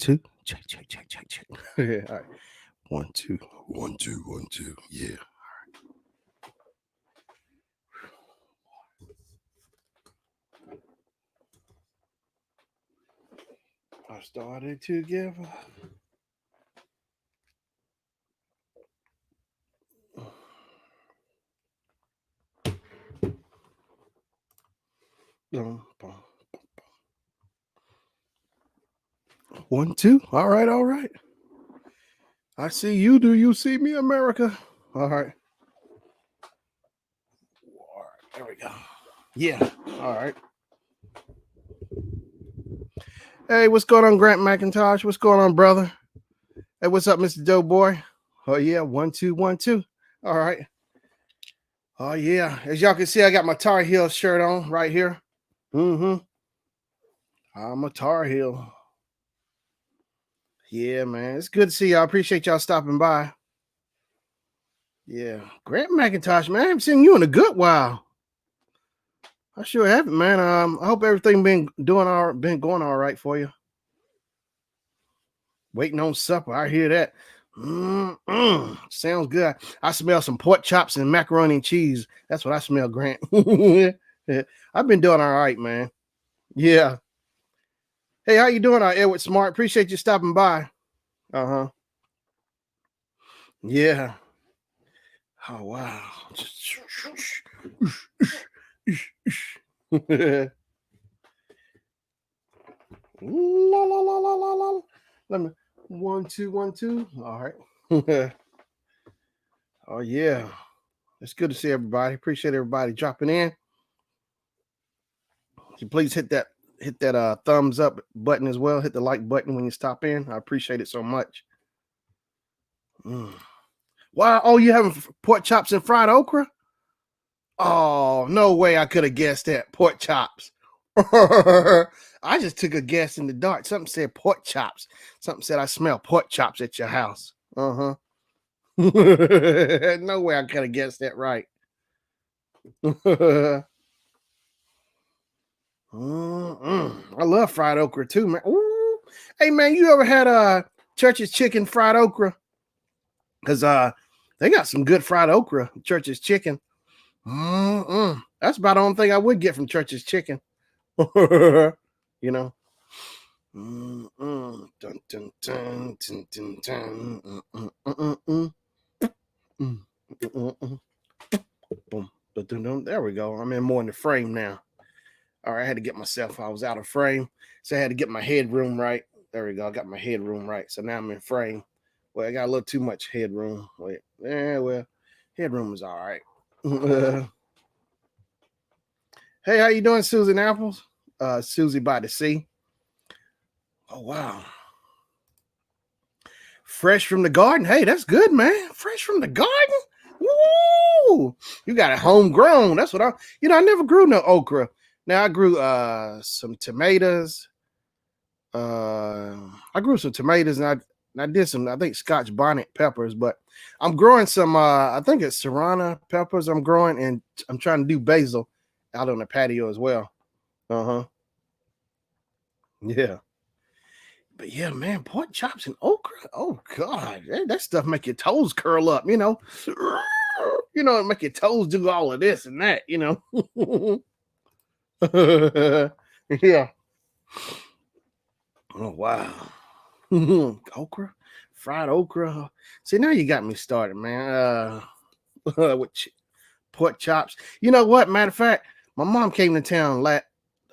two. Check. All right. 1, 2, 1, 2, 1, 2. Yeah. I started to give up. Bum, bum. 1, 2. All right. I see you. Do you see me, America? All right. There we go. Yeah. All right. Hey, what's going on, Grant McIntosh? What's going on, brother? Hey, what's up, Mr. Doughboy? Oh, yeah. 1, 2, 1, 2. All right. Oh, yeah. As y'all can see, I got my Tar Heel shirt on right here. I'm a Tar Heel. Yeah, man. It's good to see y'all. Appreciate y'all stopping by. Yeah. Grant McIntosh, man. I haven't seen you in a good while. I sure haven't, man. I hope everything been going all right for you. Waiting on supper. I hear that. Sounds good. I smell some pork chops and macaroni and cheese. That's what I smell, Grant. I've been doing all right, man. Yeah. Hey, how you doing, Edward Smart? Appreciate you stopping by. Uh-huh. Yeah. Oh, wow. La, la, la, la, la, la. Let me 1, 2, 1, 2. All right. Oh, yeah. It's good to see everybody. Appreciate everybody dropping in. Can you please hit that thumbs up button as well. Hit the like button when you stop in. I appreciate it so much. Wow. Oh, you having pork chops and fried okra? Oh, no way I could have guessed that. Pork chops. I just took a guess in the dark. Something said pork chops. Something said I smell pork chops at your house. No way I could have guessed that right. I love fried okra too, man. Ooh. Hey, man, you ever had Church's Chicken fried okra? Because they got some good fried okra, Church's Chicken. That's about the only thing I would get from Church's Chicken. You know. Dun, dun, dun, dun, dun, dun. Boom. There we go. I'm in more in the frame now. All right, I had to get myself. I was out of frame, so I had to get my headroom right. There we go. I got my headroom right, so now I'm in frame. Well, I got a little too much headroom. Wait, well, headroom is all right. Hey, how you doing, Susan Apples? Susie by the sea. Oh wow, fresh from the garden. Hey, that's good, man. Fresh from the garden. Woo! You got it homegrown. That's what I never grew no okra. Now I grew some tomatoes. I grew some tomatoes and I did some, I think, Scotch bonnet peppers, but I'm growing some I think it's serrano peppers I'm growing, and I'm trying to do basil out on the patio as well. Yeah. But yeah, man, pork chops and okra. Oh god, that stuff make your toes curl up, you know. Make your toes do all of this and that, Yeah. Oh wow. Okra, fried okra. See, now you got me started, man. With pork chops. You know what? Matter of fact, my mom came to town the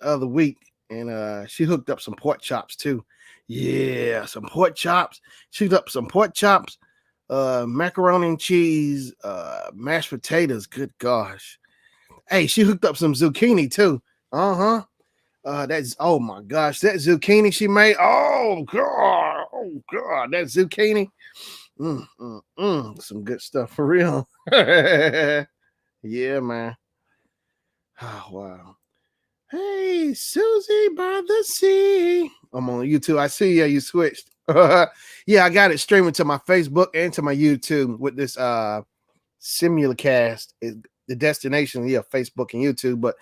other week, and she hooked up some pork chops too. Yeah, some pork chops. She hooked up some pork chops, macaroni and cheese, mashed potatoes. Good gosh. Hey, she hooked up some zucchini too. That's, oh my gosh, that zucchini she made. Oh god, that zucchini. Some good stuff for real. Yeah, man. Oh wow. Hey, Susie by the sea. I'm on YouTube. I see. Yeah, you switched. Yeah, I got it streaming to my Facebook and to my YouTube with this simulcast. The destination, yeah, Facebook and YouTube. But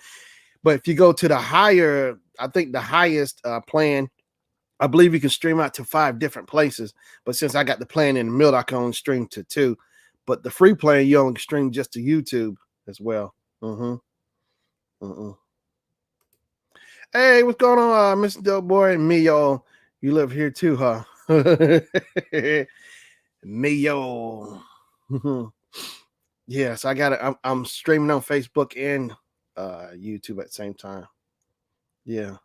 if you go to the higher, I think the highest plan, I believe you can stream out to 5 different places, but since I got the plan in the middle, I can only stream to 2. But the free plan, you only stream just to YouTube as well. Mm-hmm. Mm-hmm. Hey, what's going on, Mr. Doughboy and Mio? You live here too, huh? Mio. Yeah, so I got it. I'm streaming on Facebook and YouTube at the same time. Yeah.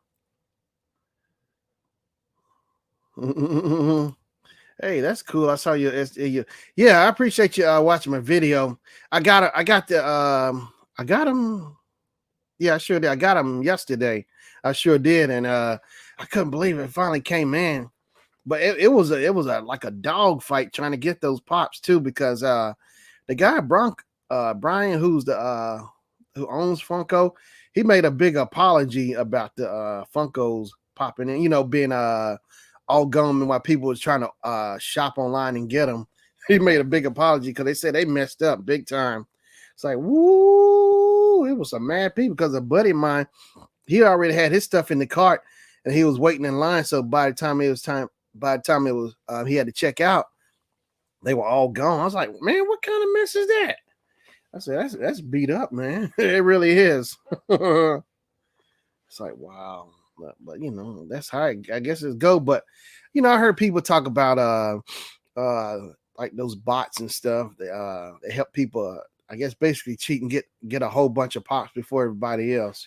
Hey, that's cool. I saw you. Yeah, I appreciate you watching my video. I got I got them. Yeah, I sure did. I got them yesterday. I sure did, and I couldn't believe it finally came in. But it was a like a dog fight trying to get those pops too, because the guy Brian, who's the who owns Funko, he made a big apology about the Funkos popping in, being all gone while people was trying to shop online and get them. He made a big apology because they said they messed up big time. It's like, woo, it was some mad people because a buddy of mine, he already had his stuff in the cart and he was waiting in line. So by the time it was he had to check out, they were all gone. I was like, man, what kind of mess is that? I said, that's beat up, man. It really is. It's like, wow. But that's how I guess it's go. But I heard people talk about like those bots and stuff. They help people I guess basically cheat and get a whole bunch of pops before everybody else,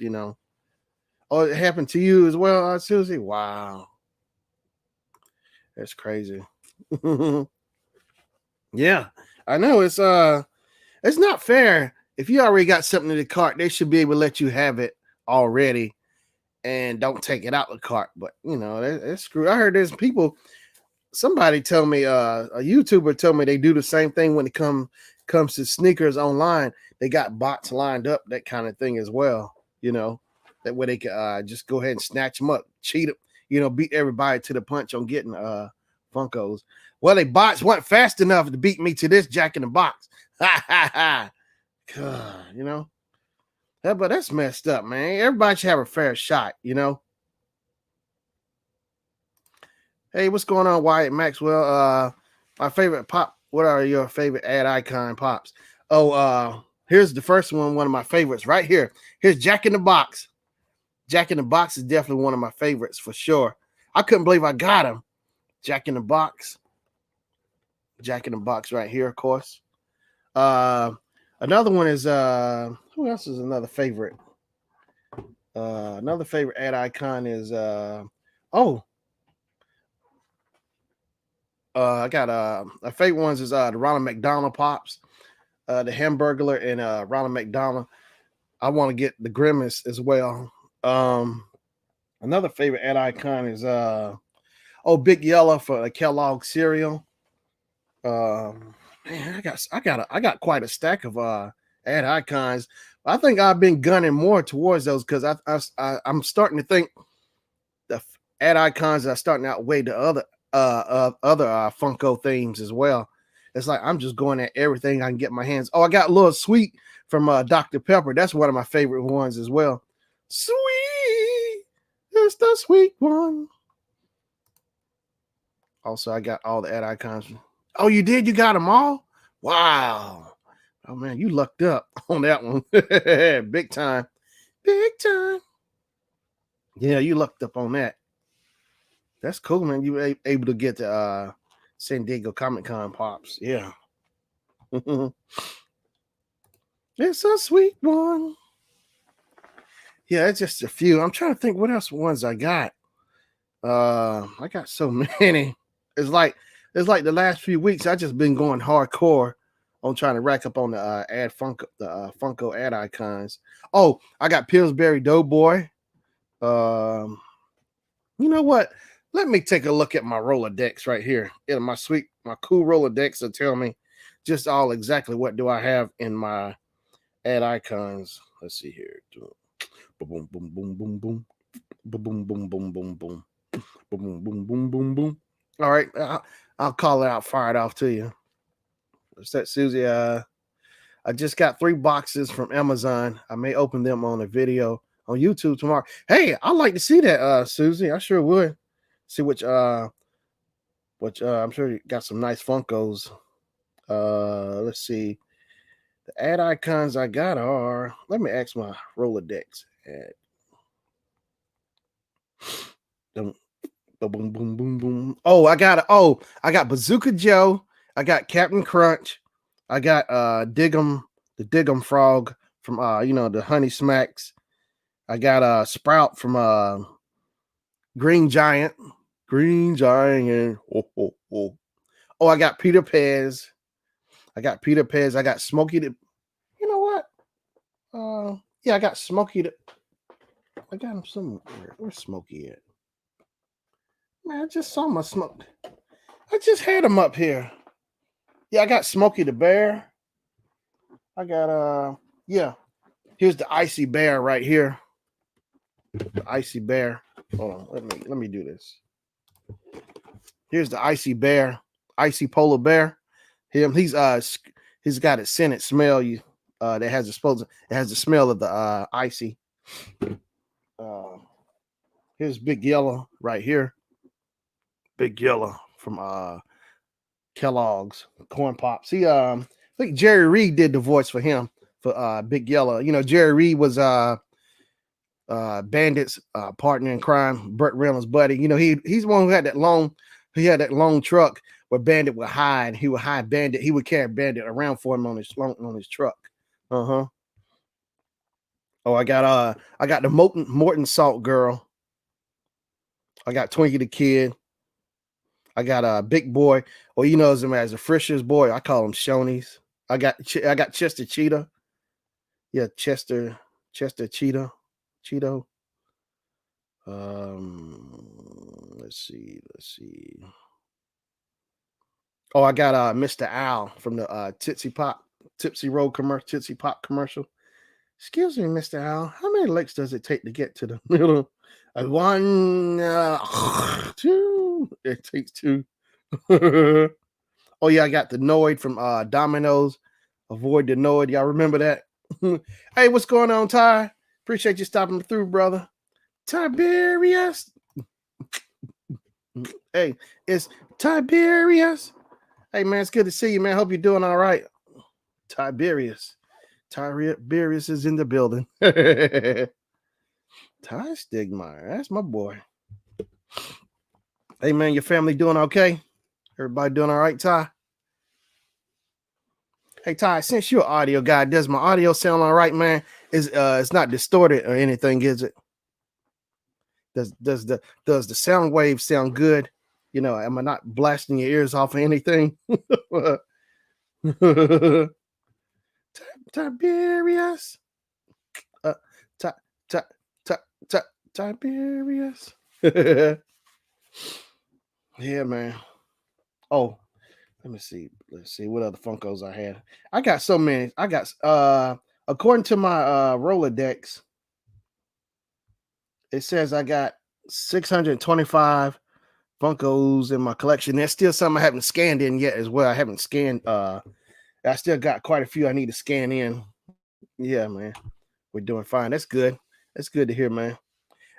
Oh, it happened to you as well, Susie? Wow. That's crazy. Yeah. I know it's not fair. If you already got something in the cart, they should be able to let you have it already and don't take it out of the cart. But that's screwed. I heard there's people. Somebody told me, a YouTuber told me they do the same thing when it comes to sneakers online. They got bots lined up, that kind of thing as well. That way they can just go ahead and snatch them up, cheat them, beat everybody to the punch on getting Funkos. Well, they bots weren't fast enough to beat me to this Jack in the Box. Ha ha ha. God, but that's messed up, man. Everybody should have a fair shot, Hey, what's going on, Wyatt Maxwell? My favorite pop. What are your favorite ad icon pops? Oh, here's the first one of my favorites right here. Here's Jack in the Box. Jack in the Box is definitely one of my favorites for sure. I couldn't believe I got him. Jack in the Box. Jack in the Box right here, of course. Another one is who else is another favorite? Another favorite ad icon is I got my favorite ones is the Ronald McDonald Pops, the Hamburglar and Ronald McDonald. I want to get the Grimace as well. Another favorite ad icon is Big Yellow for the Kellogg cereal. Man, I got quite a stack of ad icons. I think I've been gunning more towards those because I'm starting to think the ad icons are starting to outweigh the other Funko themes as well. It's like I'm just going at everything I can get my hands. Oh, I got a little sweet from Dr. Pepper. That's one of my favorite ones as well. Sweet, it's the sweet one. Also, I got all the ad icons. Oh, you did? You got them all? Wow. Oh man, you lucked up on that one. Big time. Big time. Yeah, you lucked up on that. That's cool, man. You were able to get the San Diego Comic Con pops. Yeah. It's a sweet one. Yeah, it's just a few. I'm trying to think what else ones I got. I got so many. It's like the last few weeks I just been going hardcore on trying to rack up on the Funko ad icons. Oh, I got Pillsbury Doughboy. You know what? Let me take a look at my Rolodex right here. Yeah, my cool Rolodex will tell me just all exactly what do I have in my ad icons. Let's see here. Boom, boom, boom, boom, boom, boom, boom, boom, boom, boom, boom, boom, boom, boom, boom, boom. All right, I'll call it out, fire it off to you. What's that, Susie? I just got 3 boxes from Amazon. I may open them on a video on YouTube tomorrow. Hey, I'd like to see that, Susie. I sure would. See which I'm sure you got some nice Funkos. Let's see. The ad icons I got are. Let me ask my Rolodex. Boom, boom, boom, boom, boom. Oh, I got Bazooka Joe. I got Captain Crunch. I got Dig'em, the Dig'em Frog from the Honey Smacks. I got Sprout from Green Giant. Green Giant. Oh, oh, oh. Oh, I got Peter Pez. I got Peter Pez. I got Smokey the. You know what? Yeah, I got Smokey the. I got him somewhere. Where's Smokey at? Man, I just saw my smoke. I just had him up here. Yeah, I got Smokey the Bear. I got yeah. Here's the Icy Bear right here. The Icy Bear. Hold on, let me do this. Here's the Icy Bear, Icy Polar Bear. He's got a scented smell that has the smell of the icy. Here's Big Yellow right here. Big Yellow from Kellogg's Corn Pops. I think Jerry Reed did the voice for him for Big Yellow. You know, Jerry Reed was Bandit's partner in crime, Burt Reynolds' buddy. You know, he's the one who had that long truck where Bandit would hide. He would hide Bandit. He would carry Bandit around for him on his truck. Uh-huh. Oh, I got the Morton Salt Girl. I got Twinkie the Kid. I got a Big Boy. Well, you know him as a Frisch's boy. I call him Shoney's. I got Chester Cheetah. Yeah, Chester Cheetah. Cheeto. Let's see. Oh, I got Mr. Owl from the Tipsy Pop commercial. Excuse me, Mr. Owl. How many licks does it take to get to the middle? One, two. It takes two. Oh yeah, I got the Noid from Domino's. Avoid the Noid. Y'all remember that? Hey, what's going on, Ty? Appreciate you stopping through, brother. Tiberius. Hey, it's Tiberius. Hey man, it's good to see you, man. Hope you're doing all right. Tiberius is in the building. Ty Stigmeyer, that's my boy. Hey man, your family doing okay? Everybody doing all right, Ty? Hey Ty, since you're an audio guy, does my audio sound all right, man? It's not distorted or anything, is it? Does the sound wave sound good? You know, am I not blasting your ears off or anything? Tiberius. Tiberius. Yeah, man. Oh, let's see what other Funkos I had. I got so many. I got according to my Rolodex, it says I got 625 Funkos in my collection. There's still some I haven't scanned in yet as well. I haven't scanned. I still got quite a few I need to scan in. Yeah, man. We're doing fine. That's good. That's good to hear, man.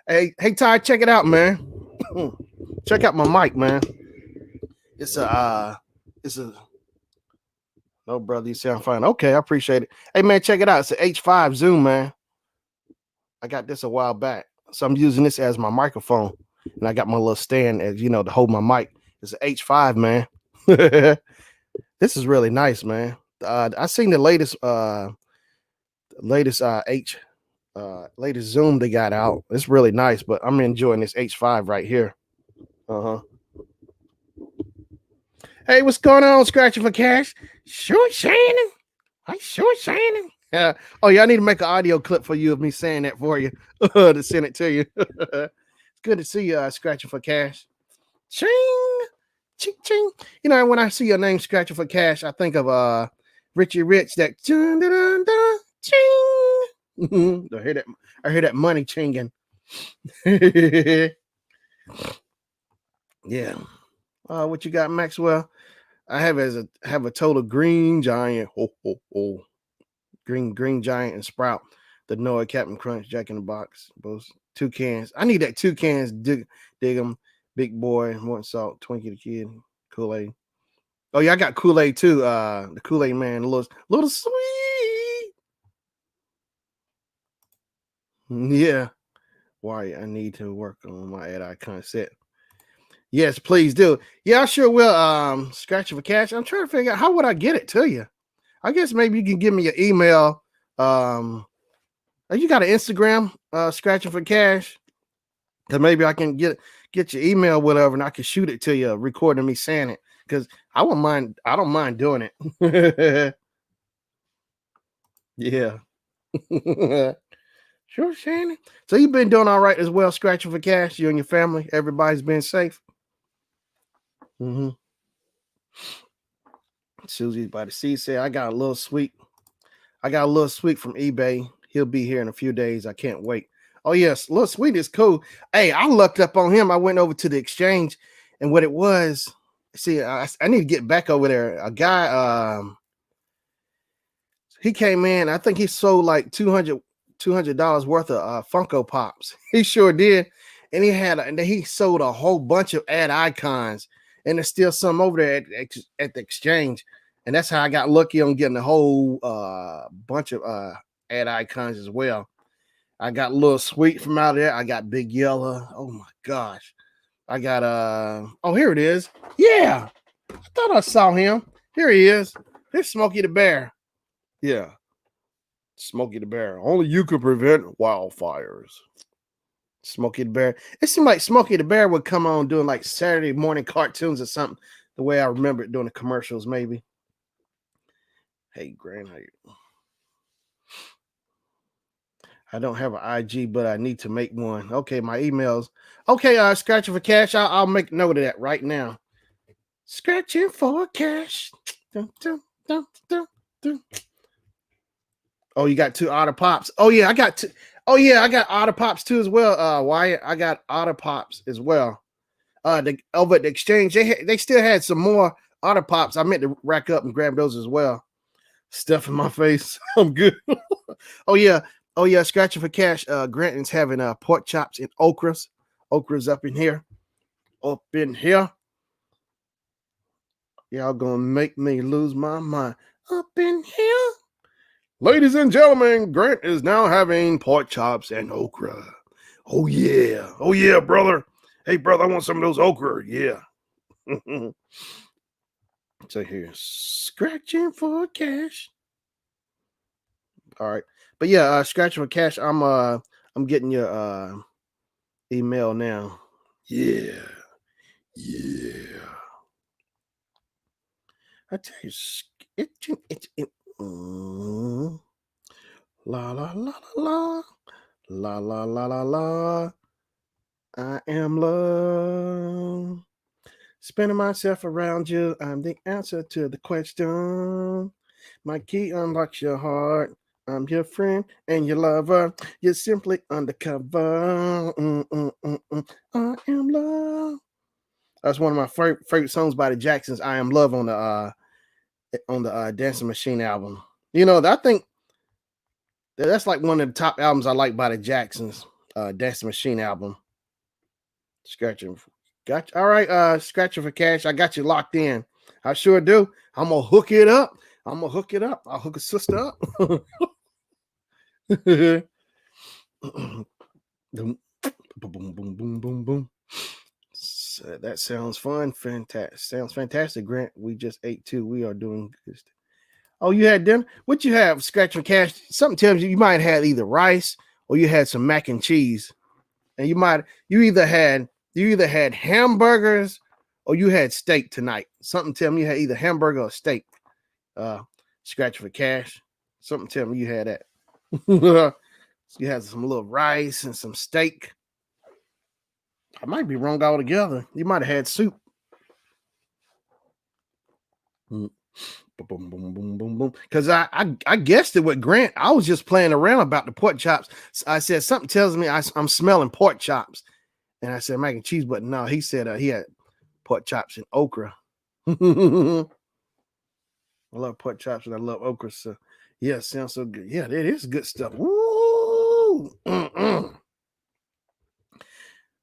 Hey, Ty, check it out, man. Check out my mic, man. It's a no, brother, you sound fine. Okay, I appreciate it. Hey man, check it out. It's an H5 Zoom, man. I got this a while back. So I'm using this as my microphone. And I got my little stand as to hold my mic. It's an H5, man. This is really nice, man. I seen the latest latest Zoom they got out. It's really nice, but I'm enjoying this H5 right here. Uh-huh. Hey, what's going on? Scratching for cash? Sure, Shannon. I sure, Shannon. Yeah. Oh, yeah, I need to make an audio clip for you of me saying that for you to send it to you. It's good to see you Scratching for Cash. Ching, ching, ching. You know, when I see your name Scratching for Cash, I think of Richie Rich, that dun, dun, dun, dun, ching. I hear that money chinging. Yeah. What you got, Maxwell? I have a total Green Giant. Ho, ho, ho. Green Giant and Sprout. The Noah, Captain Crunch, Jack in the Box. Both 2 cans. I need that 2 cans dig them. Big Boy, Morton Salt, Twinkie the Kid, Kool-Aid. Oh yeah, I got Kool-Aid too. The Kool-Aid Man, little sweet. Yeah. Why I need to work on my ad-eye concept. Yes, please do. Yeah, I sure will. Scratch for cash. I'm trying to figure out how would I get it to you. I guess maybe you can give me an email. You got an Instagram, scratching for cash. Cause maybe I can get your email, whatever, and I can shoot it to you, recording me saying it. Cause I won't mind. I don't mind doing it. Yeah. Sure, Shannon. So you've been doing all right as well, scratching for cash. You and your family, everybody's been safe. Mm-hmm. Susie's by the sea said, I got a little sweet. I got a little sweet from eBay. He'll be here in a few days. I can't wait. Oh, yes. Little sweet is cool. Hey, I looked up on him. I went over to the exchange, and what it was, see, I need to get back over there. A guy, he came in. I think he sold like $200 worth of Funko Pops. He sure did. And he sold a whole bunch of ad icons, and there's still some over there at the exchange. And that's how I got lucky on getting a whole bunch of ad icons as well. I got a little sweet from out there. I got Big Yellow. Oh my gosh. I got here it is. Yeah. I thought I saw him. Here he is. Here's Smokey the Bear. Yeah. Smokey the Bear. Only you could prevent wildfires. Smokey the Bear. It seemed like Smokey the Bear would come on doing like Saturday morning cartoons or something. The way I remember it doing the commercials, maybe. Hey, Grant, I don't have an IG, but I need to make one. Okay, my emails. Okay, scratching for cash. I'll make note of that right now. Scratching for cash. Dun, dun, dun, dun, dun. Oh, you got 2 Otter Pops. Oh yeah, I got 2. Oh yeah, I got Otter Pops too as well. Wyatt, I got Otter Pops as well. Over at the exchange, they still had some more Otter Pops. I meant to rack up and grab those as well. Stuff in my face. I'm good. Oh yeah. Scratching for cash. Granton's having pork chops and okras. Okras up in here. Up in here. Y'all gonna make me lose my mind. Up in here. Ladies and gentlemen, Grant is now having pork chops and okra. Oh yeah. Oh yeah, brother. Hey brother, I want some of those okra. Yeah. So here, scratching for cash. All right. But yeah, scratching for cash. I'm getting your email now. Yeah. I tell you, la la la la la la la la la. I am love. Spinning myself around you. I'm the answer to the question. My key unlocks your heart. I'm your friend and your lover. You're simply undercover. I am love. That's one of my favorite songs by the Jacksons. I Am Love on the Dancing Machine album. You know, I think that's like one of the top albums I like by the Jacksons. Dancing Machine album. Scratching. Gotcha. All right, scratching for cash. I got you locked in. I sure do. I'm gonna hook it up. I'll hook a sister up. Boom, boom, boom, boom, boom, boom. So that sounds fun. Fantastic. Sounds fantastic, Grant. We just ate too. We are doing good. Oh, you had dinner? What you have? Scratching cash. Something tells you might have had either rice or you had some mac and cheese. And you either had hamburgers or you had steak tonight. Something tell me you had either hamburger or steak. Scratch for cash. Something tell me you had that. You had some little rice and some steak. I might be wrong altogether. You might have had soup. Boom, boom, boom, boom, boom, boom. Because I guessed it with Grant. I was just playing around about the pork chops. I said something tells me I'm smelling pork chops, and I said mac and cheese, but no, he said he had pork chops and okra. I love pork chops and I love okra. So yeah, sounds so good. Yeah, it is good stuff. Woo! Mm-mm.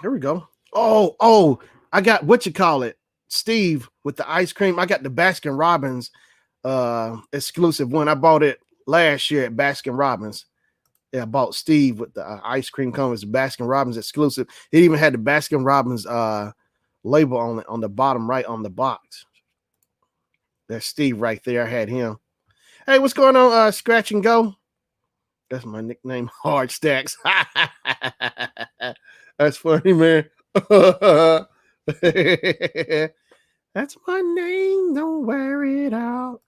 Here we go. Oh, I got what you call it, Steve, with the ice cream. I got the Baskin Robbins exclusive one. I bought it last year at Baskin Robbins. Yeah, I bought Steve with the ice cream cone. It's Baskin Robbins exclusive. It even had the Baskin Robbins label on the bottom right on the box. That's Steve right there. I had him. Hey, what's going on? Scratch and Go. That's my nickname, Hard Stacks. That's funny, man. That's my name. Don't wear it out.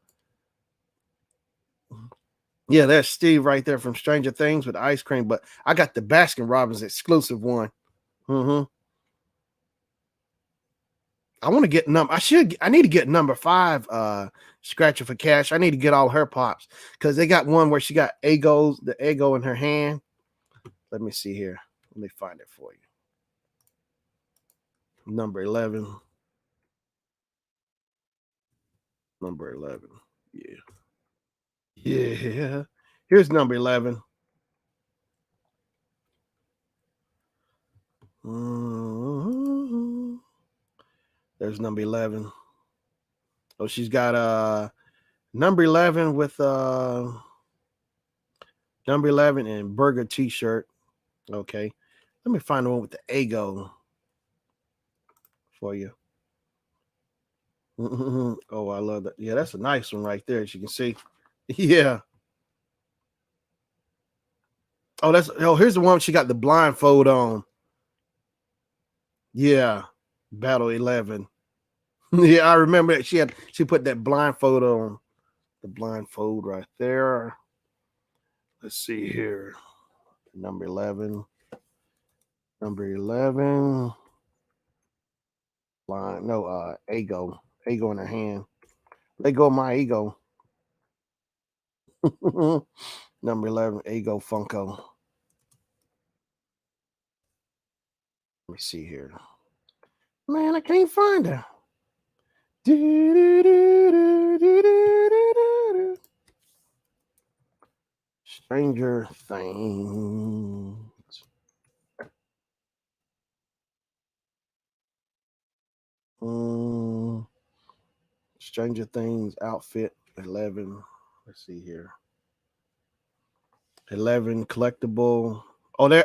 Yeah, that's Steve right there from Stranger Things with ice cream. But I got the Baskin Robbins exclusive one. Mm-hmm. I want to get I need to get number 5 Scratcher for Cash. I need to get all her pops because they got one where she got the Eggo in her hand. Let me see here. Let me find it for you. Number 11. Number 11. Yeah. Yeah. Here's number 11. Mm-hmm. There's number 11. Oh, she's got number 11 with number 11 and burger t-shirt. Okay. Let me find the one with the Eggo for you. Oh, I love that. Yeah, that's a nice one right there, as you can see. Yeah. Here's the one she got the blindfold on. Yeah. Battle 11. Yeah, I remember that she put that blindfold on. The blindfold right there. Let's see here. Number 11. Number 11. Eggo. Eggo in her hand. Let go of my ego. Number 11, Eggo Funko. Let me see here. Man, I can't find her. Stranger Things. Stranger Things outfit 11. Let's see here. 11 collectible. I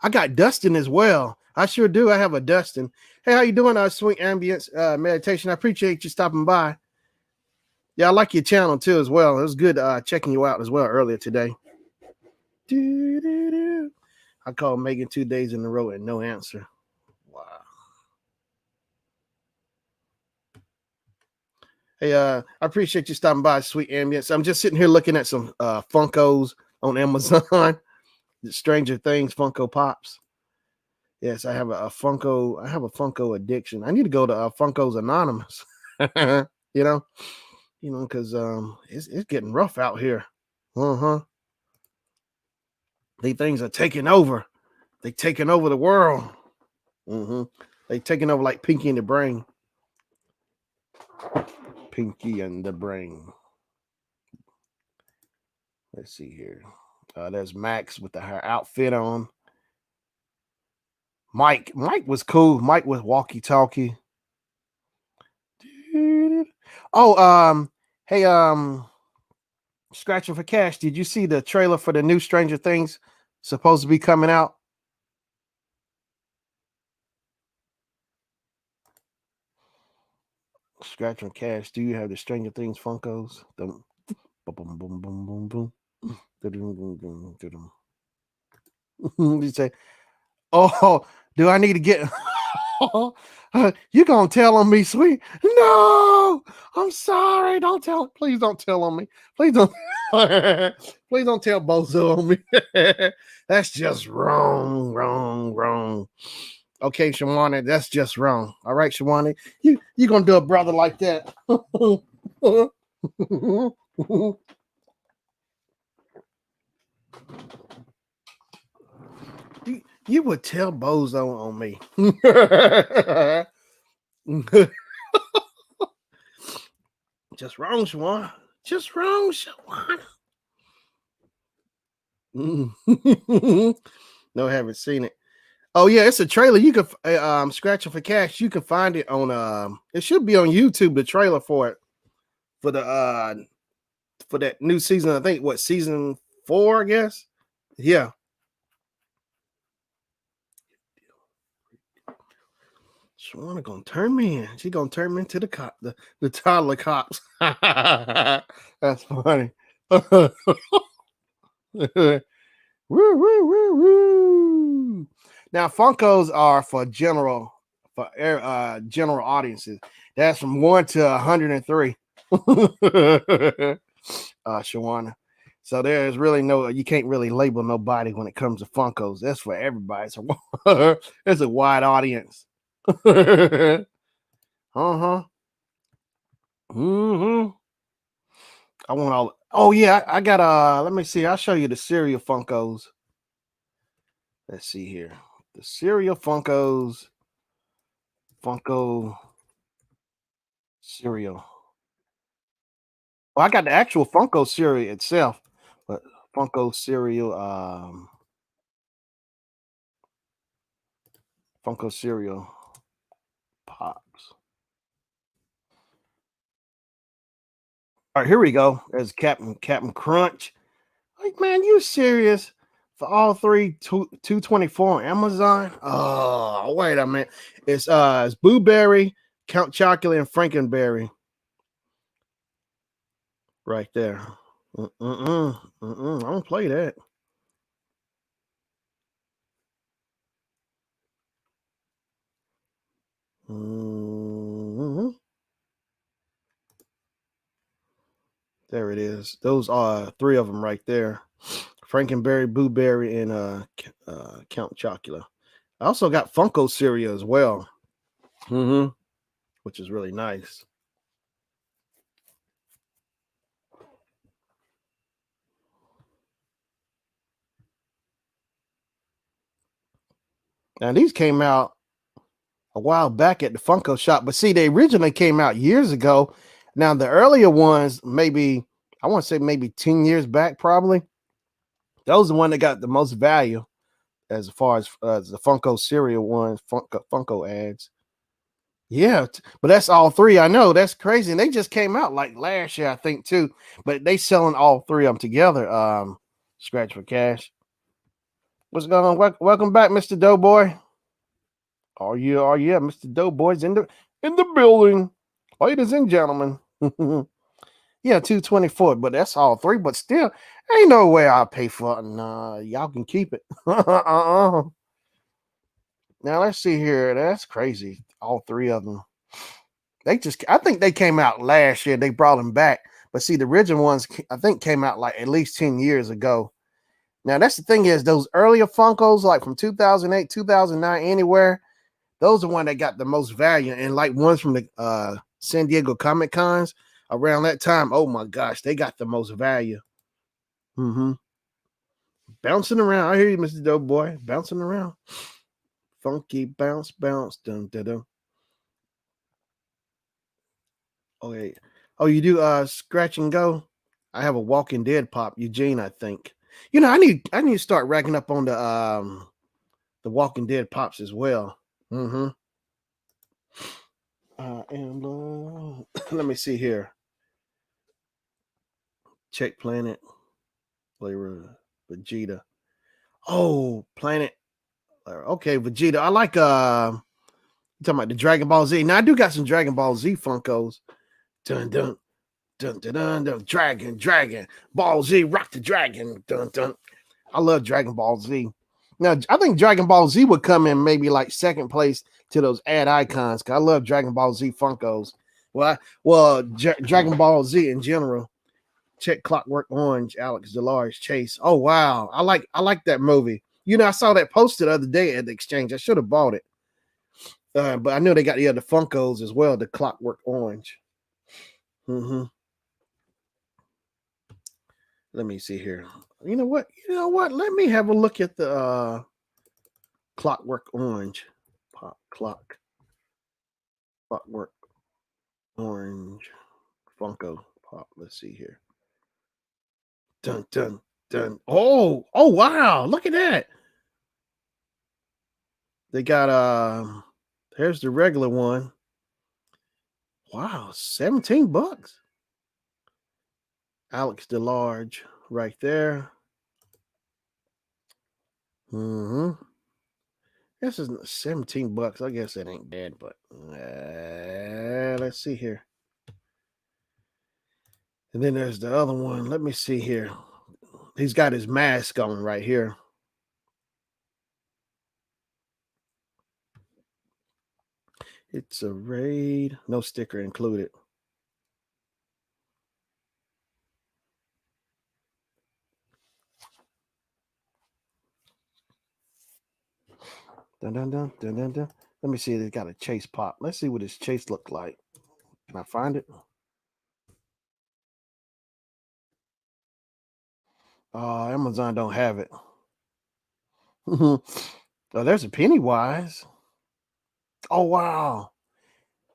got Dustin as well. I sure do. I have a Dustin. Hey, how you doing? Sweet Ambience Meditation. I appreciate you stopping by. Yeah, I like your channel too as well. It was good checking you out as well earlier today. I called Megan 2 days in a row and no answer. Wow. Hey, I appreciate you stopping by, Sweet Ambience. I'm just sitting here looking at some Funkos on Amazon. The Stranger Things Funko Pops. Yes, I have a Funko. I have a Funko addiction. I need to go to Funko's Anonymous. you know, because it's getting rough out here. These things are taking over. They taking over the world. They taking over like Pinky and the Brain. Pinky and the Brain. Let's see here. There's Max with her outfit on. Mike was cool. Mike was walkie-talkie. Oh, hey, Scratching for Cash. Did you see the trailer for the new Stranger Things supposed to be coming out? Scratching Cash. Do you have the Stranger Things Funkos? Boom, boom, boom, boom, boom. You say, "Oh, do I need to get?" You gonna tell on me, sweet? No, I'm sorry. Don't tell. Please don't tell on me. Please don't. Please don't tell Bozo on me. That's just wrong. Okay, Shawana, that's just wrong. All right, Shawana, you gonna do a brother like that? You would tell Bozo on me. Just wrong, Shawana. Just wrong, Shawana. No, I haven't seen it. Oh yeah, it's a trailer. You can scratching for cash. You can find it on it should be on YouTube, the trailer for it for the for that new season. I think what season 4, I guess. Yeah. Shawana gonna turn me in. She gonna turn me into the cop, the toddler cops. That's funny. Woo, woo, woo, woo. Now Funkos are for general audiences. That's from 1 to 103. Shawana. So there's really no, you can't really label nobody when it comes to Funkos. That's for everybody. It's a wide audience. Uh-huh. Hmm. I want all. Oh yeah, I got let me see. I'll show you the cereal Funkos. Let's see here. The cereal Funkos. Funko cereal. Well, I got the actual Funko cereal itself, but Funko cereal, Funko cereal pops. All right, here we go. There's Captain Crunch. Like, man, you serious? For all three, 224 on Amazon. Oh, wait a minute. It's Blueberry, Count Chocula, and Frankenberry right there. I don't play that. Mm-mm. There it is. Those are three of them right there. Frankenberry, Blueberry, and Count Chocula. I also got Funko cereal as well, which is really nice. Now these came out a while back at the Funko shop, but see, they originally came out years ago. Now the earlier ones, maybe I want to say maybe 10 years back, probably. Those are the one that got the most value as far as the Funko cereal ones, Funko ads. Yeah, but that's all three. I know that's crazy, and they just came out like last year, I think, too. But they selling all three of them together. Scratch for cash. What's going on? Welcome back, Mr. Doughboy. Are you, Mr. Doughboy's in the building, ladies and gentlemen. Yeah, 224, but that's all three. But still, ain't no way I'll pay for it. Nah, y'all can keep it. Now let's see here. That's crazy. All three of them. I think they came out last year. They brought them back. But see, the original ones, I think, came out like at least 10 years ago. Now, that's the thing is, those earlier Funkos, like from 2008, 2009, anywhere, those are one that got the most value. And like ones from the San Diego Comic Cons around that time, oh my gosh, they got the most value. Mm-hmm. Bouncing around. I hear you, Mr. Doughboy. Bouncing around. Funky bounce, bounce. Dun, dun, dun. Okay. Oh, you do scratch and go? I have a Walking Dead pop, Eugene, I think. You know, I need to start racking up on the Walking Dead pops as well. Mm-hmm. And let me see here. Check Planet, flavor Vegeta. Oh, Planet. Okay, Vegeta. I like you talking about the Dragon Ball Z. Now I do got some Dragon Ball Z Funkos. Dun dun dun dun dun dun. Dragon Ball Z, rock the dragon. Dun dun. I love Dragon Ball Z. Now I think Dragon Ball Z would come in maybe like second place to those ad icons. Cause I love Dragon Ball Z Funkos. Dragon Ball Z in general. Check Clockwork Orange, Alex Delars Chase. Oh wow, I like that movie. You know, I saw that posted the other day at the exchange. I should have bought it, but I know they got the other Funkos as well. The Clockwork Orange. Mm-hmm. Let me see here. You know what? Let me have a look at the Clockwork Orange. Clockwork Orange Funko Pop. Let's see here. Dun dun dun. Oh wow! Look at that. They got here's the regular one. Wow, $17. Alex DeLarge right there. Mm-hmm. This is $17. I guess that ain't bad, but let's see here. And then there's the other one. Let me see here. He's got his mask on right here. It's a raid. No sticker included. Dun, dun, dun, dun, dun, dun. Let me see. They got a chase pop. Let's see what his chase look like. Can I find it? Amazon don't have it. Oh, there's a Pennywise. Oh wow,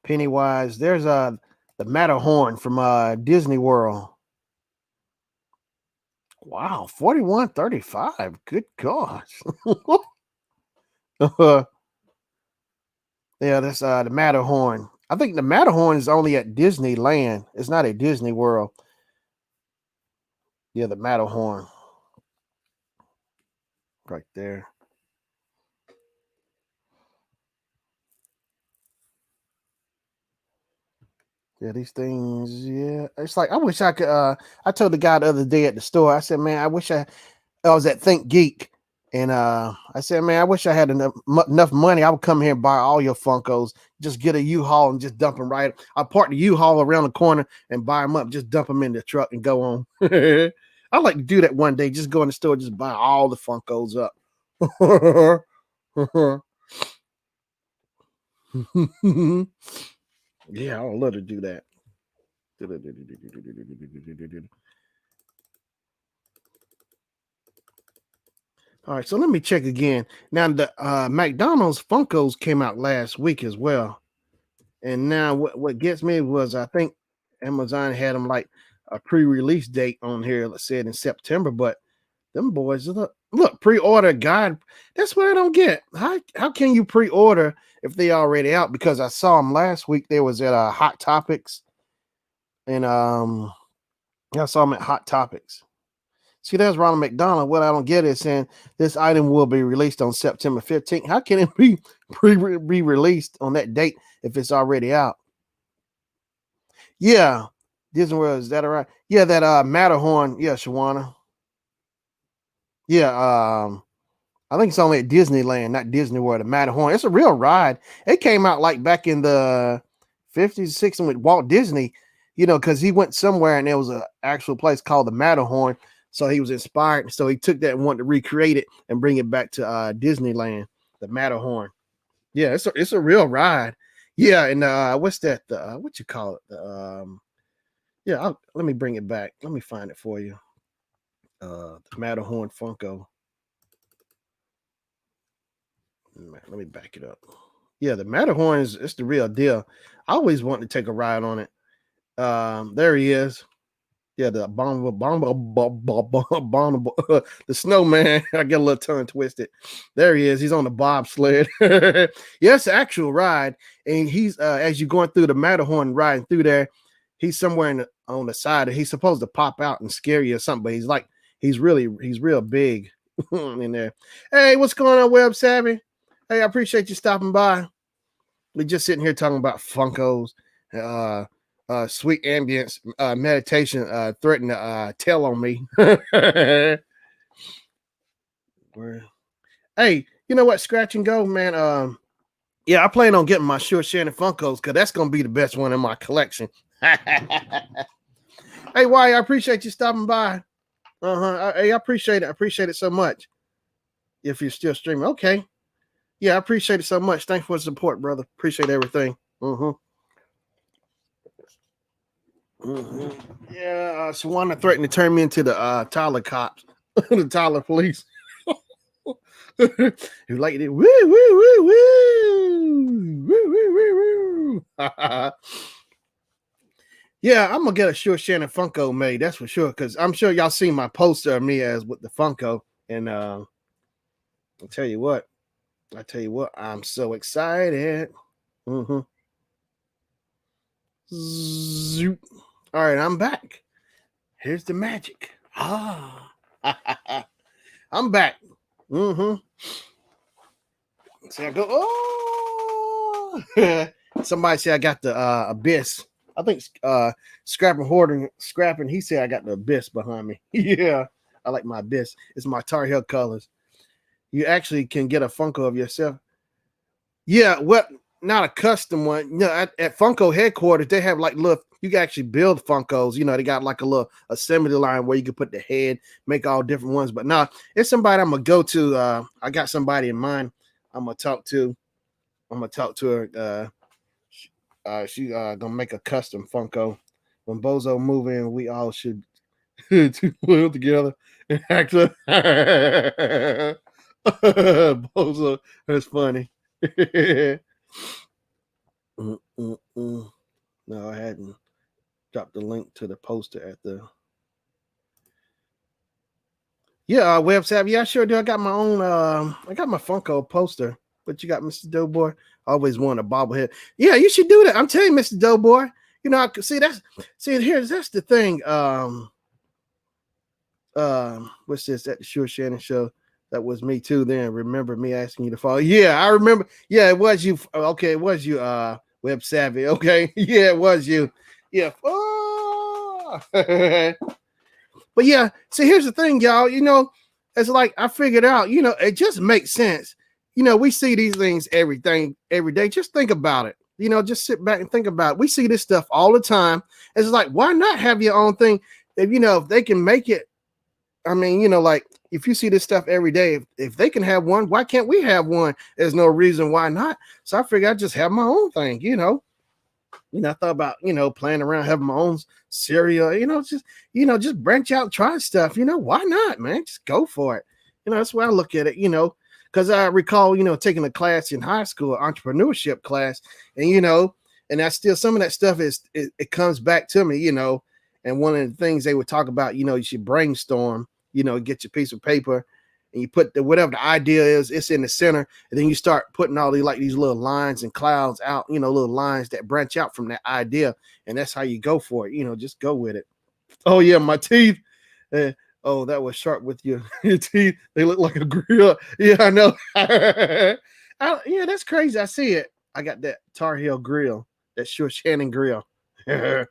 Pennywise. There's the Matterhorn from Disney World. Wow, 41.35. Good gosh. Yeah, that's the Matterhorn. I think the Matterhorn is only at Disneyland. It's not at Disney World. Yeah, the Matterhorn. Right there. Yeah, these things, yeah. It's like I wish I could I told the guy the other day at the store, I said, man, I was at Think Geek, and I said, man, I wish I had enough money. I would come here and buy all your Funkos, just get a U-Haul and just dump them right. I park the U-Haul around the corner and buy them up, just dump them in the truck and go on. I'd like to do that one day, just go in the store, just buy all the Funkos up. Yeah, I would love to do that. All right, so let me check again. Now the McDonald's Funkos came out last week as well, and now what gets me was I think Amazon had them like a pre-release date on here. Let's say it in September, but them boys look pre-order guide. That's what I don't get. How can you pre-order if they already out? Because I saw them last week. They was at Hot Topics, and I saw them at Hot Topics. See, there's Ronald McDonald. What I don't get is saying this item will be released on September 15th. How can it be be released on that date if it's already out? Yeah, Disney World, is that all right? Yeah, that Matterhorn. Yeah, Shawana. Yeah, I think it's only at Disneyland, not Disney World. The Matterhorn. It's a real ride. It came out like back in the 50s, 60s with Walt Disney, because he went somewhere and there was an actual place called the Matterhorn. So he was inspired. So he took that and wanted to recreate it and bring it back to Disneyland, the Matterhorn. Yeah, it's a real ride. Yeah, and what's that? What you call it? Yeah, let me bring it back. Let me find it for you. The Matterhorn Funko. Let me back it up. Yeah, the Matterhorn it's the real deal. I always wanted to take a ride on it. There he is. Yeah, the the snowman. I get a little tongue twisted. There he is. He's on the bobsled. Yes, actual ride. And he's as you're going through the Matterhorn riding through there, he's somewhere on the side, and he's supposed to pop out and scare you or something, but he's real big in there. Hey, what's going on, Web Savvy? Hey, I appreciate you stopping by. We're just sitting here talking about Funkos. Sweet ambience meditation threatened to tell on me. Hey, you know what? Scratch and go, man. Yeah, I plan on getting my Shannon Funkos because that's gonna be the best one in my collection. Hey, why? I appreciate you stopping by. Hey, I appreciate it. I appreciate it so much. If you're still streaming, okay. Yeah, I appreciate it so much. Thanks for the support, brother. Appreciate everything. Yeah, Shawana threatened to turn me into the Tyler cops, the Tyler police. You like it? Woo, woo, woo, woo, woo, woo, woo, woo. Yeah, I'm gonna get a Shannon Funko made. That's for sure. Because I'm sure y'all seen my poster of me as with the Funko, and I'll tell you what, I tell you what, I'm so excited. Mm-hmm. Zoop. All right, I'm back. Here's the magic. Ah, I'm back. Mm-hmm. See, I go. Oh, somebody said I got the abyss. I think scrapping hoarding scrapping. He said I got the abyss behind me. Yeah, I like my abyss. It's my Tar Heel colors. You actually can get a Funko of yourself. Yeah, what? Not a custom one. You know, at Funko headquarters, they have like look. You can actually build Funkos. You know, they got like a little assembly line where you can put the head, make all different ones. But nah, it's somebody I'm gonna go to. I got somebody in mind. I'm gonna talk to. I'm gonna talk to her. She gonna make a custom Funko. When Bozo move in, we all should live together and act up. Bozo, that's funny. Mm. No, I hadn't dropped the link to the poster at the. Yeah, website. Yeah, I sure do. I got my own. I got my Funko poster. But you got Mr. Doughboy. I always wanted a bobblehead. Yeah, you should do that. I'm telling you, Mr. Doughboy. You know, I could see that's the thing. What's this at the Sure Shannon show? That was me too. Then remember me asking you to follow. Yeah, I remember. Yeah, it was you. Okay, it was you. Web savvy. Okay, yeah, it was you. Yeah. Oh. But yeah, see, here's the thing, y'all. You know, it's like I figured out. You know, it just makes sense. You know, we see these things every day. Just think about it. You know, just sit back and think about it. We see this stuff all the time. It's like, why not have your own thing? If they can make it. I mean, you know, like if you see this stuff every day, if they can have one, why can't we have one? There's no reason why not. So I figured I'd just have my own thing, you know. I thought about, playing around, having my own cereal, just branch out, try stuff, why not, man? Just go for it. That's why I look at it, because I recall, taking a class in high school, entrepreneurship class, and that's still some of that stuff it comes back to me, and one of the things they would talk about, you should brainstorm, get your piece of paper and you put whatever the idea is, it's in the center, and then you start putting all these little lines and clouds out, little lines that branch out from that idea, and that's how you go for it. Just go with it. Oh yeah, my teeth. Oh, that was sharp with your teeth. They look like a grill. Yeah, I know. Yeah, that's crazy. I see it. I got that Tar Heel grill, that Sure Shannon grill. Yeah,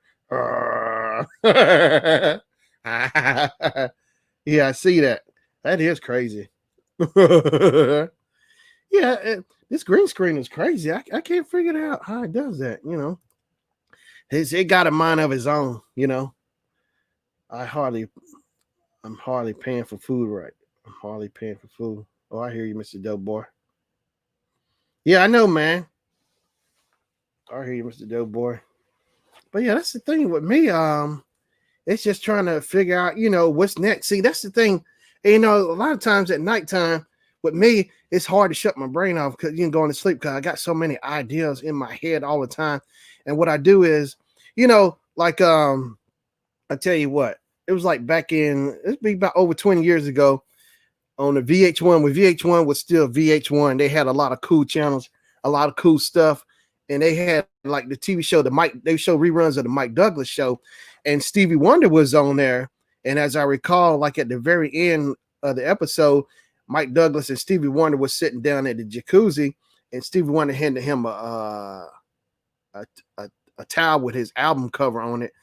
I see that. That is crazy. Yeah, this green screen is crazy. I can't figure out how it does that. It got a mind of its own. I'm hardly paying for food right. I'm hardly paying for food. Oh, I hear you, Mr. Doughboy. Yeah, I know, man. I hear you, Mr. Doughboy. But yeah, that's the thing with me. It's just trying to figure out, what's next. See, that's the thing. And, a lot of times at nighttime with me, it's hard to shut my brain off because you can go to sleep because I got so many ideas in my head all the time. And what I do is, like I tell you what, it was like it'd be about over 20 years ago on the VH1 when VH1 was still VH1. They had a lot of cool channels, a lot of cool stuff. And they had like the TV show, they show reruns of the Mike Douglas show, and Stevie Wonder was on there. And as I recall, like at the very end of the episode, Mike Douglas and Stevie Wonder was sitting down at the jacuzzi, and Stevie Wonder handed him a towel with his album cover on it.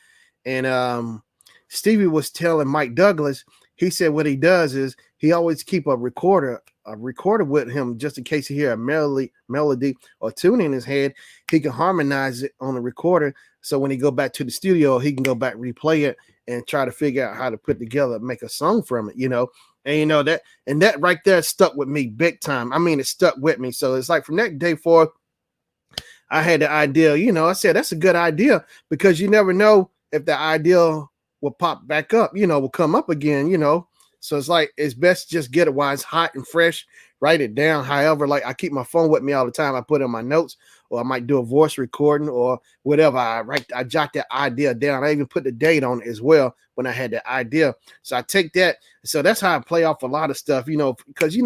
And Stevie was telling Mike Douglas, he said what he does is he always keep a recorder with him just in case he hear a melody or tune in his head, he can harmonize it on the recorder. So when he go back to the studio, he can go back, replay it, and try to figure out how to put together, make a song from it, And that right there stuck with me big time. I mean, it stuck with me. So it's like from that day forth, I had the idea, I said, that's a good idea because you never know if the idea will pop back up, will come up again, So it's like, it's best to just get it while it's hot and fresh, write it down. However, like I keep my phone with me all the time. I put in my notes, or I might do a voice recording or whatever. I jot that idea down. I even put the date on it as well when I had that idea. So I take that. So that's how I play off a lot of stuff, because,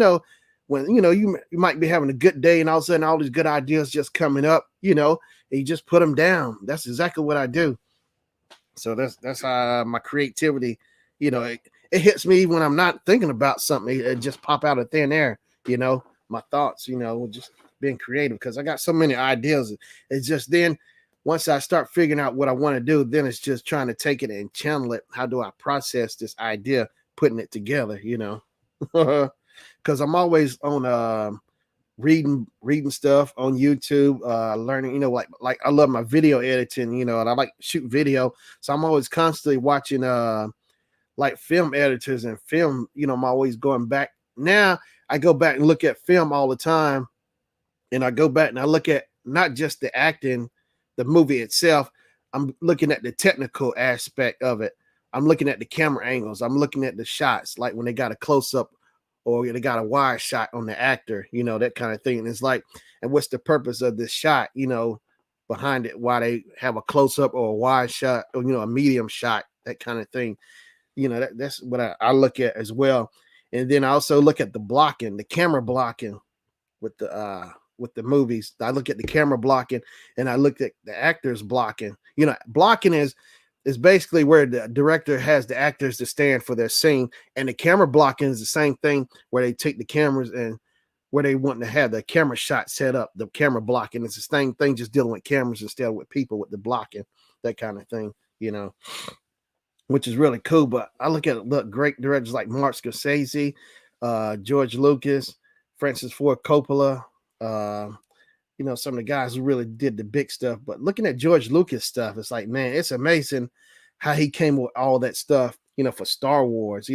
when you might be having a good day, and all of a sudden all these good ideas just coming up, and you just put them down. That's exactly what I do. So that's how my creativity, it hits me when I'm not thinking about something. It just pop out of thin air. My thoughts, just being creative because I got so many ideas. It's just then once I start figuring out what I want to do, then it's just trying to take it and channel it. How do I process this idea, putting it together? Because I'm always on reading stuff on YouTube, learning, like I love my video editing, and I like shoot video. So I'm always constantly watching like film editors and film, I'm always going back. Now I go back and look at film all the time, and I go back and I look at not just the acting, the movie itself. I'm looking at the technical aspect of it. I'm looking at the camera angles. I'm looking at the shots, like when they got a close up or they got a wide shot on the actor, that kind of thing. And it's like, and what's the purpose of this shot, behind it, why they have a close up or a wide shot or, a medium shot, that kind of thing. That's what I look at as well. And then I also look at the blocking, the camera blocking with the movies. I look at the camera blocking and I look at the actors blocking. Blocking is basically where the director has the actors to stand for their scene, and the camera blocking is the same thing where they take the cameras and where they want to have the camera shot set up. The camera blocking is the same thing, just dealing with cameras instead of with people with the blocking, that kind of thing, which is really cool. But I look at great directors like Mark Scorsese, George Lucas, Francis Ford Coppola, some of the guys who really did the big stuff. But looking at George Lucas stuff, it's like, man, it's amazing how he came with all that stuff, for Star Wars,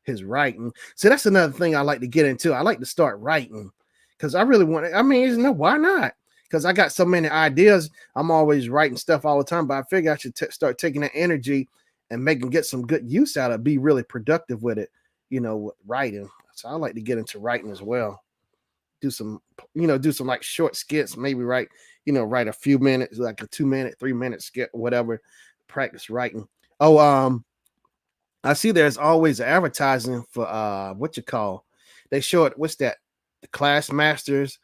his writing. So that's another thing I like to get into. I like to start writing because I really want to. I mean, why not? Because I got so many ideas. I'm always writing stuff all the time, but I figure I should start taking that energy and get some good use out of it, be really productive with it, with writing. So I like to get into writing as well. Do some like short skits, maybe write a few minutes, like a 2-minute, 3-minute skit, whatever, practice writing. I see there's always advertising for what you call, they show it, what's that, the Class Masters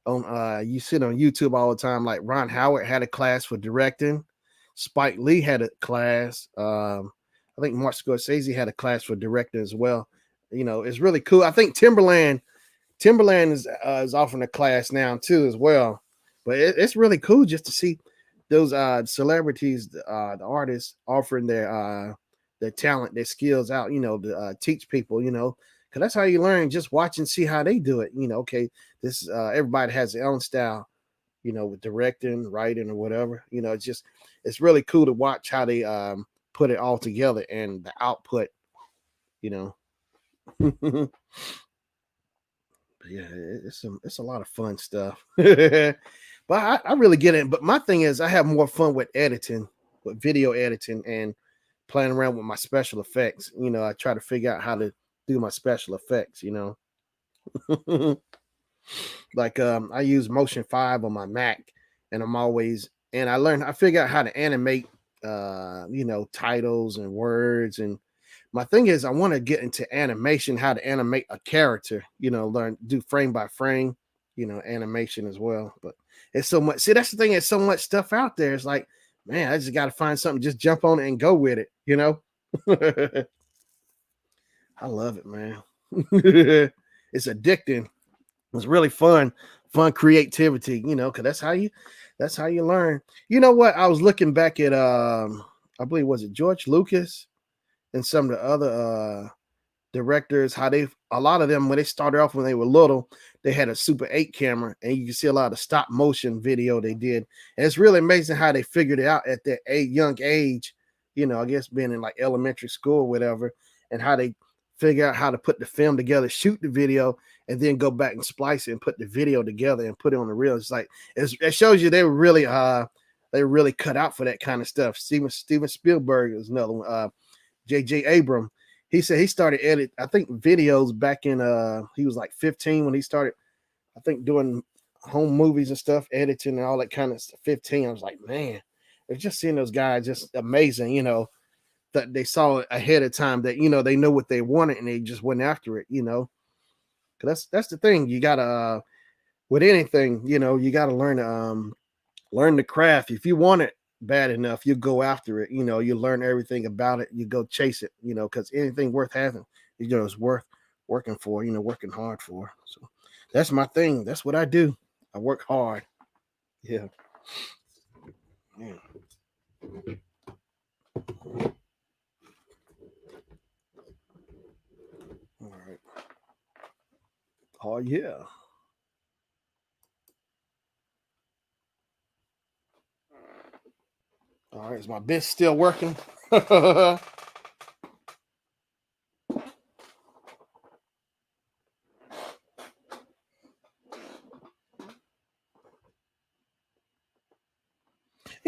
on you see it on YouTube all the time. Like Ron Howard had a class for directing, Spike Lee had a class, I think Mark Scorsese had a class for directing as well. It's really cool. I think Timberland is offering a class now too as well. But it's really cool just to see those celebrities, the artists offering their talent, their skills out, to teach people, because that's how you learn, just watch and see how they do it. Okay, this everybody has their own style, with directing, writing, or whatever. It's really cool to watch how they put it all together and the output, yeah, it's a lot of fun stuff. But I really get it. But my thing is, I have more fun with editing, with video editing, and playing around with my special effects. I try to figure out how to do my special effects. Like I use Motion 5 on my Mac, and I figure out how to animate titles and words. And my thing is, I want to get into animation, how to animate a character, do frame by frame, animation as well. But it's so much. See, that's the thing. There's so much stuff out there. It's like, man, I just got to find something, just jump on it and go with it, I love it, man. It's addicting. It's really fun creativity, because that's how you learn. You know what? I was looking back at I believe, was it George Lucas and some of the other directors, how a lot of them, when they started off when they were little, they had a Super 8 camera, and you can see a lot of stop motion video they did. And it's really amazing how they figured it out at that young age, I guess being in like elementary school or whatever, and how they figure out how to put the film together, shoot the video, and then go back and splice it and put the video together and put it on the reel. It's like, it shows you they were really cut out for that kind of stuff. Steven Spielberg is another one. J.J. Abrams, he said he started edit, I think, videos back in he was like 15 when he started, I think, doing home movies and stuff, editing and all that kind of stuff. 15. I was like, man, it's just seeing those guys, just amazing, that they saw it ahead of time, that they know what they wanted and they just went after it. Cause that's the thing. You gotta with anything, you gotta learn the craft. If you want it bad enough, you go after it. You learn everything about it. You go chase it. Because anything worth having, is worth working for. Working hard for. So that's my thing. That's what I do. I work hard. Yeah. Yeah. All right. Oh yeah. All right. Is my bench still working?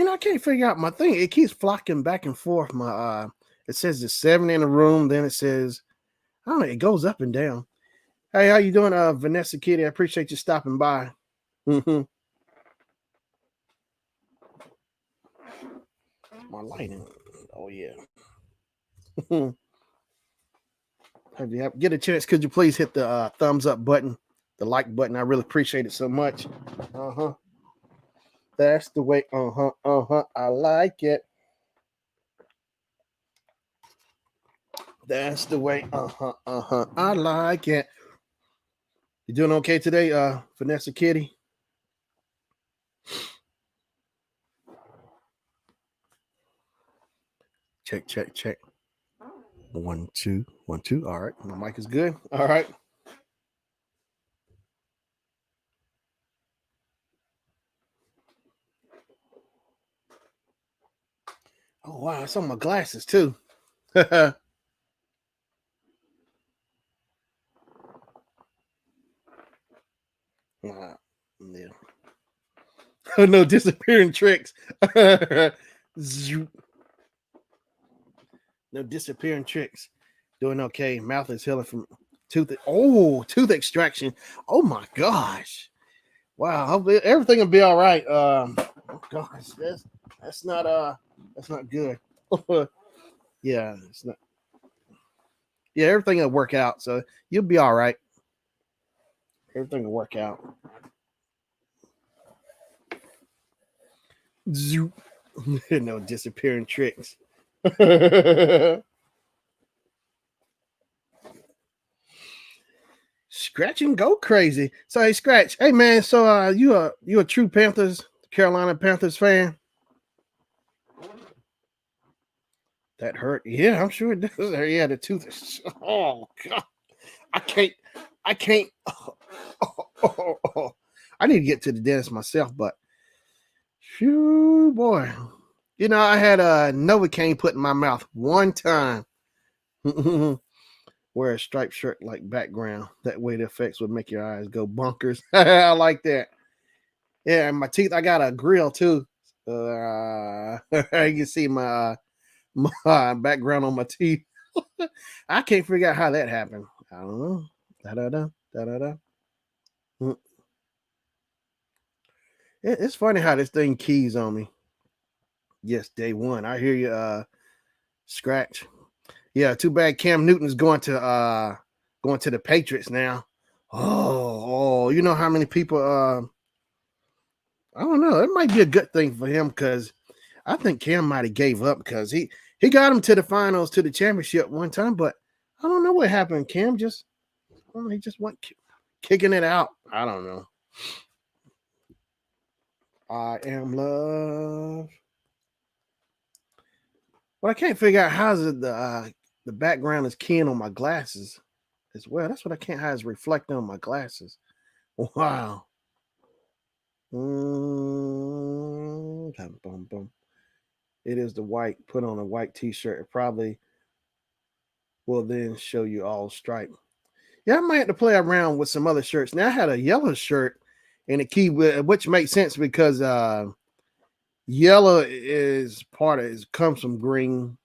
I can't figure out my thing. It keeps flocking back and forth. It says it's 7 in a room. Then it says, I don't know. It goes up and down. Hey, how you doing, Vanessa Kitty? I appreciate you stopping by. Hmm. My lighting. Oh yeah. Have you get a chance? Could you please hit the thumbs up button, the like button? I really appreciate it so much. Uh huh. That's the way. Uh huh. Uh huh. I like it. That's the way. Uh huh. Uh huh. I like it. You doing okay today, Vanessa Kitty? Check, check, check. 1, 2, 1, 2. All right. My mic is good. All right. Oh wow, it's on my glasses too. Yeah. Yeah. No disappearing tricks. Zoop. No disappearing tricks. Doing okay. Mouth is healing from tooth extraction. Oh my gosh. Wow. Hopefully everything will be all right. Oh gosh, that's not good. Yeah, it's not. Yeah, everything will work out. So you'll be all right. Everything will work out. Zoop. No disappearing tricks. Scratch and go crazy. So hey, Scratch. Hey man, so you a true Carolina Panthers fan? That hurt. Yeah, I'm sure it does. Yeah, the tooth is. Oh god, I can't. I can't. I need to get to the dentist myself, but phew, boy. I had a Novocaine put in my mouth one time. Wear a striped shirt like background. That way the effects would make your eyes go bonkers. I like that. Yeah, and my teeth. I got a grill too. You can see my background on my teeth. I can't figure out how that happened. I don't know. Da da da da da da. Mm. It's funny how this thing keys on me. Yes, day one. I hear you, Scratch. Yeah, too bad Cam Newton's going to the Patriots now. Oh, you know how many people I don't know. It might be a good thing for him because I think Cam might have gave up because he got him to the finals to the championship one time, but I don't know what happened. Cam just he just went kicking it out. I don't know. I am love. But I can't figure out how's it the background is keying on my glasses as well. That's what I can't how it's reflecting on my glasses. Wow. Bum, bum. It is the white. Put on a white t-shirt. It probably will then show you all striped. Yeah, I might have to play around with some other shirts. Now I had a yellow shirt and a key, which makes sense because yellow is part of it comes from green.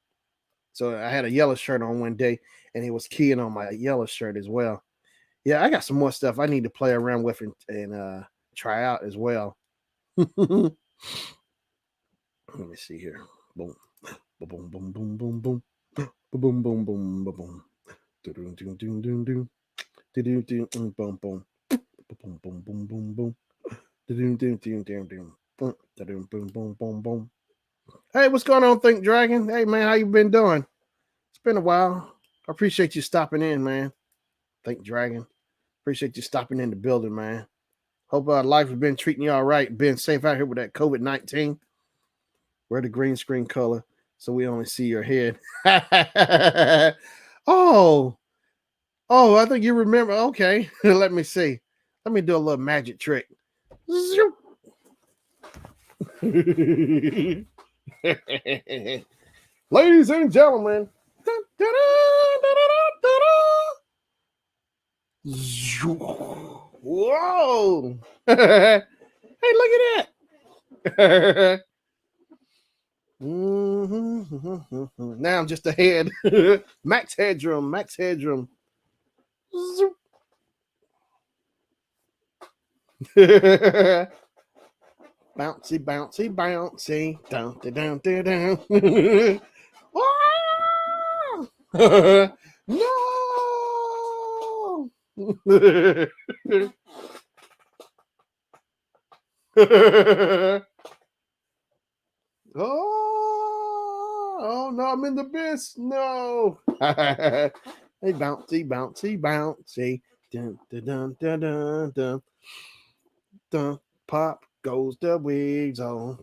So I had a yellow shirt on one day, and it was keying on my yellow shirt as well. Yeah, I got some more stuff I need to play around with and try out as well. Let me see here. Boom, boom, boom, boom, boom, boom, boom, boom, boom, boom, boom, boom. Boom, boom, boom, boom, boom, boom, boom, boom. Boom, boom, boom, boom. Hey, what's going on, Think Dragon? Hey, man, how you been doing? It's been a while. I appreciate you stopping in, man. Think Dragon. Appreciate you stopping in the building, man. Hope life has been treating you all right. Being safe out here with that COVID-19. Wear the green screen color so we only see your head. Oh, I think you remember. Okay, let me see. Let me do a little magic trick. Ladies and gentlemen. Whoa. Hey, look at that. Now I'm just ahead. Max headroom. Bouncy. Down. No. Oh no, I'm in the abyss. No. Hey, bouncy. Dun. Pop goes the wigs on.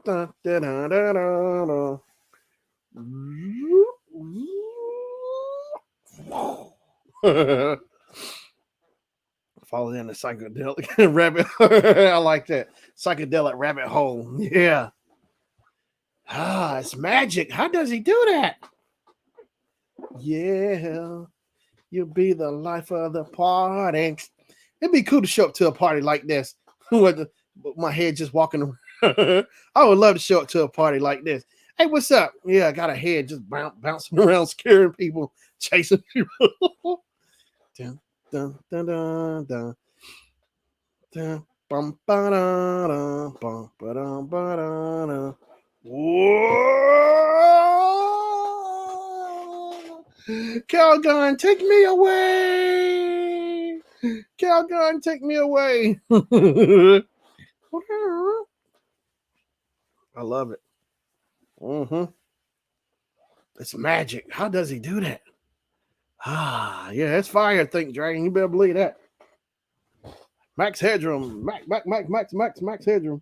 Fall in the psychedelic rabbit. I like that. Psychedelic rabbit hole. Yeah. It's magic. How does he do that? Yeah. You'll be the life of the party. It'd be cool to show up to a party like this with my head just walking around. I would love to show up to a party like this. Hey, what's up? Yeah, I got a head just bouncing around, scaring people, chasing people. Dun, dun, dun, dun, dun. Dun, bum, ba-da, bum, ba-da, ba-da. Whoa! Calgon, take me away! Calgon, take me away! I love it. It's magic. How does he do that? Yeah, it's fire, Think Dragon. You better believe that. Max headroom. Max headroom.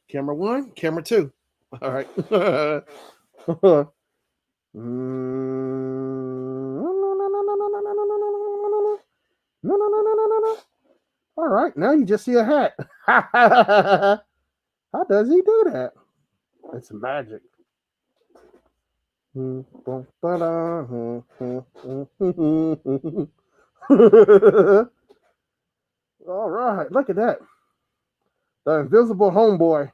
Camera 1, camera 2. All right. No. All right, now you just see a hat. How does he do that? It's magic. All right, look at that. The invisible homeboy.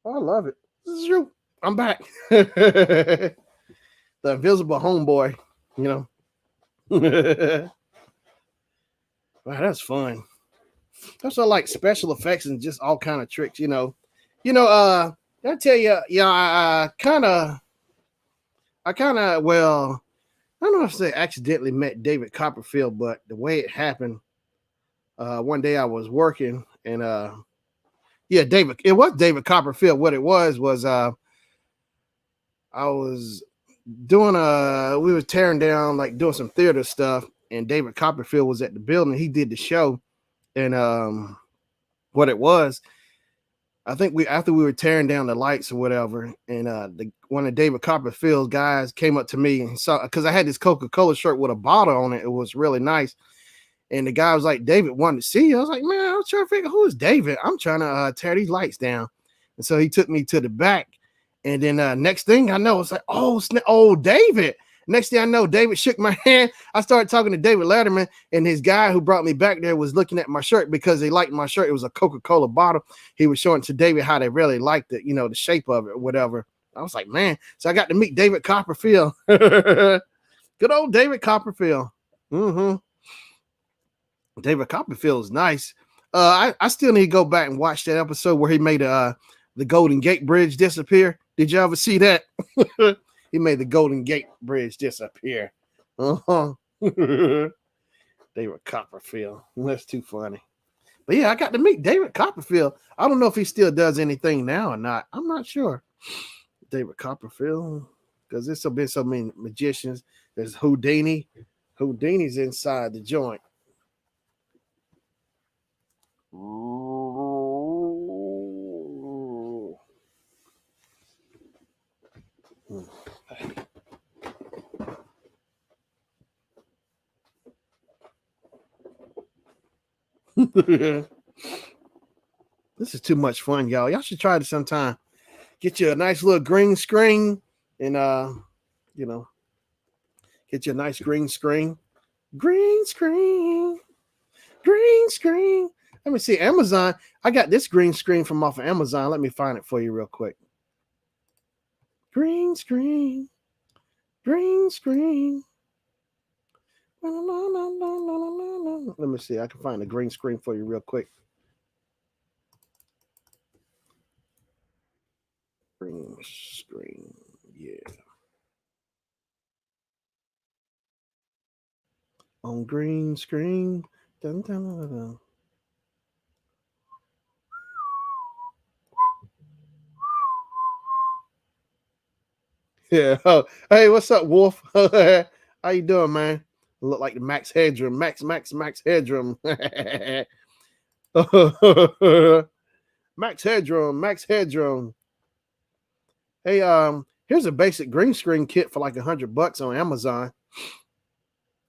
I love it. I'm back. The invisible homeboy, you know. Wow, that's fun. That's all like special effects and just all kind of tricks, you know. I tell you, yeah, I kind of, well, I don't know if I say accidentally met David Copperfield, but the way it happened, one day I was working and it was David Copperfield. What it was I was doing we were tearing down, like doing some theater stuff, and David Copperfield was at the building. He did the show, and what it was, I think after we were tearing down the lights or whatever, and one of David Copperfield's guys came up to me and saw, because I had this Coca-Cola shirt with a bottle on it. It was really nice. And the guy was like, David wanted to see you. I was like, man, I was trying to figure who is David. I'm trying to tear these lights down. And so he took me to the back. And then next thing I know, it's like, oh, David. Next thing I know, David shook my hand. I started talking to David Letterman, and his guy who brought me back there was looking at my shirt because they liked my shirt. It was a Coca-Cola bottle. He was showing to David how they really liked it, the shape of it or whatever. I was like, man. So I got to meet David Copperfield. Good old David Copperfield. Mm-hmm. David Copperfield is nice. I still need to go back and watch that episode where he made the Golden Gate Bridge disappear. Did you ever see that? He made the Golden Gate Bridge disappear. Uh-huh. David Copperfield. That's too funny. But yeah, I got to meet David Copperfield. I don't know if he still does anything now or not. I'm not sure. David Copperfield. Because there's been so many magicians. There's Houdini. Houdini's inside the joint. This is too much fun, y'all. Y'all should try this sometime. Get you a nice little green screen and get you a nice green screen. Green screen. Green screen. Let me see. Amazon. I got this green screen from off of Amazon. Let me find it for you real quick. Green screen. Green screen. Let me see. I can find a green screen for you real quick. Green screen. Yeah. On green screen. Dun, dun, dun, dun. Yeah. Oh, hey, what's up, Wolf? How you doing, man? Look like the Max Headroom. Max Headroom. Max Headroom. Max Headroom. Hey, here's a basic green screen kit for like $100 on Amazon.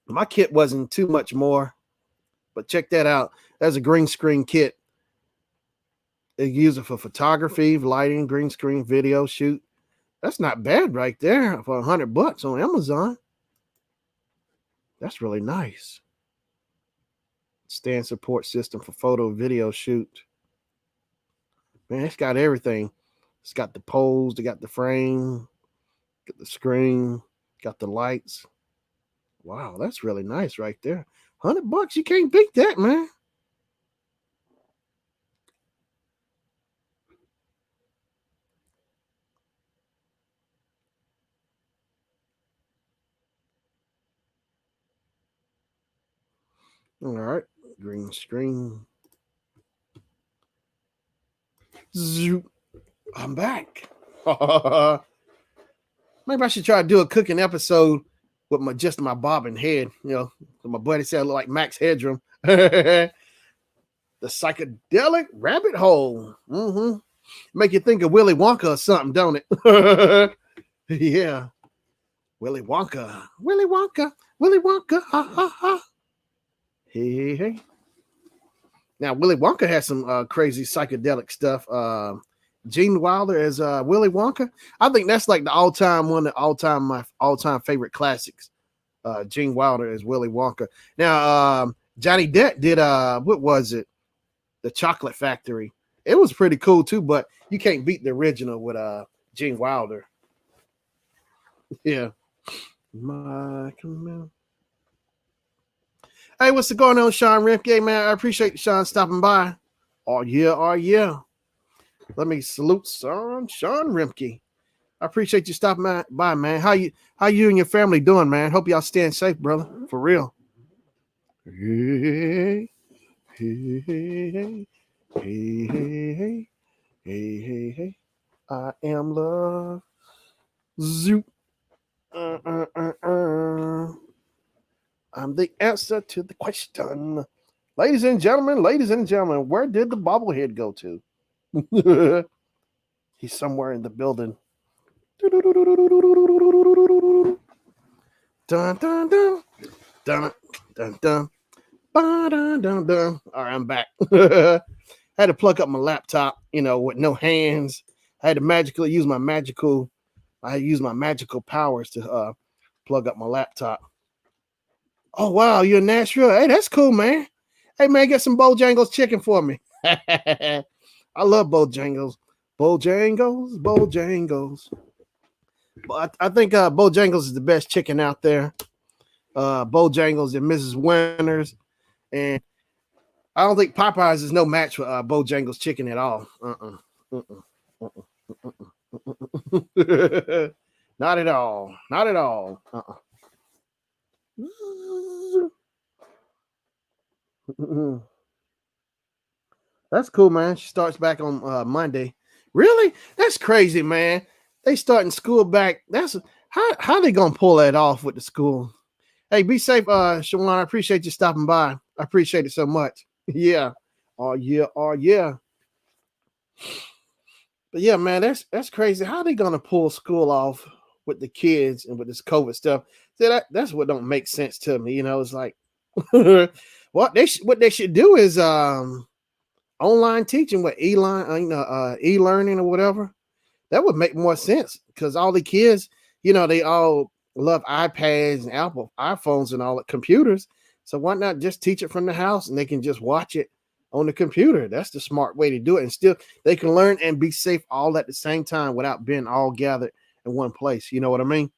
My kit wasn't too much more, but check that out. That's a green screen kit. They use it for photography, lighting, green screen, video shoot. That's not bad right there for $100 on Amazon. That's really nice. Stand support system for photo, video shoot. Man, it's got everything. It's got the poles, they got the frame, got the screen, got the lights. Wow, that's really nice right there. $100, you can't beat that, man. All right, green screen. Zoop. I'm back. Maybe I should try to do a cooking episode with just my bobbing head. My buddy said I look like Max Headroom. The psychedelic rabbit hole. Mm-hmm. Make you think of Willy Wonka or something, don't it? Yeah. Willy Wonka. Willy Wonka. Willy Wonka. Ha ha ha. Hey, hey. Now, Willy Wonka has some crazy psychedelic stuff. Gene Wilder as Willy Wonka. I think that's like the my all-time favorite classics. Gene Wilder as Willy Wonka. Now, Johnny Depp did what was it? The Chocolate Factory. It was pretty cool too, but you can't beat the original with Gene Wilder. Yeah. Hey, what's going on, Sean Rimke? Man, I appreciate Sean stopping by. Oh yeah. Let me salute Sean Rimke. I appreciate you stopping by, man. How you and your family doing, man? Hope y'all staying safe, brother. For real. Hey, hey, hey, hey, hey, hey, hey, hey. I am love. Zoop. I'm the answer to the question. Ladies and gentlemen, where did the bobblehead go to? He's somewhere in the building. Dun, dun, dun. Dun, dun, dun. Dun, dun, dun. All right, I'm back. I had to plug up my laptop, with no hands. I had to use my magical powers to Plug up my laptop. Oh wow, you're in Nashville. Hey, that's cool, man. Hey man, get some Bojangles chicken for me. I love Bojangles. Bojangles, Bojangles. But I think Bojangles is the best chicken out there. Bojangles and Mrs. Winters, and I don't think Popeyes is no match for Bojangles chicken at all. Not at all. Not at all. That's cool, man. She starts back on Monday. Really? That's crazy, man. They starting school back. That's how they gonna pull that off with the school. Hey, be safe, Shawan. I appreciate you stopping by. I appreciate it so much. Yeah. Oh yeah. Oh yeah. But yeah, man, that's crazy. How they gonna pull school off with the kids and with this COVID stuff? See, that's what don't make sense to me. You know, it's like what they should do is online teaching with e-learning or whatever. That would make more sense because all the kids, they all love iPads and Apple iPhones and all the computers. So why not just teach it from the house and they can just watch it on the computer? That's the smart way to do it. And still they can learn and be safe all at the same time without being all gathered in one place. You know what I mean?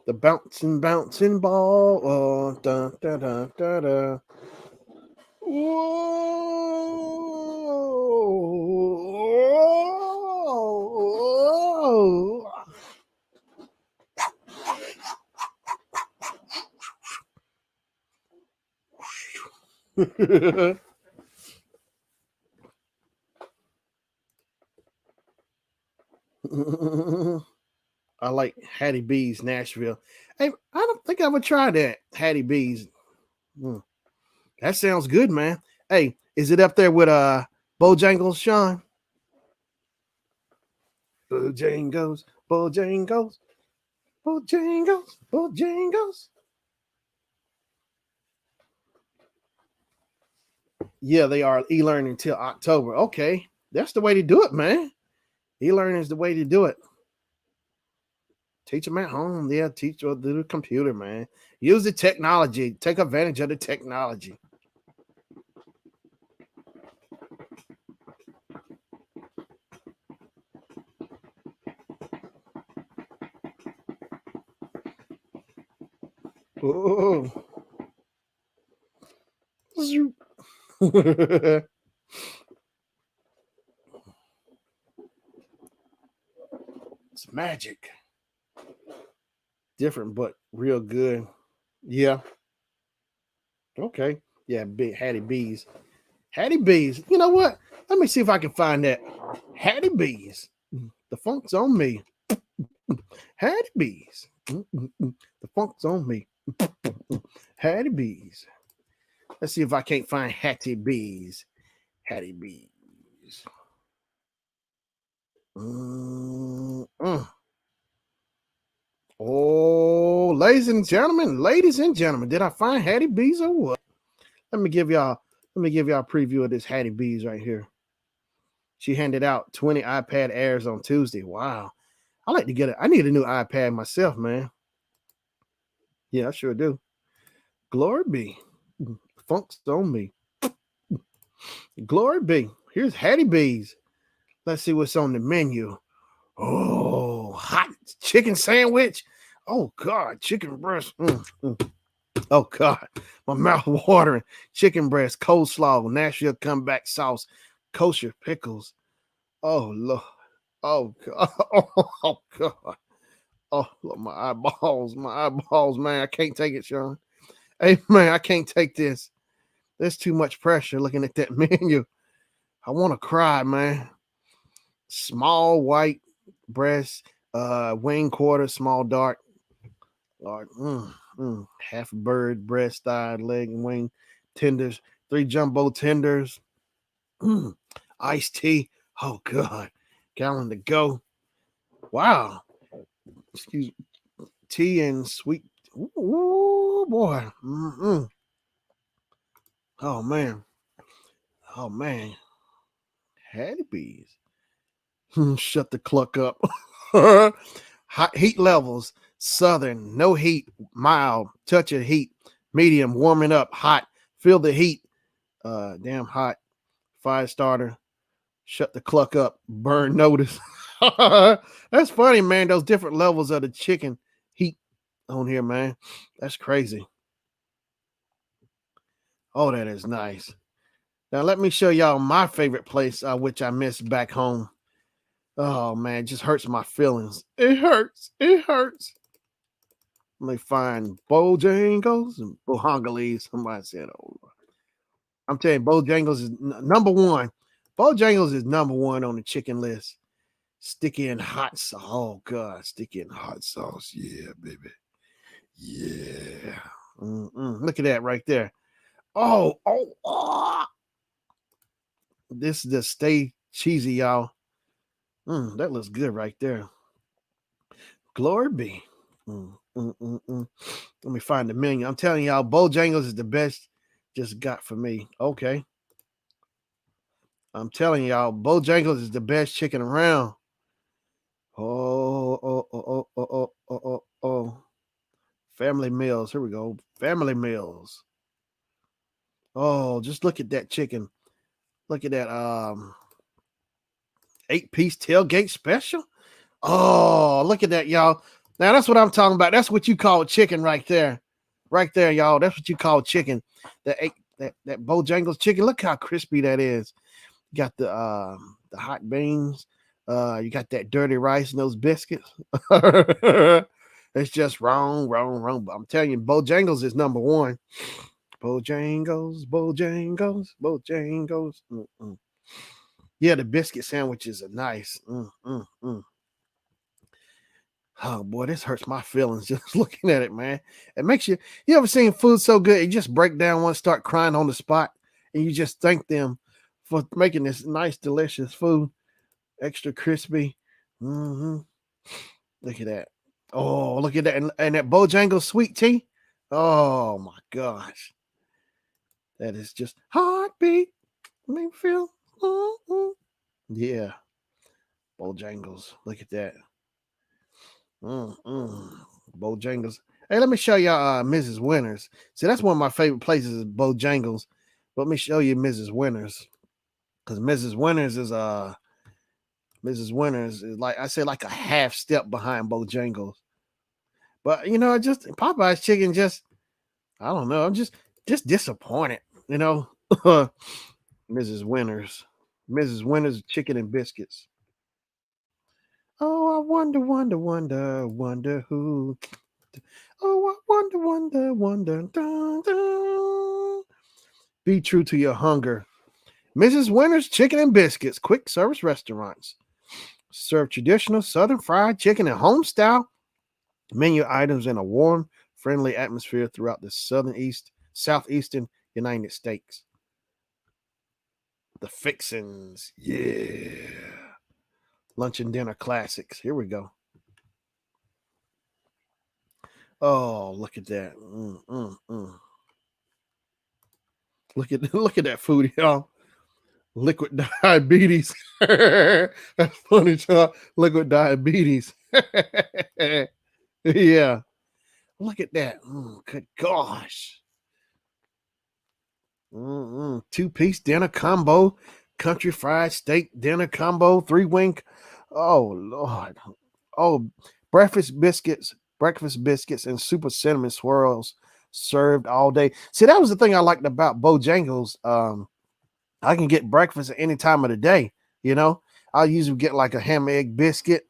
The bouncing ball. Oh, da, da, da, da, da. Whoa. I like Hattie B's Nashville. Hey, I don't think I would try that. Hattie B's. Mm, that sounds good, man. Hey, is it up there with Bojangles, Sean? Bojangles, Bojangles, Bojangles, Bojangles. Yeah, they are e-learning till October. Okay, that's the way to do it, man. E-learning is the way to do it. Teach them at home. Yeah, teach them through the computer, man. Use the technology. Take advantage of the technology. Oh. It's magic. Different, but real good. Yeah. Okay. Yeah, big Hattie B's. Hattie B's. You know what? Let me see if I can find that. Hattie B's. The funk's on me. Hattie B's. The funk's on me. Hattie B's. Let's see if I can't find Hattie B's. Hattie B's. Mm-mm. Oh, ladies and gentlemen, did I find Hattie B's or what? Let me give y'all a preview of this Hattie B's right here. She handed out 20 iPad Airs on Tuesday. Wow. I like to get it. I need a new iPad myself, man. Yeah, I sure do. Glory be. Funk's on me. Glory be. Here's Hattie B's. Let's see what's on the menu. Oh, hot chicken sandwich. Oh God, chicken breast. Oh God, my mouth watering. Chicken breast, coleslaw, Nashville comeback sauce, kosher pickles. Oh Lord. Oh God. Oh God. Oh Lord, my eyeballs, man. I can't take it, Sean. Hey man, I can't take this. There's too much pressure looking at that menu. I want to cry, man. Small white breast, wing quarter, small dark, Lord, half a bird, breast, thigh, leg, and wing, tenders, 3 jumbo tenders, iced tea. Oh God, gallon to go. Wow, excuse me, tea and sweet. Ooh boy, Oh man. Oh man. Hattie bees. Shut the cluck up. Hot heat levels. Southern, no heat, mild, touch of heat, medium, warming up, hot, feel the heat, damn hot, fire starter, shut the cluck up, burn notice. That's funny, man. Those different levels of the chicken heat on here, man. That's crazy. Oh, that is nice. Now let me show y'all my favorite place, which I missed back home. Oh man, it just hurts my feelings. It hurts. It hurts. Let me find Bojangles and Bohongalis. Somebody said, "Oh, I'm telling you, Bojangles is number one. Bojangles is number one on the chicken list. Sticky and hot sauce. Oh god, sticky and hot sauce. Yeah, baby. Yeah. Look at that right there. Oh. This just stay cheesy, y'all. That looks good right there. Glory be. Let me find the menu. I'm telling y'all, Bojangles is the best just got for me. Okay. I'm telling y'all, Bojangles is the best chicken around. Oh. Family meals. Here we go. Family meals. Oh, just look at that chicken. Look at that 8-piece tailgate special. Oh, look at that, y'all. Now that's what I'm talking about. That's what you call chicken right there. Right there, y'all. That's what you call chicken. That Bojangles chicken. Look how crispy that is. You got the hot beans. You got that dirty rice and those biscuits. It's just wrong. But I'm telling you, Bojangles is number one. Bojangles. Yeah, the biscuit sandwiches are nice. Oh boy, this hurts my feelings just looking at it, man. It makes you ever seen food so good, you just break down one, start crying on the spot, and you just thank them for making this nice, delicious food, extra crispy. hmm Look at that. Oh, look at that. And that Bojangles sweet tea. Oh my gosh. That is just heartbeat. Make me feel. mm Yeah. Bojangles. Look at that. Bojangles. Hey, let me show y'all Mrs. Winters. See, that's one of my favorite places is Bojangles. Let me show you Mrs. Winters. Because Mrs. Winters is like I said, like a half step behind Bojangles. But just Popeye's chicken just I don't know. I'm just disappointed, you know. Mrs. Winters. Mrs. Winters chicken and biscuits. Oh, I wonder who. Oh, I wonder. Dun, dun. Be true to your hunger. Mrs. Winters Chicken and Biscuits, quick service restaurants. Serve traditional Southern fried chicken and home style menu items in a warm, friendly atmosphere throughout the southeastern United States. The fixins, yeah. Lunch and dinner classics. Here we go. Oh, look at that. Look at that food, y'all. Liquid diabetes. That's funny, y'all. Liquid diabetes. Yeah. Look at that. Good gosh. 2-piece dinner combo, country fried steak dinner combo, 3-wing. Oh Lord. Oh, breakfast biscuits, and super cinnamon swirls served all day. See, that was the thing I liked about Bojangles. I can get breakfast at any time of the day. You know, I'll usually get like a ham egg biscuit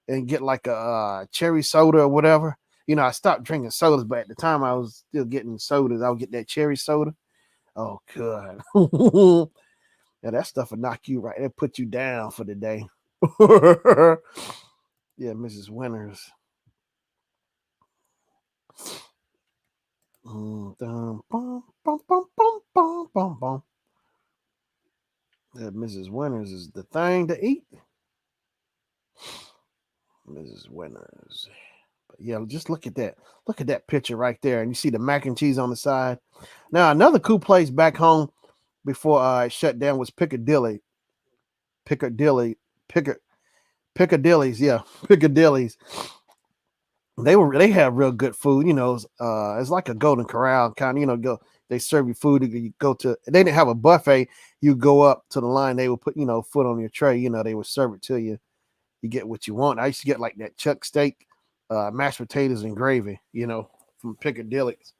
and get like a cherry soda or whatever. I stopped drinking sodas, but at the time I was still getting sodas. I'll get that cherry soda. Oh, good. Yeah, that stuff will knock you right. It'll put you down for the day. Yeah, Mrs. Winters. Yeah, Mrs. Winters is the thing to eat. Mrs. Winters. Yeah, just look at that. Look at that picture right there, and you see the mac and cheese on the side. Now another cool place back home before it shut down was Piccadilly. Piccadilly, Piccad Piccadilly's, yeah, Piccadilly's. They have real good food. It's like a Golden Corral kind of. Go they serve you food. You go to. They didn't have a buffet. You go up to the line. They would put food on your tray. They would serve it to you. You get what you want. I used to get like that chuck steak, mashed potatoes and gravy. From Piccadilly's.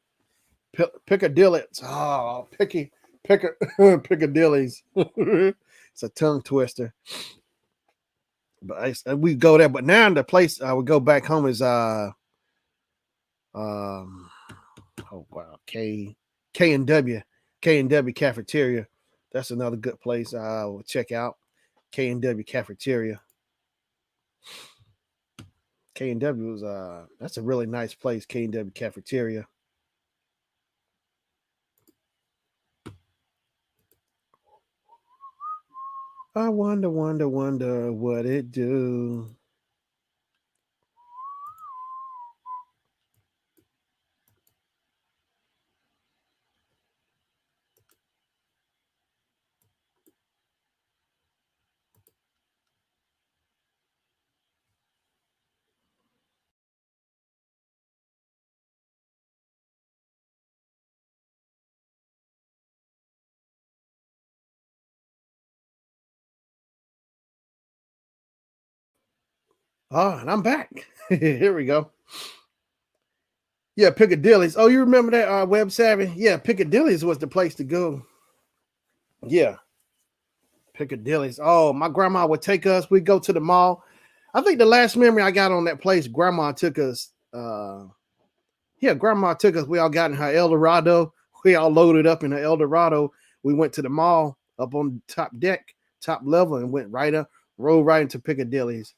Piccadilly's. Oh, Piccadilly's. It's a tongue twister. But we go there. But now the place I would go back home is oh wow, K and W cafeteria. That's another good place I will check out. K and W cafeteria. K and W is that's a really nice place. K and W cafeteria. I wonder what it do. Oh, and I'm back. Here we go. Yeah, Piccadilly's. Oh, you remember that Web Savvy? Yeah, Piccadilly's was the place to go. Yeah, Piccadilly's. Oh, my grandma would take us. We'd go to the mall. I think the last memory I got on that place, grandma took us. Yeah, grandma took us. We all got in her Eldorado. We all loaded up in her Eldorado. We went to the mall up on the top deck, top level, and went right up, rolled right into Piccadilly's.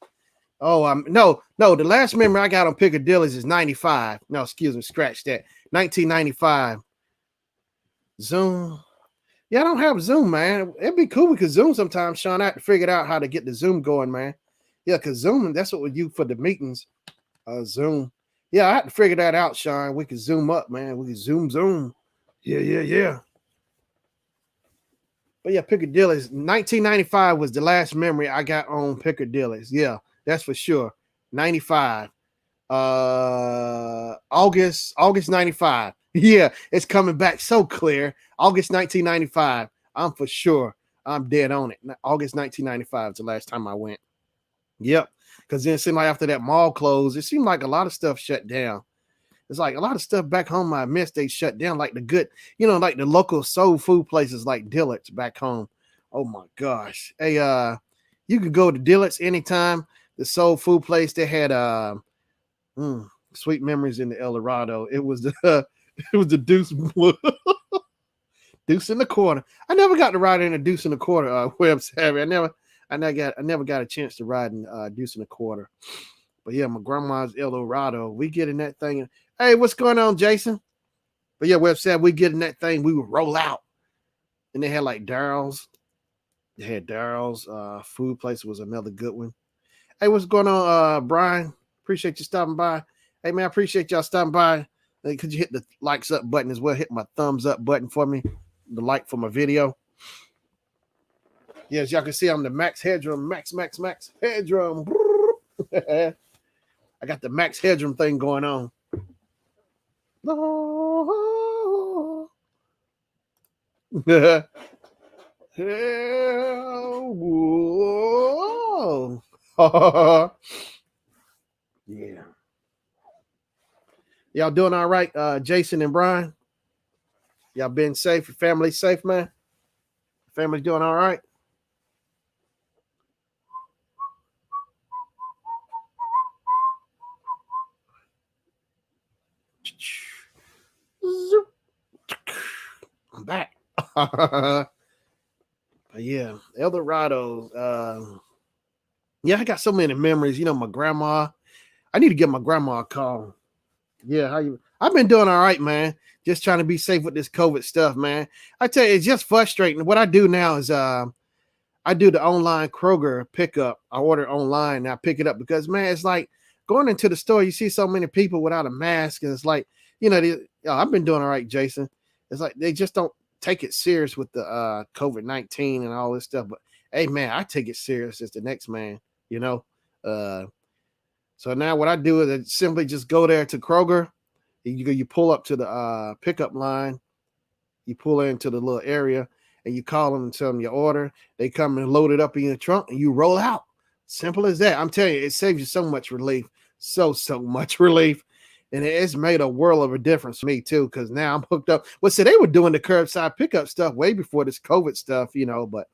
Oh, no. The last memory I got on Piccadilly's is 95. No, excuse me, scratch that. 1995. Zoom. Yeah, I don't have Zoom, man. It'd be cool. We could Zoom sometimes, Sean. I have to figure out how to get the Zoom going, man. Yeah, because Zoom, that's what we use for the meetings. Zoom. Yeah, I had to figure that out, Sean. We could Zoom up, man. We could Zoom. Yeah. But yeah, Piccadilly's. 1995 was the last memory I got on Piccadilly's. Yeah, that's for sure. 95. August 95. Yeah, it's coming back so clear. August 1995. I'm for sure. I'm dead on it. August 1995 is the last time I went. Yep. Because then it seemed like after that mall closed, it seemed like a lot of stuff shut down. It's like a lot of stuff back home I missed, they shut down, like the good, like the local soul food places like Dillard's back home. Oh my gosh. Hey, you could go to Dillard's anytime. The soul food place, they had sweet memories in the Eldorado. It was the it was the Deuce Deuce in the Quarter. I never got to ride in a Deuce in the Quarter Web Savvy. I never got a chance to ride in Deuce in the Quarter. But yeah, my grandma's Eldorado. We get in that thing. Hey, what's going on, Jason? But yeah, Web Savvy, we get in that thing. We would roll out. And they had like Daryl's. They had Daryl's. Food place was another good one. Hey, what's going on, Brian? Appreciate you stopping by. Hey, man, I appreciate y'all stopping by. Hey, could you hit the likes up button as well? Hit my thumbs up button for me. The like for my video. Yeah, as y'all can see, I'm the Max Headroom. Max Headroom. I got the Max Headroom thing going on. Yeah. Y'all doing all right, Jason and Brian? Y'all been safe? Your family safe, man? Family doing all right? I'm back. Yeah, Eldorado. Yeah, I got so many memories. My grandma. I need to give my grandma a call. Yeah, how you? I've been doing all right, man. Just trying to be safe with this COVID stuff, man. I tell you, it's just frustrating. What I do now is I do the online Kroger pickup. I order online and I pick it up because, man, it's like going into the store, you see so many people without a mask, and it's like, I've been doing all right, Jason. It's like they just don't take it serious with the COVID-19 and all this stuff. But hey, man, I take it serious as the next man. You know, uh, so now what I do is I simply just go there to Kroger. You pull up to the pickup line. You pull into the little area and you call them and tell them your order. They come and load it up in your trunk and you roll out. Simple as that. I'm telling you, it saves you so much relief. So much relief. And it's made a world of a difference for me too, because now I'm hooked up. Well, see, they were doing the curbside pickup stuff way before this COVID stuff, but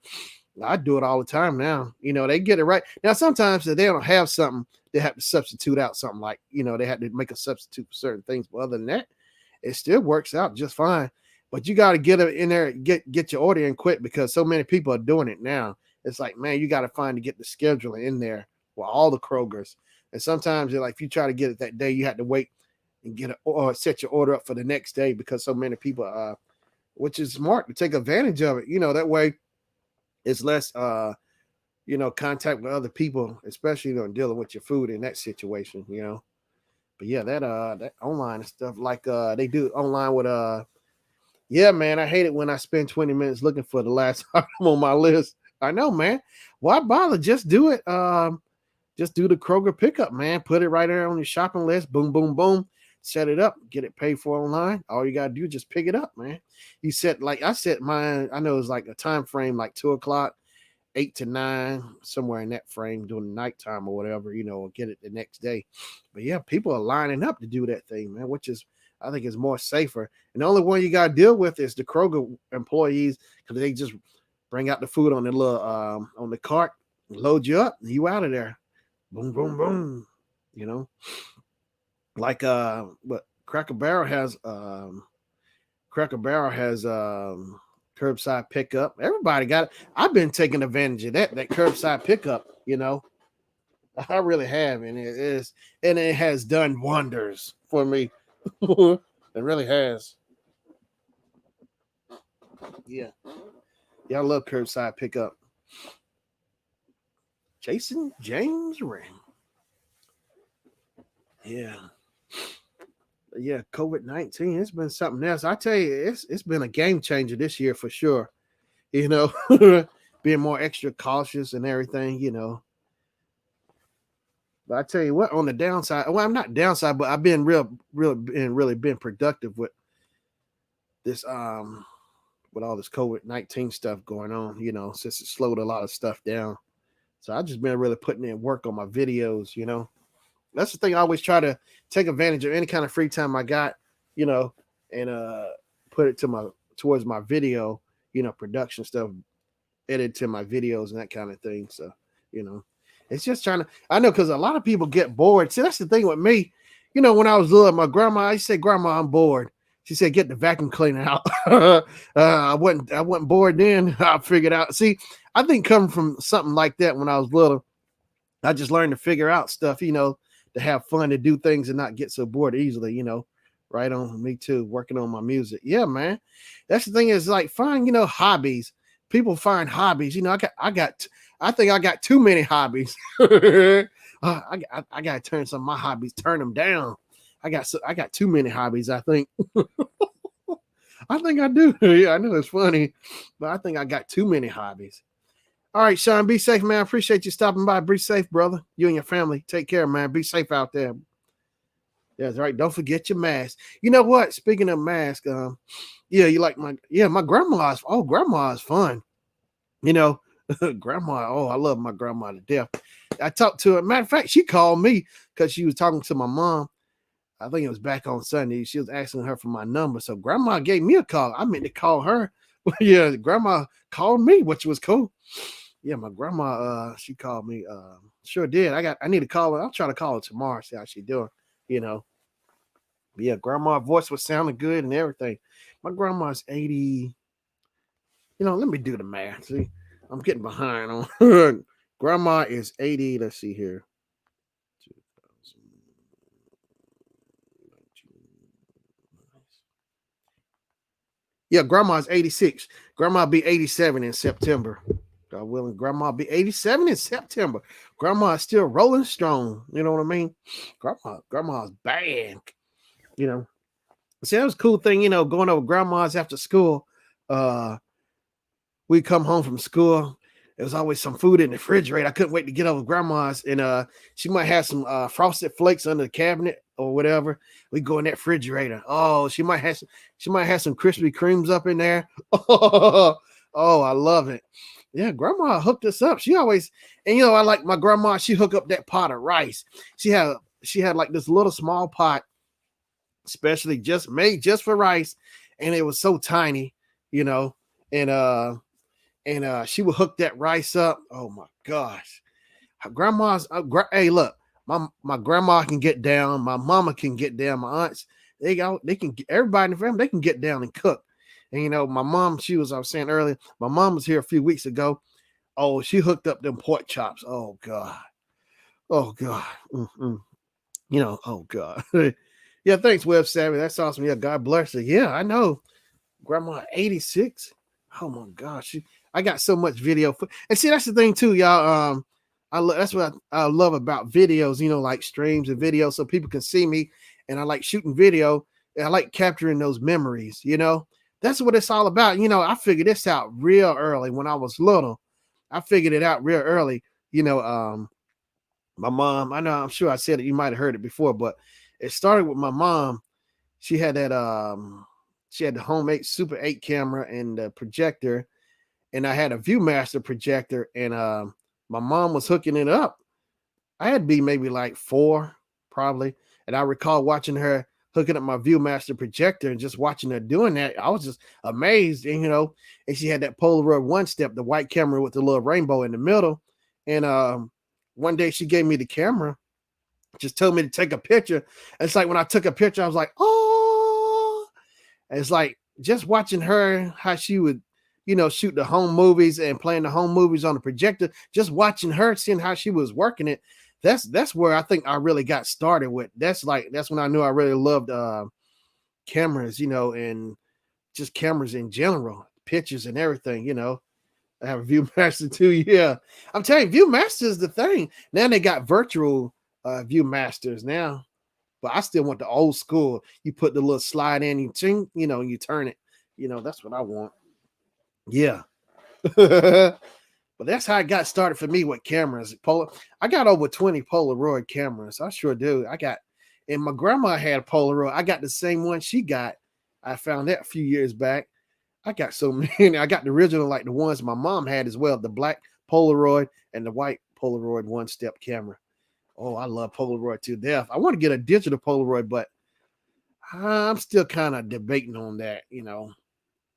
I do it all the time now. They get it right. Now, sometimes if they don't have something, they have to substitute out something like, they had to make a substitute for certain things. But other than that, it still works out just fine. But you got to get it in there, get your order in quick, because so many people are doing it now. It's like, man, you got to find to get the scheduling in there for all the Krogers. And sometimes, like, if you try to get it that day, you have to wait and get it or set your order up for the next day, because so many people, which is smart to take advantage of it. That way it's less, contact with other people, especially dealing with your food in that situation. But yeah, that online stuff, like they do online with yeah, man, I hate it when I spend 20 minutes looking for the last item on my list. I know, man. Why bother? Just do it. Just do the Kroger pickup, man. Put it right there on your shopping list. Boom, boom, boom. Set it up. Get it paid for online. All you gotta do is just pick it up, man. You set, like I set mine. I know it's like a time frame, like 2:00, 8 to 9, somewhere in that frame during the nighttime or whatever. Or get it the next day. But yeah, people are lining up to do that thing, man. Which is, I think, is more safer. And the only one you got to deal with is the Kroger employees, because they just bring out the food on the little on the cart, load you up, and you out of there. Boom, boom, boom. Like but Cracker Barrel has curbside pickup. Everybody got it. I've been taking advantage of that curbside pickup. I really have, and it has done wonders for me. It really has. Yeah. I love curbside pickup. Jason James Ring. Yeah. COVID-19. It's been something else. I tell you, it's been a game changer this year for sure. Being more extra cautious and everything. But I tell you what, on the downside, well, I'm not downside, but I've been really been productive with this with all this COVID-19 stuff going on, since it slowed a lot of stuff down. So I've just been really putting in work on my videos, That's the thing. I always try to take advantage of any kind of free time I got, and put it towards my video, production stuff, edit to my videos and that kind of thing. So, it's just I know, because a lot of people get bored. See, that's the thing with me. When I was little, my grandma, I used to say, Grandma, I'm bored. She said, get the vacuum cleaner out. I wasn't bored then. I figured out. See, I think coming from something like that when I was little, I just learned to figure out stuff, to have fun, to do things and not get so bored easily, Right on. Me too. Working on my music. Yeah, man. That's the thing, is like, find, hobbies. People find hobbies. I think I got too many hobbies. I got to turn some of my hobbies, turn them down. I got too many hobbies, I think. I think I do. Yeah, I know it's funny, but I think I got too many hobbies. All right, Sean, be safe, man. I appreciate you stopping by. Be safe, brother. You and your family. Take care, man. Be safe out there. That's right. Don't forget your mask. You know what? Speaking of mask, you like my grandma's. Oh, grandma's fun. Grandma. Oh, I love my grandma to death. I talked to her. Matter of fact, she called me because she was talking to my mom. I think it was back on Sunday. She was asking her for my number. So grandma gave me a call. I meant to call her. Yeah, grandma called me, which was cool. Yeah, my grandma, she called me. Sure did. I need to call her. I'll try to call her tomorrow, see how she doing, But yeah, grandma's voice was sounding good and everything. My grandma's 80. Let me do the math. See, I'm getting behind on grandma is 80. Let's see here. Yeah, grandma's 86. Grandma be 87 in September. God willing, grandma be 87 in September. Grandma is still rolling strong. You know what I mean? Grandma's bad. You know. See, that was a cool thing, going over grandma's after school. Uh we come home from school. There was always some food in the refrigerator. I couldn't wait to get over grandma's, and she might have some frosted flakes under the cabinet or whatever. We go in that refrigerator. Oh, she might have some Krispy Kremes up in there. Oh, I love it. Yeah, grandma hooked us up. She always, and I like my grandma. She hooked up that pot of rice. She had like this little small pot, especially just made just for rice, and it was so tiny, you know, and she would hook that rice up. Oh my gosh, grandma's. Hey, look, my grandma can get down. My mama can get down. My aunts, they can get everybody in the family. They can get down and cook. And my mom, I was saying earlier, my mom was here a few weeks ago. Oh, she hooked up them pork chops. Oh God. Oh God. Mm-mm. Oh God. Yeah, thanks, Web Savvy. That's awesome. Yeah, God bless her. Yeah, I know. Grandma 86. Oh my gosh. I got so much video. And see, that's the thing too, y'all. That's what I love about videos, like streams and videos, so people can see me. And I like shooting video. And I like capturing those memories, That's what it's all about. I figured this out real early when I was little. I figured it out real early. My mom, I'm sure I said it, you might have heard it before, but it started with my mom. She had the homemade Super 8 camera and the projector, and I had a Viewmaster projector, and my mom was hooking it up. I had to be maybe like 4, probably. And I recall watching her hooking up my Viewmaster projector and just watching her doing that. I was just amazed, and she had that Polaroid one step, the white camera with the little rainbow in the middle. And one day she gave me the camera, just told me to take a picture. And it's like when I took a picture, I was like, oh, and it's like just watching her, how she would, shoot the home movies and playing the home movies on the projector, just watching her, seeing how she was working it. That's where I think I really got started with. That's when I knew I really loved cameras, and just cameras in general, pictures and everything, I have a Viewmaster too. Yeah. I'm telling you, Viewmaster is the thing. Now they got virtual Viewmasters now, but I still want the old school. You put the little slide in, you you turn it. That's what I want. Yeah. But that's how I got started for me with cameras. I got over 20 Polaroid cameras. I sure do. And my grandma had a Polaroid. I got the same one she got. I found that a few years back. I got so many. I got the original, like the ones my mom had as well, the black Polaroid and the white Polaroid one-step camera. Oh, I love Polaroid to death. I want to get a digital Polaroid, but I'm still kind of debating on that,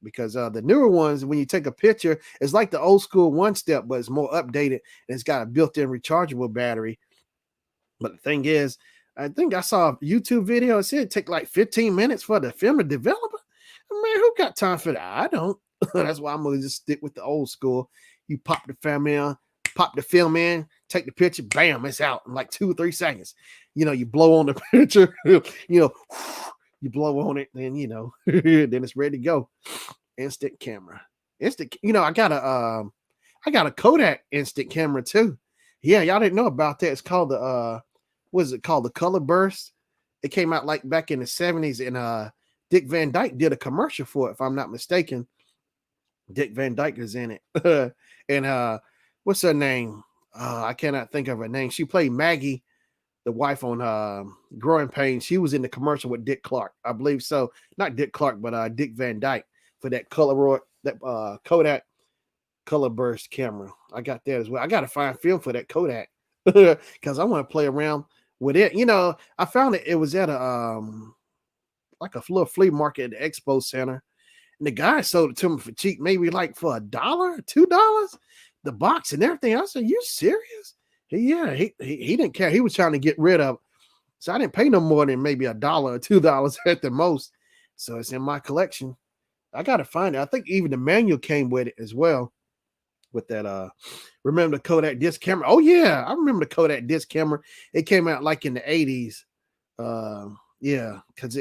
because the newer ones, when you take a picture, it's like the old school one-step, but it's more updated and it's got a built-in rechargeable battery. But the thing is, I think I saw a YouTube video. It said it take like 15 minutes for the film to develop. Man, who got time for that? I don't. That's why I'm gonna just stick with the old school. You pop the film in, take the picture, bam, it's out in like 2 or 3 seconds. You blow on the picture, you blow on it, then then it's ready to go. Instant camera. I got a Kodak instant camera too. Yeah, y'all didn't know about that. It's called the what is it called? The Color Burst. It came out like back in the 70s, and Dick Van Dyke did a commercial for it, if I'm not mistaken. Dick Van Dyke is in it. And what's her name? I cannot think of her name. She played Maggie, the wife on Growing Pains. She was in the commercial with Dick Clark, I believe so. Not Dick Clark, but Dick Van Dyke for that Kodak Color Burst camera. I got that as well. I got to find film for that Kodak because I want to play around with it. I found it was at a like a little flea market at the Expo Center, and the guy sold it to me for cheap, maybe like for $1, $2, the box and everything. I said, "You serious?" He didn't care. He was trying to get rid of, so I didn't pay no more than maybe $1 or $2 at the most. So it's in my collection. I gotta find it. I think even the manual came with it as well. With that, remember the Kodak disc camera? Oh yeah, I remember the Kodak disc camera. It came out like in the 80s. Because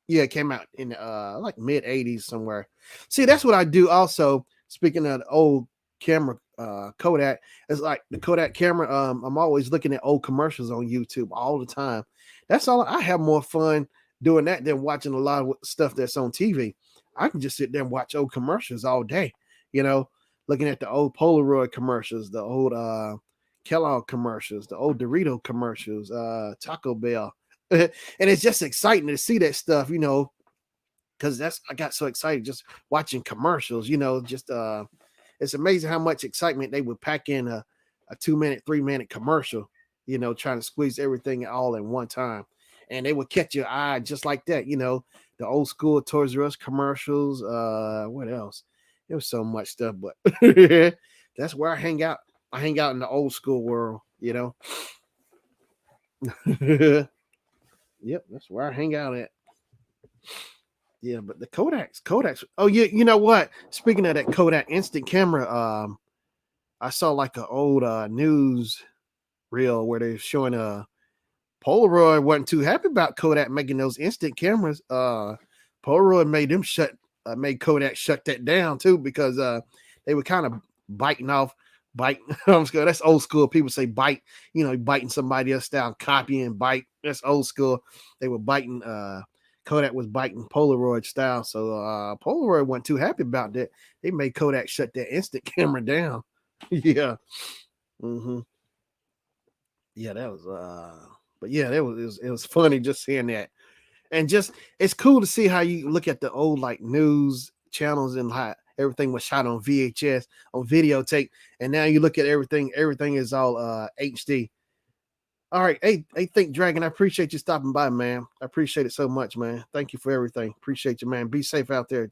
it came out in like mid 80s somewhere. See, that's what I do also. Speaking of the old camera Kodak. It's like the Kodak camera. I'm always looking at old commercials on YouTube all the time. That's all. I have more fun doing that than watching a lot of stuff that's on TV. I can just sit there and watch old commercials all day. You know, looking at the old Polaroid commercials, the old Kellogg commercials, the old Dorito commercials, Taco Bell, and it's just exciting to see that stuff. You know, because that's I got so excited just watching commercials. You know, just it's amazing how much excitement they would pack in a 2 minute, 3 minute commercial, you know, trying to squeeze everything all in one time. And they would catch your eye just like that, you know, the old school Toys R Us commercials. What else? There was so much stuff, but that's where I hang out. I hang out in the old school world, you know. Yep, that's where I hang out at. Yeah, but the Kodaks. Oh, yeah, you know what? Speaking of that Kodak instant camera, I saw like an old news reel where they're showing Polaroid wasn't too happy about Kodak making those instant cameras. Polaroid made Kodak shut that down too because they were kind of biting off bite. That's old school. People say bite, you know, biting somebody else style, copy and bite. That's old school. They were biting Kodak was biting Polaroid style. So Polaroid wasn't too happy about that. They made Kodak shut that instant camera down. Yeah. Mm-hmm. Yeah, that was but yeah, it was funny just seeing that. And just it's cool to see how you look at the old like news channels and how everything was shot on VHS on videotape, and now you look at everything is all HD. All right, hey, Think Dragon, I appreciate you stopping by, man. I appreciate it so much, man. Thank you for everything. Appreciate you, man. Be safe out there.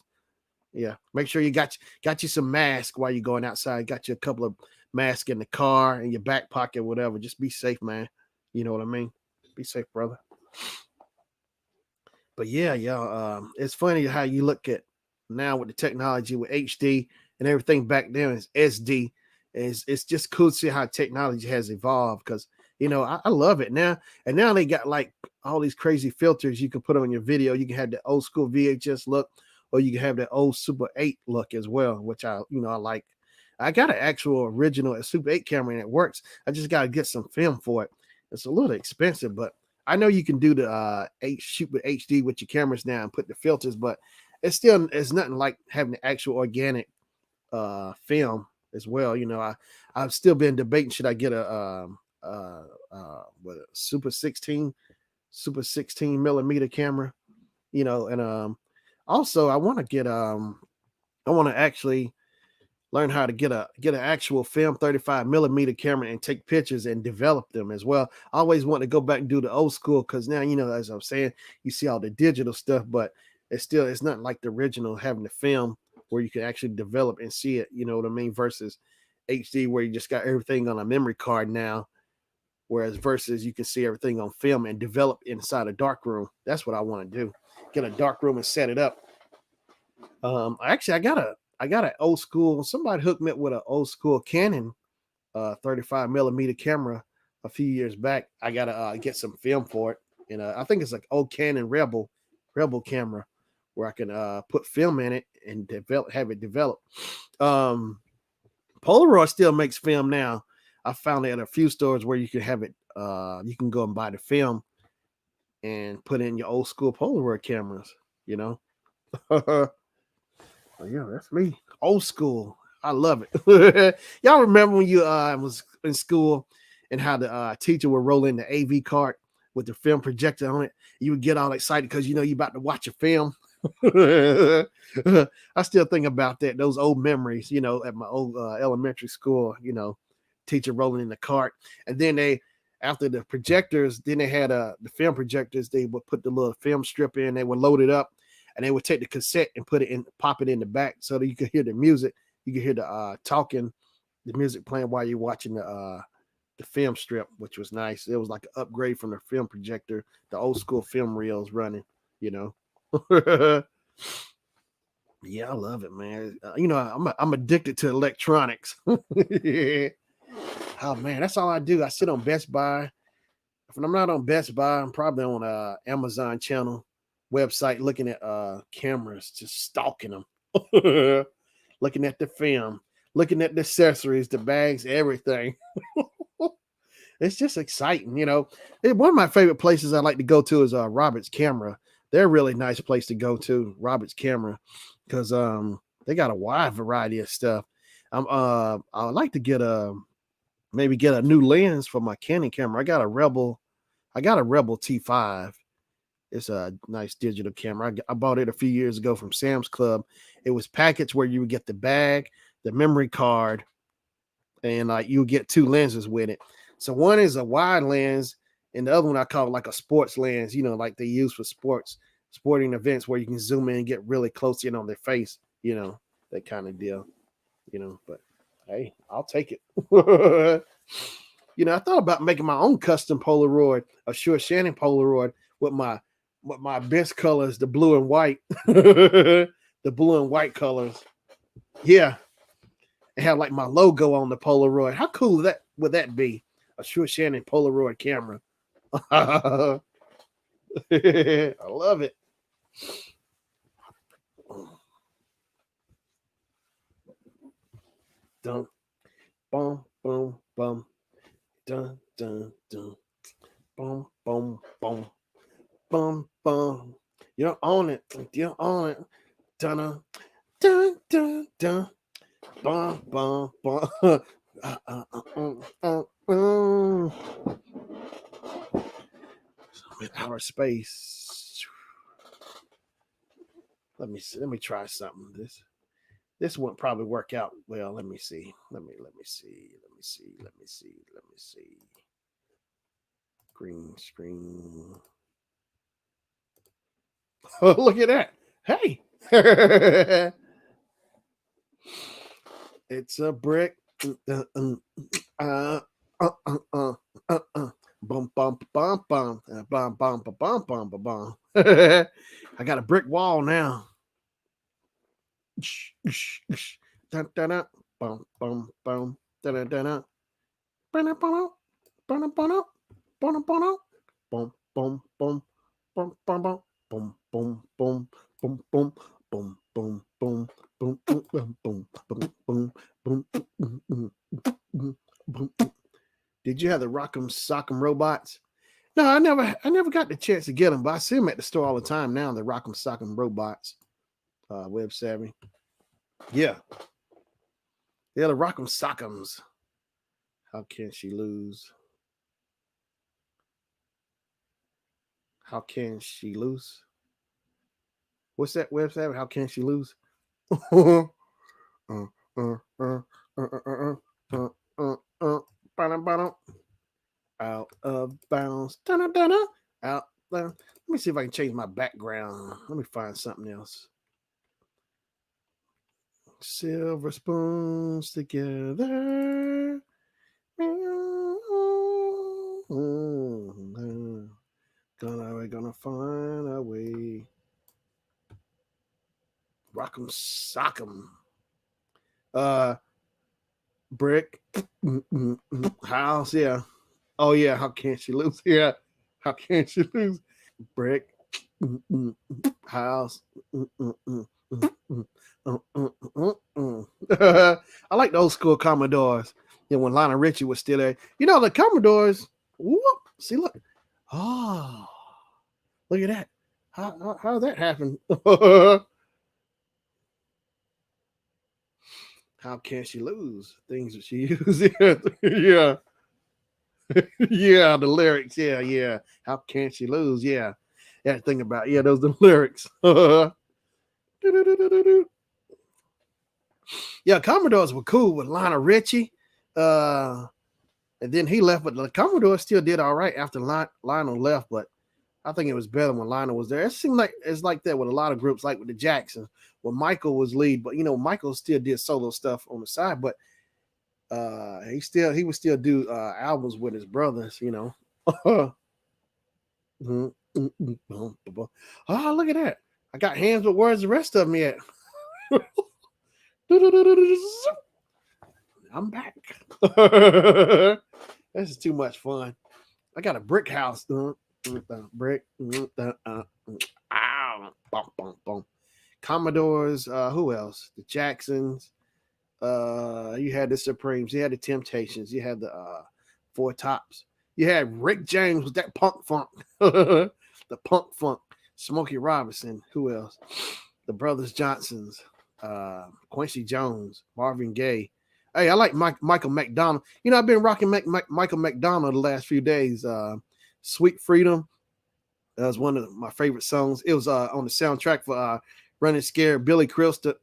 Yeah, make sure you got you some mask while you're going outside. Got you a couple of masks in the car, in your back pocket, whatever. Just be safe, man. You know what I mean? Be safe, brother. But yeah, it's funny how you look at now with the technology with HD and everything back then is SD. It's just cool to see how technology has evolved because you know I love it now. And now they got like all these crazy filters you can put on your video. You can have the old school VHS look, or you can have the old Super 8 look as well, which I like. I got an actual original Super 8 camera and it works. I just gotta get some film for it. It's a little expensive, but I know you can do the shoot with HD with your cameras now and put the filters, but it's nothing like having the actual organic film as well. You know, I've still been debating should I get a Super 16 millimeter camera, you know, and also I want to get I want to actually learn how to get an actual film 35 millimeter camera and take pictures and develop them as well. I always want to go back and do the old school because now, you know, as I'm saying, you see all the digital stuff, but it's not like the original having the film where you can actually develop and see it, you know what I mean, versus HD where you just got everything on a memory card now. Whereas versus you can see everything on film and develop inside a dark room. That's what I want to do. Get a dark room and set it up. Actually, I got an old school. Somebody hooked me up with an old school Canon 35 millimeter camera a few years back. I gotta get some film for it, and I think it's like old Canon Rebel camera where I can put film in it and have it develop. Um, Polaroid still makes film now. I found it at a few stores where you can have it. You can go and buy the film and put in your old school Polaroid cameras. You know. Oh, yeah, that's me. Old school. I love it. Y'all remember when you was in school and how the teacher would roll in the AV cart with the film projector on it? You would get all excited because you know you about to watch a film. I still think about that, those old memories, you know, at my old elementary school, you know, teacher rolling in the cart. And then after the projectors, then they had the film projectors, they would put the little film strip in, they would load it up, and they would take the cassette and pop it in the back so that you could hear the music. You could hear the talking, the music playing while you're watching the film strip, which was nice. It was like an upgrade from the film projector, the old school film reels running, you know. Yeah, I love it, man. You know, I'm addicted to electronics. Yeah. Oh man, that's all I do. I sit on Best Buy. If I'm not on Best Buy, I'm probably on Amazon channel website looking at cameras, just stalking them, looking at the film, looking at the accessories, the bags, everything. It's just exciting, you know. One of my favorite places I like to go to is Robert's Camera. They're a really nice place to go to, Robert's Camera, because they got a wide variety of stuff. I would like to get a maybe get a new lens for my Canon camera. I got a Rebel T5. It's a nice digital camera. I bought it a few years ago from Sam's Club. It was packaged where you would get the bag, the memory card, and like you get two lenses with it. So one is a wide lens, and the other one I call it like a sports lens, you know, like they use for sporting events where you can zoom in and get really close in on their face, you know, that kind of deal, you know. But hey, I'll take it. You know, I thought about making my own custom Polaroid, a Sure Shannon Polaroid with my best colors, the blue and white, the blue and white colors. Yeah, and have like my logo on the Polaroid. How cool would that be? A Sure Shannon Polaroid camera. I love it. Dun, boom, boom, boom. Dun, dun, dun. Boom, boom, boom. Boom, boom. You don't own it. You don't own it. Dun, dun, dun, dun. Boom, boom, boom. Outer space. Let me see. Let me try something. This won't probably work out well. Let me see. Let me see. Let me see. Let me see. Let me see. Green screen. Oh, look at that. Hey. It's a brick. Bum bum bum bum bum bum bum bum bum. I got a brick wall now. Dun, dun, dun. Bum bum bum. Dun, dun, dun, dun. Bum bum bum bum bum bum bum bum bum bum bum bum bum bum bum bum boom boom boom boom boom boom boom boom boom boom boom. Did you have the Rock'em Sock'em robots? No, I never got the chance to get them, but I see them at the store all the time now. The Rock'em Sock'em robots, Web Savvy. Yeah, the Rock'em Sock'ems. How can she lose? How can she lose? What's that, Web Savvy? How can she lose? uh, uh, uh, uh, uh, uh, uh, out of bounds. Da-da-da-da. Out. Let me see if I can change my background. Let me find something else. Silver spoons together. We're gonna find a way. Rock'em sock'em. Brick. House, yeah. Oh yeah, how can she lose? Yeah. How can she lose? Brick. House. I like the old school Commodores. You know, when Lionel Richie was still there. You know, the Commodores. Whoop, see, look. Oh, look at that. How did that happen? How can she lose? Things that she uses. Yeah. Yeah, the lyrics. Yeah, yeah. How can she lose? Yeah. Yeah, think about those the lyrics. Yeah, Commodores were cool with Lionel Richie. And then he left, but the Commodores still did all right after Lionel left, but I think it was better when Lionel was there. It seemed like it's like that with a lot of groups, like with the Jacksons, when Michael was lead, but Michael still did solo stuff on the side, but he would still do albums with his brothers, Oh, look at that. I got hands, but where's the rest of them yet? I'm back. This is too much fun. I got a brick house. Brick. Ow. Bum, bum, bum. Commodores. Who else? The Jacksons. You had the Supremes, you had the Temptations, you had the Four Tops, you had Rick James with that punk funk, the punk funk, Smokey Robinson, who else? The Brothers Johnsons, Quincy Jones, Marvin Gaye. Hey, I like Michael McDonald. You know, I've been rocking Michael McDonald the last few days. Sweet Freedom. That was one of my favorite songs. It was on the soundtrack for Running Scared, Billy Crystal,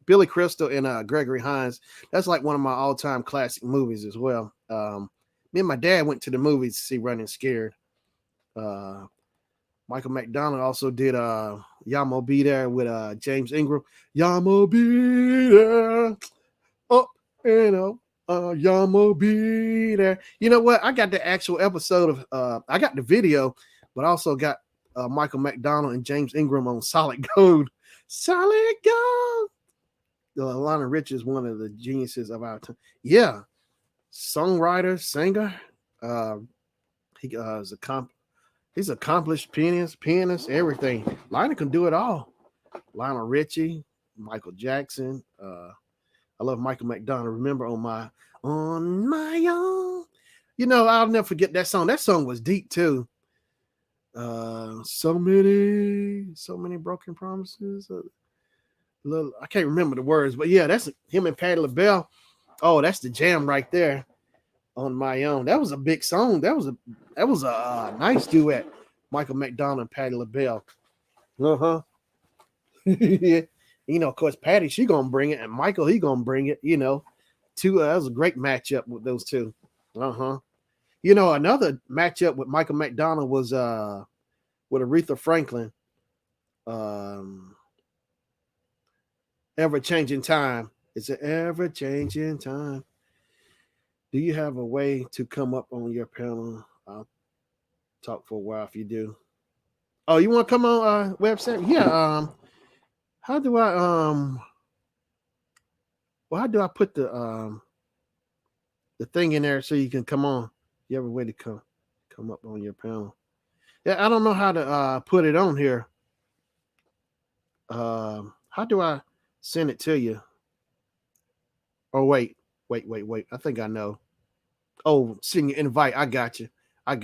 and Gregory Hines. That's like one of my all-time classic movies as well. Me and my dad went to the movies to see Running Scared. Michael McDonald also did Yamo Be There with James Ingram. Yamo Be There, up and up. Yamo Be There. You know what? I got the actual episode of I got the video, but I also got Michael McDonald and James Ingram on Solid Gold. Solid Gold. Lionel Richie is one of the geniuses of our time. Yeah, songwriter, singer. He's accomplished pianist, everything. Lionel can do it all. Lionel Richie, Michael Jackson. I love Michael McDonald. Remember on my own. You know, I'll never forget that song. That song was deep too. So many broken promises. I can't remember the words, but yeah, that's him and Patti LaBelle. Oh, that's the jam right there. On My Own. That was a big song. That was a nice duet. Michael McDonald and Patti LaBelle. Yeah. You know, of course, Patty, she gonna bring it, and Michael, he gonna bring it. You know, that was a great matchup with those two. You know, another matchup with Michael McDonald was with Aretha Franklin. Ever changing time. It's an ever changing time. Do you have a way to come up on your panel? I'll talk for a while if you do. Oh, you want to come on website? Yeah. How do I how do I put the thing in there so you can come on? You have a way to come up on your panel? Yeah, I don't know how to put it on here. How do I send it to you? Oh wait. I think I know. Oh, send you invite. I got you. I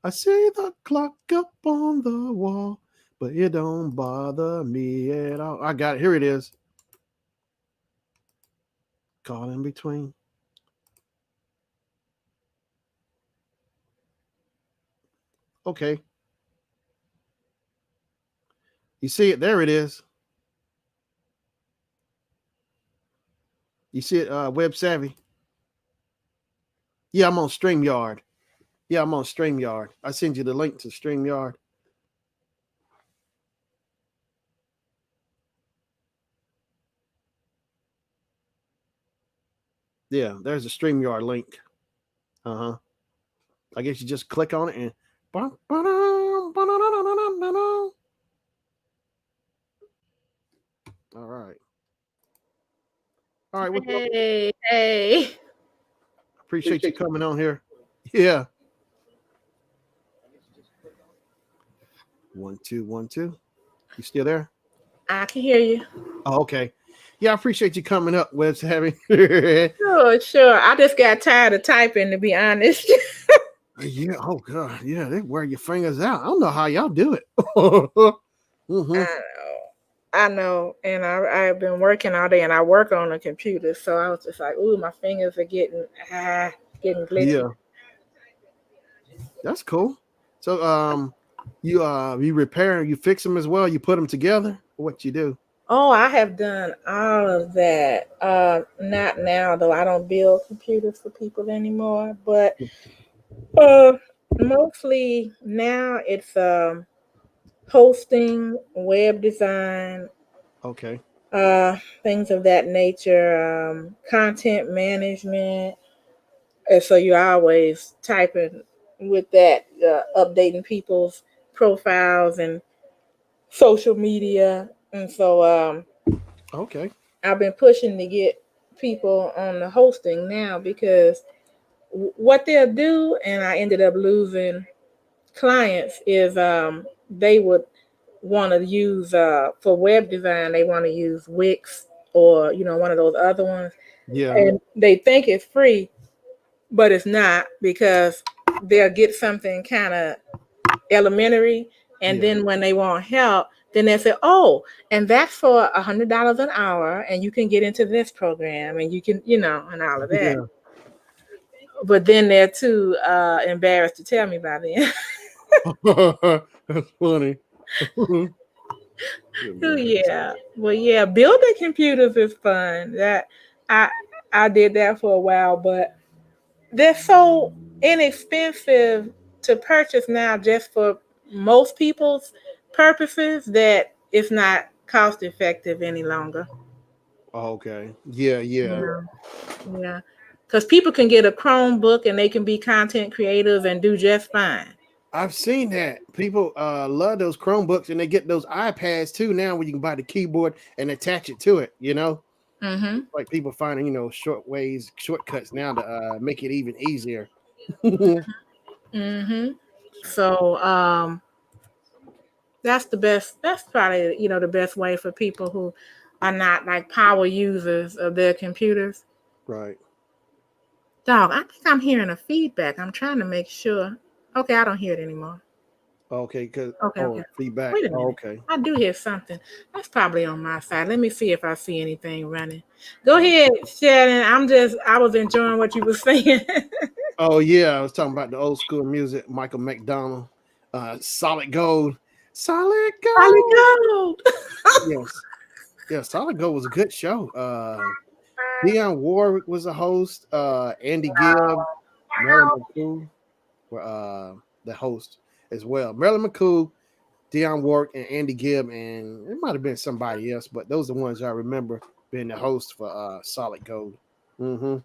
see the clock up on the wall, but it don't bother me at all. I got it. Here it is. Call in between. Okay. You see it? There it is. You see it, Web Savvy? Yeah, I'm on StreamYard. I send you the link to StreamYard. Yeah, there's a StreamYard link. I guess you just click on it and. All right. Hey. Appreciate you coming on here. Yeah. 1 2 1 2. You still there? I can hear you. Oh, okay. Yeah, I appreciate you coming up, Web's having. Sure. I just got tired of typing, to be honest. Yeah. Oh God. Yeah, they wear your fingers out. I don't know how y'all do it. Mm-hmm. I know. And I've been working all day, and I work on a computer, so I was just like, ooh, my fingers are getting glitchy. Yeah. That's cool. So you repair, you fix them as well, you put them together. What you do? Oh, I have done all of that. Not now though. I don't build computers for people anymore, but mostly now it's hosting, web design, Okay. things of that nature, content management. And so you're always typing with that, updating people's profiles and social media. And so Okay. I've been pushing to get people on the hosting now because what they'll do, and I ended up losing clients, is they would want to use for web design, they want to use Wix or one of those other ones, Yeah. and they think it's free, but it's not, because they'll get something kind of elementary, and Yeah. then when they want help, then they say, "Oh, and that's for $100 an hour, and you can get into this program, and you can, and all of that." Yeah. But then they're too embarrassed to tell me by then. That's funny. Oh Embarrassed. yeah, well yeah, building computers is fun. That I I did that for a while, but they're so inexpensive to purchase now, just for most people's purposes, that it's not cost effective any longer. Okay. Yeah. Yeah. Yeah, yeah, because people can get a Chromebook and they can be content creators and do just fine. I've seen that. People love those Chromebooks and they get those iPads too now where you can buy the keyboard and attach it to it, you know? Mm-hmm. Like people finding, shortcuts now to make it even easier. Mm-hmm. So that's the best. That's probably the best way for people who are not like power users of their computers. Right. Dog, I think I'm hearing a feedback. I'm trying to make sure. Okay, I don't hear it anymore. Okay, cause Okay, okay. feedback. Wait a Oh, minute. okay. I do hear something. That's probably on my side. Let me see if I see anything running. Go Oh, ahead, Shannon. I was enjoying what you were saying. oh yeah, I was talking about the old school music, Michael McDonald, Solid Gold. Solid Solid Gold. gold. Yes. Yeah, Solid Gold was a good show. Dionne Warwick was a host. Andy Gibb, Marilyn McCool were the host as well. Marilyn McCool, Dionne Warwick, and Andy Gibb, and it might have been somebody else, but those are the ones I remember being the host for Solid Gold. hmm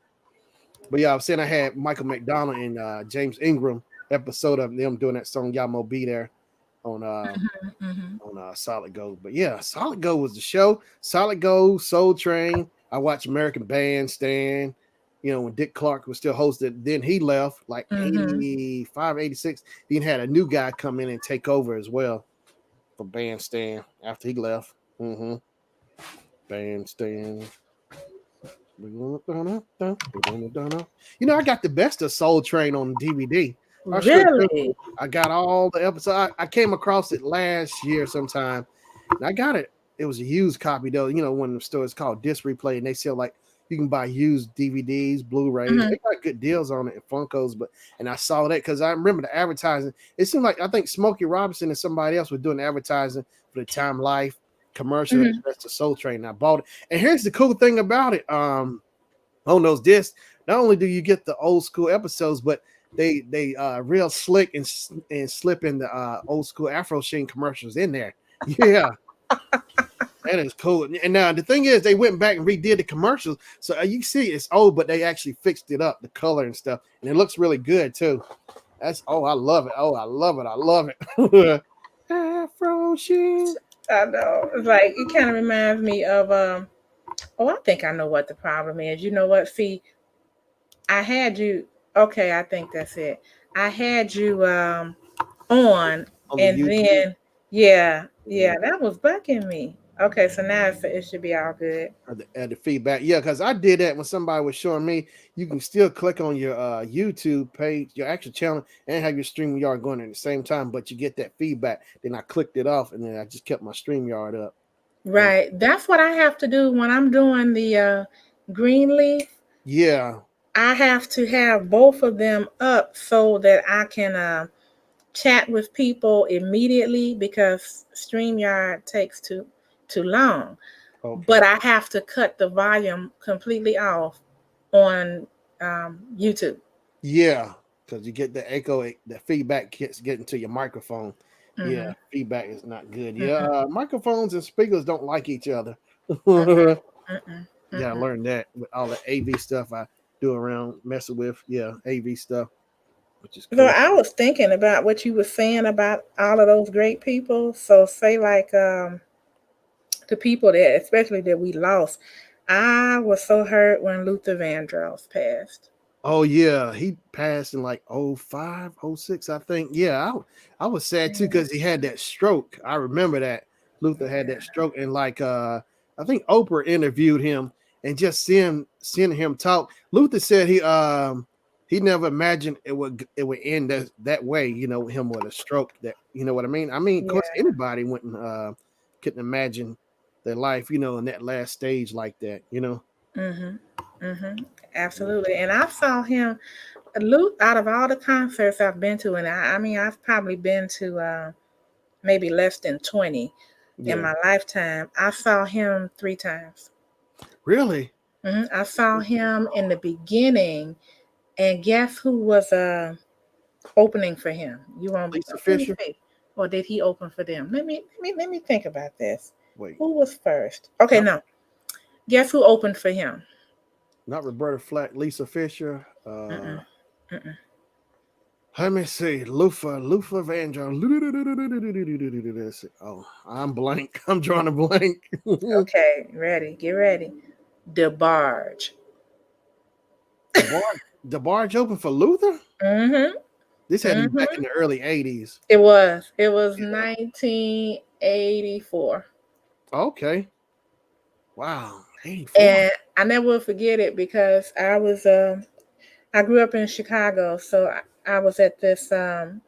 But yeah, I was saying I had Michael McDonald and James Ingram episode of them doing that song "Y'all Mo Be There" on Mhm. Solid Gold. But yeah, Solid Gold was the show. Solid Gold, Soul Train. I watched American Bandstand. When Dick Clark was still hosted, then he left like Mhm. 85, 86. Then had a new guy come in and take over as well for Bandstand after he left. Bandstand. I got the best of Soul Train on DVD. I sure do. Really? I got all the episodes. I came across it last year sometime, and I got it. It was a used copy though. One of the stores called Disc Replay, and they sell like you can buy used DVDs, Blu-rays. Mhm. They got good deals on it and Funkos. And I saw that because I remember the advertising. It seemed like I think Smokey Robinson and somebody else were doing advertising for the Time Life commercial. Mhm. That's the Soul Train. And I bought it. And here's the cool thing about it. On those discs, not only do you get the old school episodes, but they real slick and slip in the old school Afro Sheen commercials in there. Yeah, that is cool. And now the thing is, they went back and redid the commercials, so you see it's old, but they actually fixed it up, the color and stuff, and it looks really good too. I love it. Oh, I love it. I love it. Afro Sheen. I know. It's like it kind of reminds me of oh, I think I know what the problem is. You know what? See, I had you. Okay, I think that's it. I had you on, On the and YouTube. then yeah, that was bucking me. Okay, so now it should be all good. The feedback. Yeah, because I did that when somebody was showing me you can still click on your YouTube page, your actual channel, and have your StreamYard going at the same time, but you get that feedback. Then I clicked it off and then I just kept my StreamYard up. Right. That's what I have to do when I'm doing the green leaf. Yeah. I have to have both of them up so that I can chat with people immediately, because StreamYard takes too long. Okay. But I have to cut the volume completely off on YouTube. Yeah. Because you get the echo, the feedback gets getting to your microphone. Yeah, Mm-hmm. feedback is not good. Yeah, Mm-hmm. microphones and speakers don't like each other. Mm-mm. Gotta Mm-mm. learn that with all the AV stuff I do around messing with. Yeah, AV stuff, which is So cool. I was thinking about what you were saying about all of those great people. So say like the people that especially that we lost. I was so hurt when Luther Vandross passed. Oh yeah, he passed in like '05, '06, I think. Yeah, I was sad too because he had that stroke. I remember that Luther had that Yeah. stroke and like I think Oprah interviewed him, and just seeing him talk. Luther said he never imagined it would end that way. Him with a stroke. That you know what I mean. I mean, of course, Yeah. anybody wouldn't couldn't imagine their life, in that last stage like that. Mhm. Mhm. Absolutely. And I saw him Luke out of all the concerts I've been to, and I mean I've probably been to maybe less than 20 in Yeah, my lifetime. I saw him 3 times. really. I saw him in the beginning, and guess who was opening for him? You want? Lisa Let me Fisher. see. Or did he open for them? Let me think about this. Wait, Who was first? Okay, not no. Guess who opened for him? not Roberta Flack. Lisa Fisher. Mm-mm, mm-mm. Let me see. Luther Vandross. Oh, I'm blank. I'm drawing a blank. the Okay, ready. Get ready. DeBarge. bar the barge open for Luther? Mm-hmm. This had to be back Mm-hmm. in the early 80s. It was. It was Yeah. 1984. Okay. Wow. 84. And I never will forget it because I grew up in Chicago, so I was at this center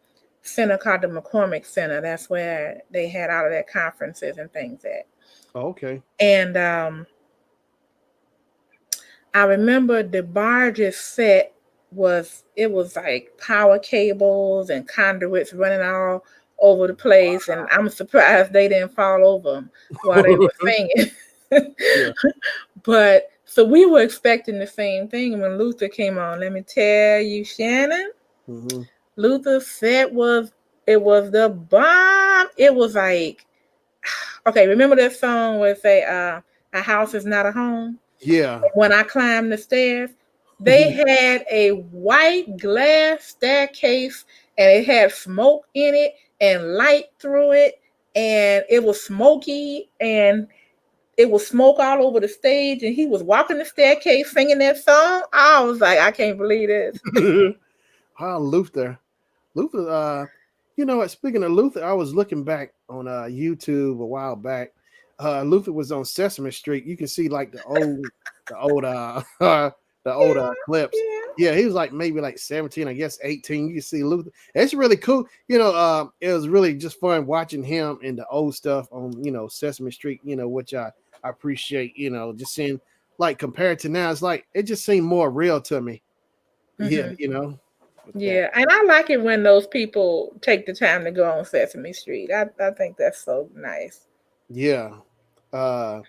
called the McCormick Center. That's where they had all of their conferences and things at. Okay. And I remember the barge's set was like power cables and conduits running all over the place, and I'm surprised they didn't fall over them while they were singing. Yeah. But so we were expecting the same thing when Luther came on. Let me tell you, Shannon, Hmm. Luther's set was the bomb. It was like, okay, remember that song where it say a house is not a home? Yeah. When I climbed the stairs, they had a white glass staircase and it had smoke in it and light through it, and it was smoky, and it was smoke all over the stage, and he was walking the staircase singing that song. I was like, I can't believe this. Wow, Luther. Luther, you know what? Speaking of Luther, I was looking back on YouTube a while back. Luther was on Sesame Street. You can see like the old the old clips. Yeah, Yeah, he was like maybe like 17, I guess 18. You can see Luther. It's really cool. It was really just fun watching him and the old stuff on Sesame Street. Which I appreciate. Just seeing like compared to now, it's like it just seemed more real to me. yeah. Yeah, with that. Yeah, and I like it when those people take the time to go on Sesame Street. I think that's so nice. Yeah. Uh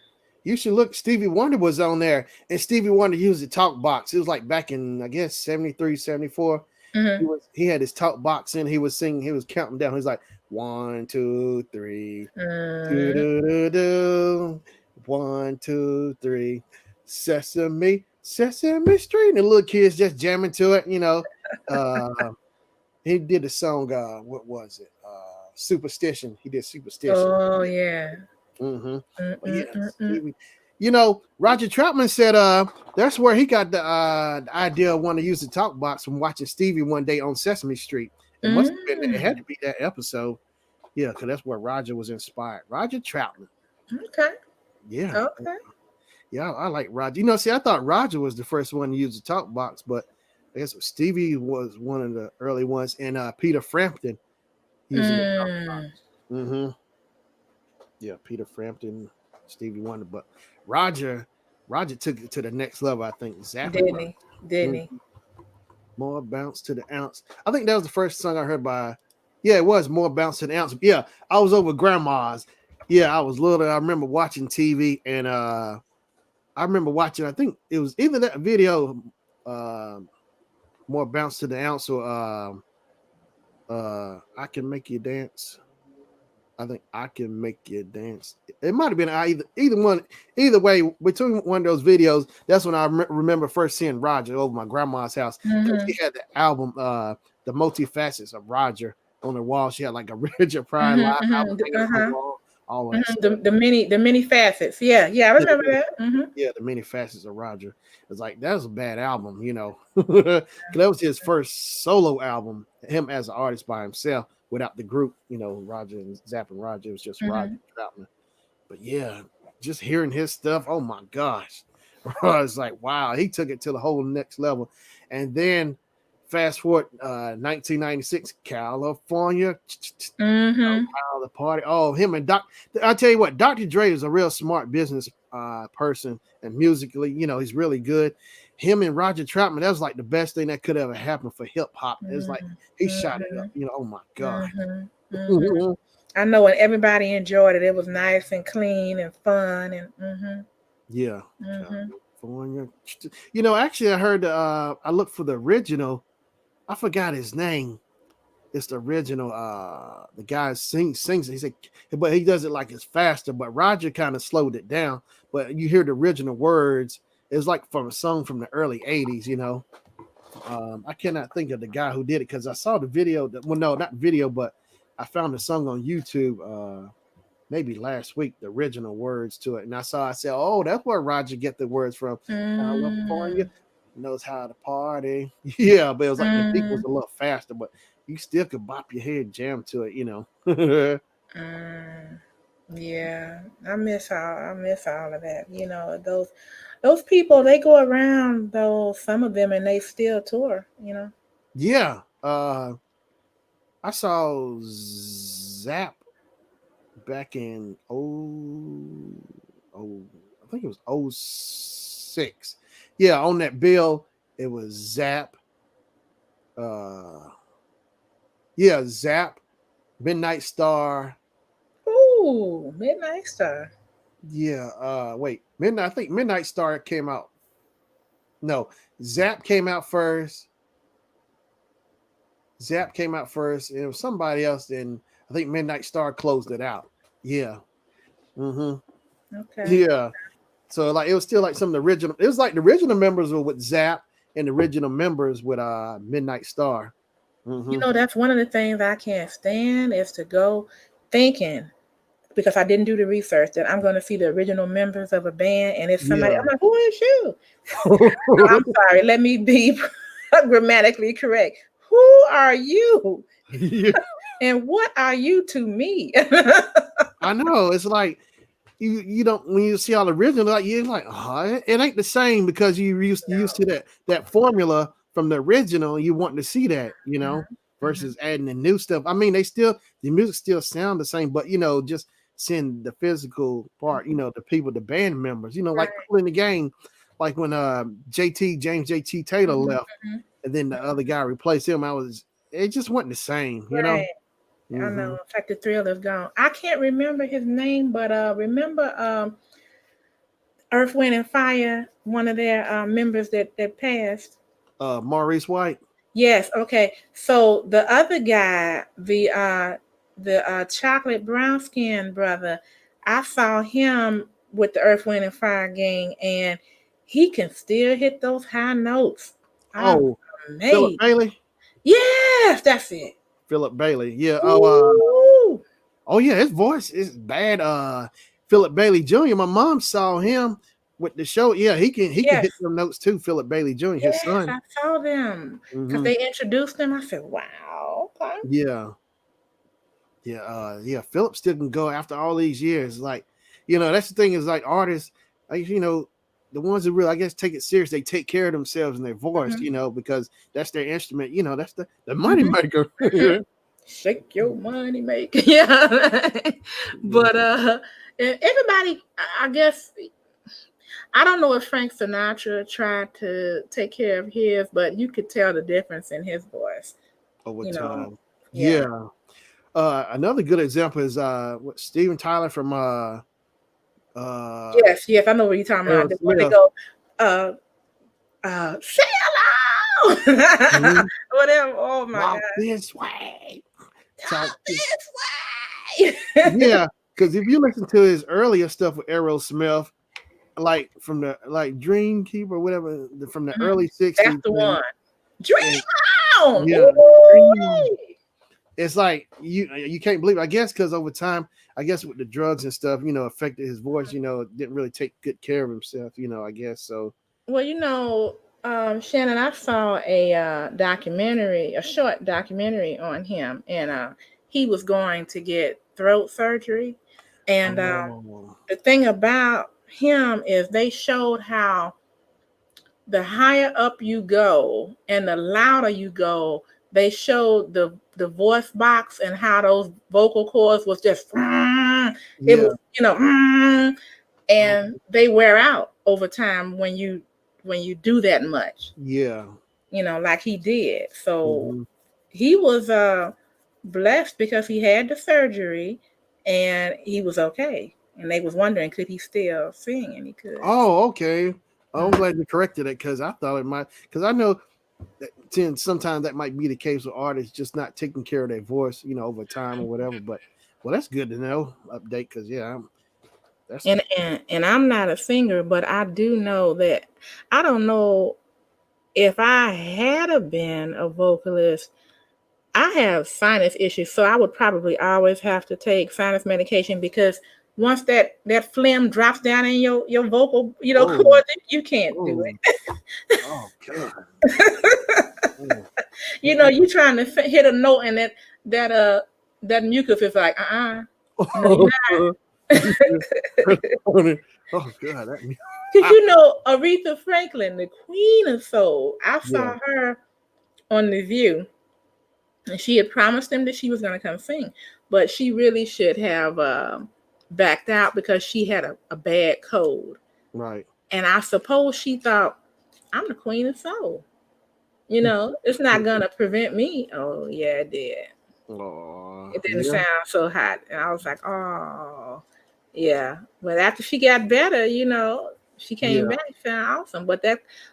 you should look. Stevie Wonder was on there, and Stevie Wonder used the talk box. It was like back in I guess 73, 74. Hmm. He had his talk box in, he was singing, he was counting down. He was like 1, 2, 3, do Mm. do do do, 1, 2, 3, Sesame Street, and the little kids just jamming to it. Uh he did the song, what was it? Superstition. He did Superstition. Oh yeah. Mm-hmm. But yeah, Mm-mm-mm-mm. Stevie. Roger Troutman said that's where he got the idea of wanting to use the talk box from watching Stevie one day on Sesame Street. It must have been, it had Mm. to be that episode. Yeah, because that's where Roger was inspired. Roger Troutman. Okay. Yeah. Okay. Yeah, I like Roger. See, I thought Roger was the first one to use the talk box, but I guess Stevie was one of the early ones, and Peter Frampton using the talk Mm. box. Mm-hmm. Yeah, Peter Frampton, Stevie Wonder, but Roger, Roger took it to the next level. I think Zapping Didn't Roger. he? Didn't Mhm. he? More bounce to the ounce. I think that was the first song I heard by. Yeah, it was More Bounce to the Ounce. Yeah, I was over grandma's. Yeah, I was little. I remember watching TV, and I remember watching. I think it was either that video, uh, More Bounce to the Ounce, or I Can Make You Dance. I think I Can Make You Dance. It might have been either one. Either way, between one of those videos, that's when I remember first seeing Roger over my grandma's house, because Mm-hmm. she had the album, The Multifacets of Roger, on the wall. She had like a Richard Pryor live Mm-hmm. album Mm-hmm. hanging on the Uh-huh. wall, all that Mm-hmm. stuff. The many facets. Yeah. Yeah. I Yeah, remember that. Mm-hmm. the many facets of Roger. It's like that was a bad album, 'cause that was his first solo album, him as an artist by himself without the group. Roger and Zapp and Roger. It was just Roger Mm-hmm. Troutman. But yeah, just hearing his stuff, oh my gosh. It's like, wow, he took it to the whole next level. And then fast forward 1996, California, Mm-hmm. the party. Oh, him and Doc. I tell you what, Dr. Dre is a real smart business person, and musically, he's really good. Him and Roger Troutman, that was like the best thing that could ever happen for hip hop. It's like he shot it up. Mm-hmm. Oh my god. Mm-hmm. Mm-hmm. I know, and everybody enjoyed it. It was nice and clean and fun and Yeah, mm-hmm. California. Actually, I heard. I looked for the original. I forgot his name. It's the original. The guy sings. He said, but he does it like it's faster. But Roger kind of slowed it down. But you hear the original words. It's like from a song from the early '80s. I cannot think of the guy who did it because I saw the video. Well, no, not video, but I found the song on YouTube. Maybe last week, the original words to it, and I said, oh, that's where Roger get the words from. California Mm-hmm. knows how to party. Yeah, but it was like the beat was Mm-hmm. a little faster, but you still could bop your head, jam to it. Mm, yeah, I miss all of that. Those people, they go around though, some of them, and they still tour. Yeah. I saw Zap back in I think it was '06. Yeah, on that bill, it was Zap. Uh yeah, Zap, Midnight Star. Ooh, Midnight Star. Yeah, wait, Midnight. I think Midnight Star came out. No, Zap came out first. Zap came out first, and it was somebody else. Then I think Midnight Star closed it out. Yeah. Mm-hmm. Okay. Yeah. So like it was still like some of the original. It was like the original members were with Zap, and the original members with Midnight Star. Mm-hmm. That's one of the things I can't stand is to go thinking because I didn't do the research that I'm going to see the original members of a band and it's somebody. Yeah. I'm like, who is you? I'm sorry. Let me be grammatically correct. Who are you? Yeah. And what are you to me? I know. It's like you don't when you see all the original, like you're like, oh, it ain't the same because you used to that formula from the original. You want to see that, Mhm. versus adding the new stuff. I mean, the music still sound the same, but just seeing the physical part, the people, the band members, like Right. Cool in the Game, like when James JT Taylor Mhm, left, mhm. and then the other guy replaced him. It just wasn't the same. Right. I know. Hmm. In fact, the thrill is gone. I can't remember his name, but remember Earth, Wind, and Fire, one of their members that passed. Maurice White. Yes. Okay. So the other guy, the chocolate brown skinned brother, I saw him with the Earth, Wind, and Fire gang, and he can still hit those high notes. I'm Oh, Philip amazed. Bailey. Yes, that's it. Philip Bailey. Yeah. Ooh. Oh yeah, his voice is bad. Philip Bailey Jr. My mom saw him with the show. Yeah, he can hit Yes. them notes too. Philip Bailey Jr. His Yes, son. I saw them because Hmm. they introduced them. I said, "Wow, okay." Yeah, yeah, yeah. Philip still can go after all these years. Like, that's the thing is like artists, like, the ones who really, I guess, take it serious. They take care of themselves and their voice. Mhm, Because that's their instrument. That's the money mhm, maker. mhm. Shake your money, make yeah. But and everybody, I guess, I don't know if Frank Sinatra tried to take care of his, but you could tell the difference in his voice. Over You know, time. yeah. Yeah. Another good example is what Steven Tyler from uh Yes, yes, I know what you're talking about. The one that Aerosmith. go, uh, say hello, Mhm. whatever. Oh my Walk God. this way. Talk Come this. this way. Yeah, because if you listen to his earlier stuff with Aerosmith, like from the like Dream Keeper, whatever, from the Mhm. early That's '60s, the and, one. Dream and on. yeah, Dream. Ooh. It's like you can't believe. I guess because over time, I guess with the drugs and stuff, affected his voice. Didn't really take good care of himself. I guess so. Well, Shannon, I saw a documentary, a short documentary on him, and he was going to get throat surgery. And Oh, the thing about him is they showed how the higher up you go and the louder you go, they showed the voice box and how those vocal cords was just it yeah. was, Oh, and they wear out over time when you do that much, yeah. like he did. So Hmm. he was blessed because he had the surgery and he was okay. And they was wondering could he still sing, and he could. Oh, okay. I'm glad you corrected it because I thought it might. Because I know that sometimes that might be the case with artists just not taking care of their voice, over time or whatever. But well, that's good to know. Update because yeah, that's And I'm not a singer, but I do know that I don't know if I had a been a vocalist. I have sinus issues, so I would probably always have to take sinus medication because once that phlegm drops down in your vocal, oh, cords, you can't do oh, oh God. it. Oh. You trying to hit a note and that uh that mucus is like no, you're Oh, not. that's funny. Oh God, that means Because Aretha Franklin, the queen of soul, I yeah, saw her on The View, and she had promised him that she was going to come sing, but she really should have backed out because she had a bad cold. right. And I suppose she thought, I'm the queen of soul. It's not going to prevent me. Oh, yeah, it did. Oh, It didn't yeah, sound so hot. And I was like, oh, yeah. But after she got better, she came yeah, back, sound awesome. But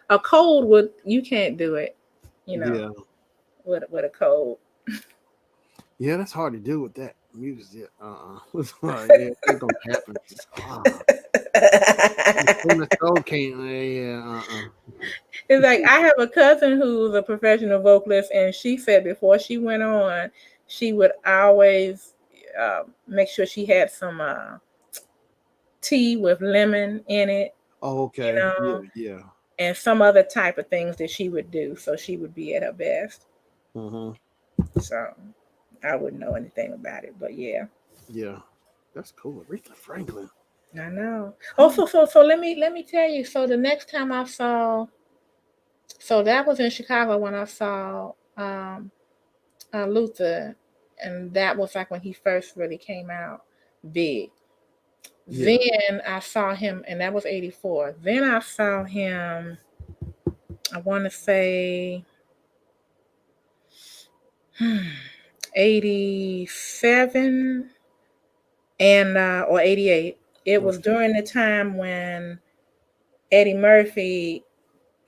a cold you can't do it, you know, yeah, with a cold. yeah. That's hard to do with that music. It's hard. Yeah, it's gonna happen. When the soul can't. Yeah, It's like I have a cousin who's a professional vocalist, and she said before she went on, she would always make sure she had some tea with lemon in it, Oh, you okay. know, Yeah, yeah. and some other type of things that she would do, so she would be at her best. Mm-hmm. So I wouldn't know anything about it, but yeah, Yeah. That's cool. Aretha Franklin. I know. Oh, so let me tell you. So the next time I saw, so that was in Chicago when I saw Luther, and that was like when he first really came out big. Yeah. Then I saw him, and that was '84. Then I saw him. I want to say 87 and or 88. It was Okay. during the time when Eddie Murphy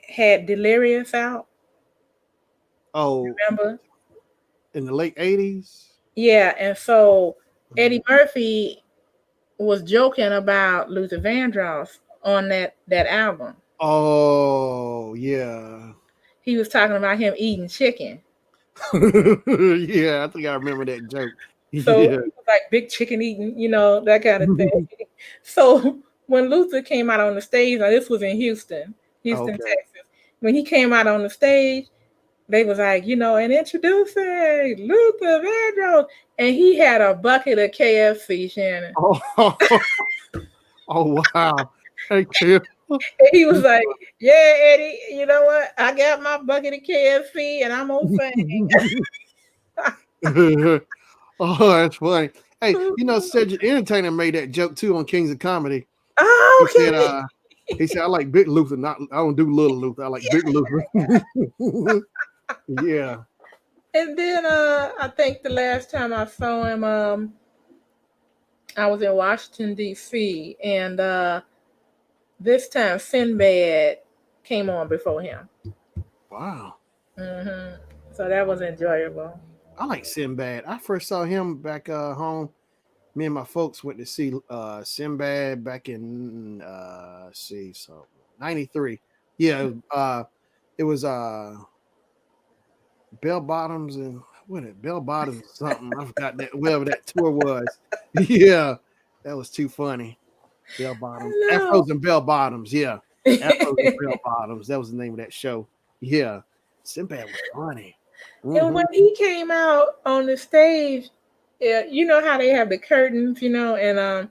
had Delirious out. Oh, Remember? in the late '80s. Yeah, and so Eddie Murphy was joking about Luther Vandross on that album. Oh, yeah. He was talking about him eating chicken. Yeah, I think I remember that joke. So Yeah. it was like big chicken eating, that kind of thing. So when Luther came out on the stage, now this was in Houston, Okay. Texas. When he came out on the stage, they was like, and introducing Luther Vandross, and he had a bucket of KFC, Shannon. Oh, oh wow. Thank you. And he was like, "Yeah, Eddie, you know what? I got my bucket of KFC, and I'm gonna sing." Oh, that's funny. Hey, Cedric Entertainer made that joke too on Kings of Comedy. Oh, He said, okay. I like Big Luther, not I don't do Little Luther. I like Big Luther. Yeah. And then I think the last time I saw him, I was in Washington D.C. and this time Sinbad came on before him. Wow. hmm So that was enjoyable. I like Sinbad. I first saw him back home. Me and my folks went to see Sinbad back in see so 93. Yeah, it was Bell Bottoms and what it Bell Bottoms or something. I forgot that whatever that tour was. Yeah, that was too funny. Bell Bottoms, I Afros and Bell Bottoms. Yeah, Afros and Bell know. Bottoms. That was the name of that show. Yeah, Sinbad was funny. And Hmm. when he came out on the stage, yeah, you know how they have the curtains, and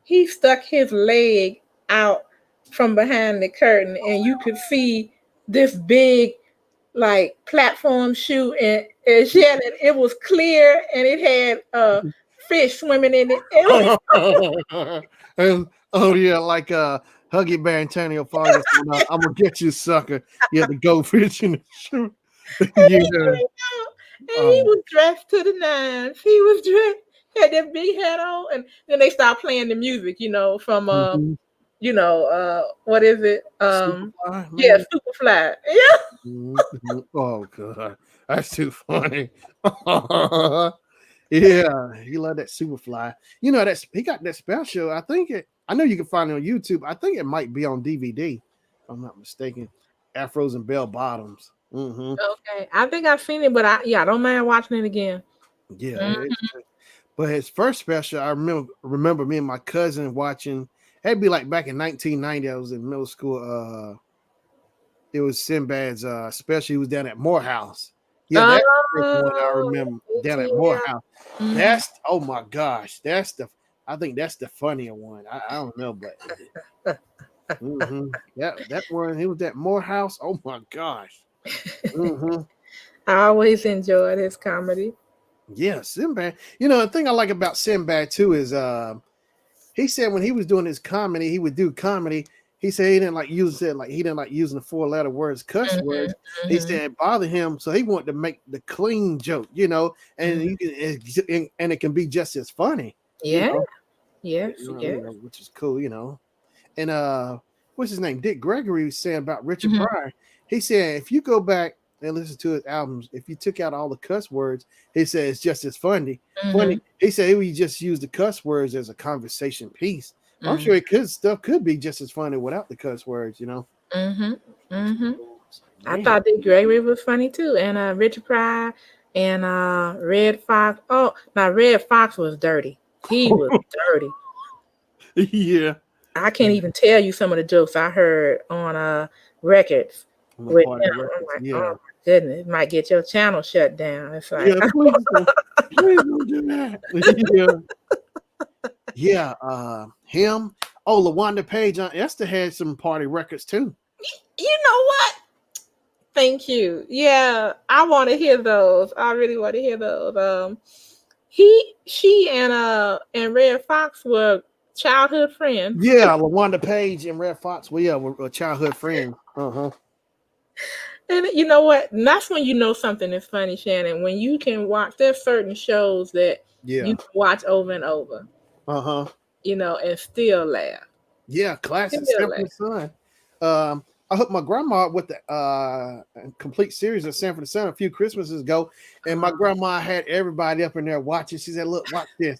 he stuck his leg out from behind the curtain, and you could see this big like platform shoe, and Shannon, it was clear and it had fish swimming in it. It was Oh yeah, like Huggy Bear and Antonio Fargas. I'm gonna get you, sucker. Yeah, the goldfish in the shoe. Yeah. and he was dressed to the nines. He was dressed, had that big hat on, and then they stopped playing the music, from Mhm. what is it? Superfly, Yeah, maybe. Superfly. Yeah. Mhm. Oh god, that's too funny. Yeah, he loved that Superfly. You know that's he got that special. I think it. I know you can find it on YouTube. I think it might be on DVD. If I'm not mistaken. Afros and bell bottoms. Okay, I think I've seen it, but I don't mind watching it again. Yeah, Mhm. it's good. But his first special, I remember me and my cousin watching. It'd be like back in 1990. I was in middle school. It was Sinbad's special. He was down at Morehouse. Yeah, that's the first one I Oh, remember down at yeah. Morehouse. Mhm. That's oh my gosh, that's the I think that's the funnier one. I don't know, but that one he was at Morehouse. Oh my gosh. hmm I always enjoyed his comedy. Yeah, Sinbad. You know, the thing I like about Sinbad too is he said when he was doing his comedy, he would do comedy. He said he didn't like using the 4-letter words, cuss Mhm, words. He mhm, said it bothered him, so he wanted to make the clean joke, and mhm. you can and it can be just as funny, you Yeah. know, Yes. Yes. which is cool. And what's his name? Dick Gregory was saying about Richard Mhm, Pryor. He said if you go back and listen to his albums, if you took out all the cuss words, he said it's just as funny. Funny. mhm, He said we just use the cuss words as a conversation piece. I'm mhm, sure stuff could be just as funny without the cuss words. mhm, Which is mhm. cool. So, I man. thought Dick Gregory was funny too, and Richard Pryor and Red Fox. Oh, now Red Fox was dirty. He was dirty. Yeah. I can't even tell you some of the jokes I heard on records On the with party him. I'm records. like, oh Yeah. my goodness, it might get your channel shut down. It's like, Yeah. Please don't do that. Yeah. Yeah, him. Oh, LaWanda Page on Esther had some party records too. you know what? Thank you. Yeah, I want to hear those. I really want to hear those. She and Red Fox were childhood friends. Yeah, LaWanda Page and Red Fox. Well, yeah, we're childhood friends. Uh-huh. And you know what? And that's when you know something is funny, Shannon. When you can watch, there's certain shows that you Yeah. can watch over and over, Uh-huh. and still laugh. Yeah, classic Still Sanford laugh. and Son. I hooked my grandma up with the complete series of Sanford and Son a few Christmases ago, and my grandma had everybody up in there watching. She said, "Look, watch this."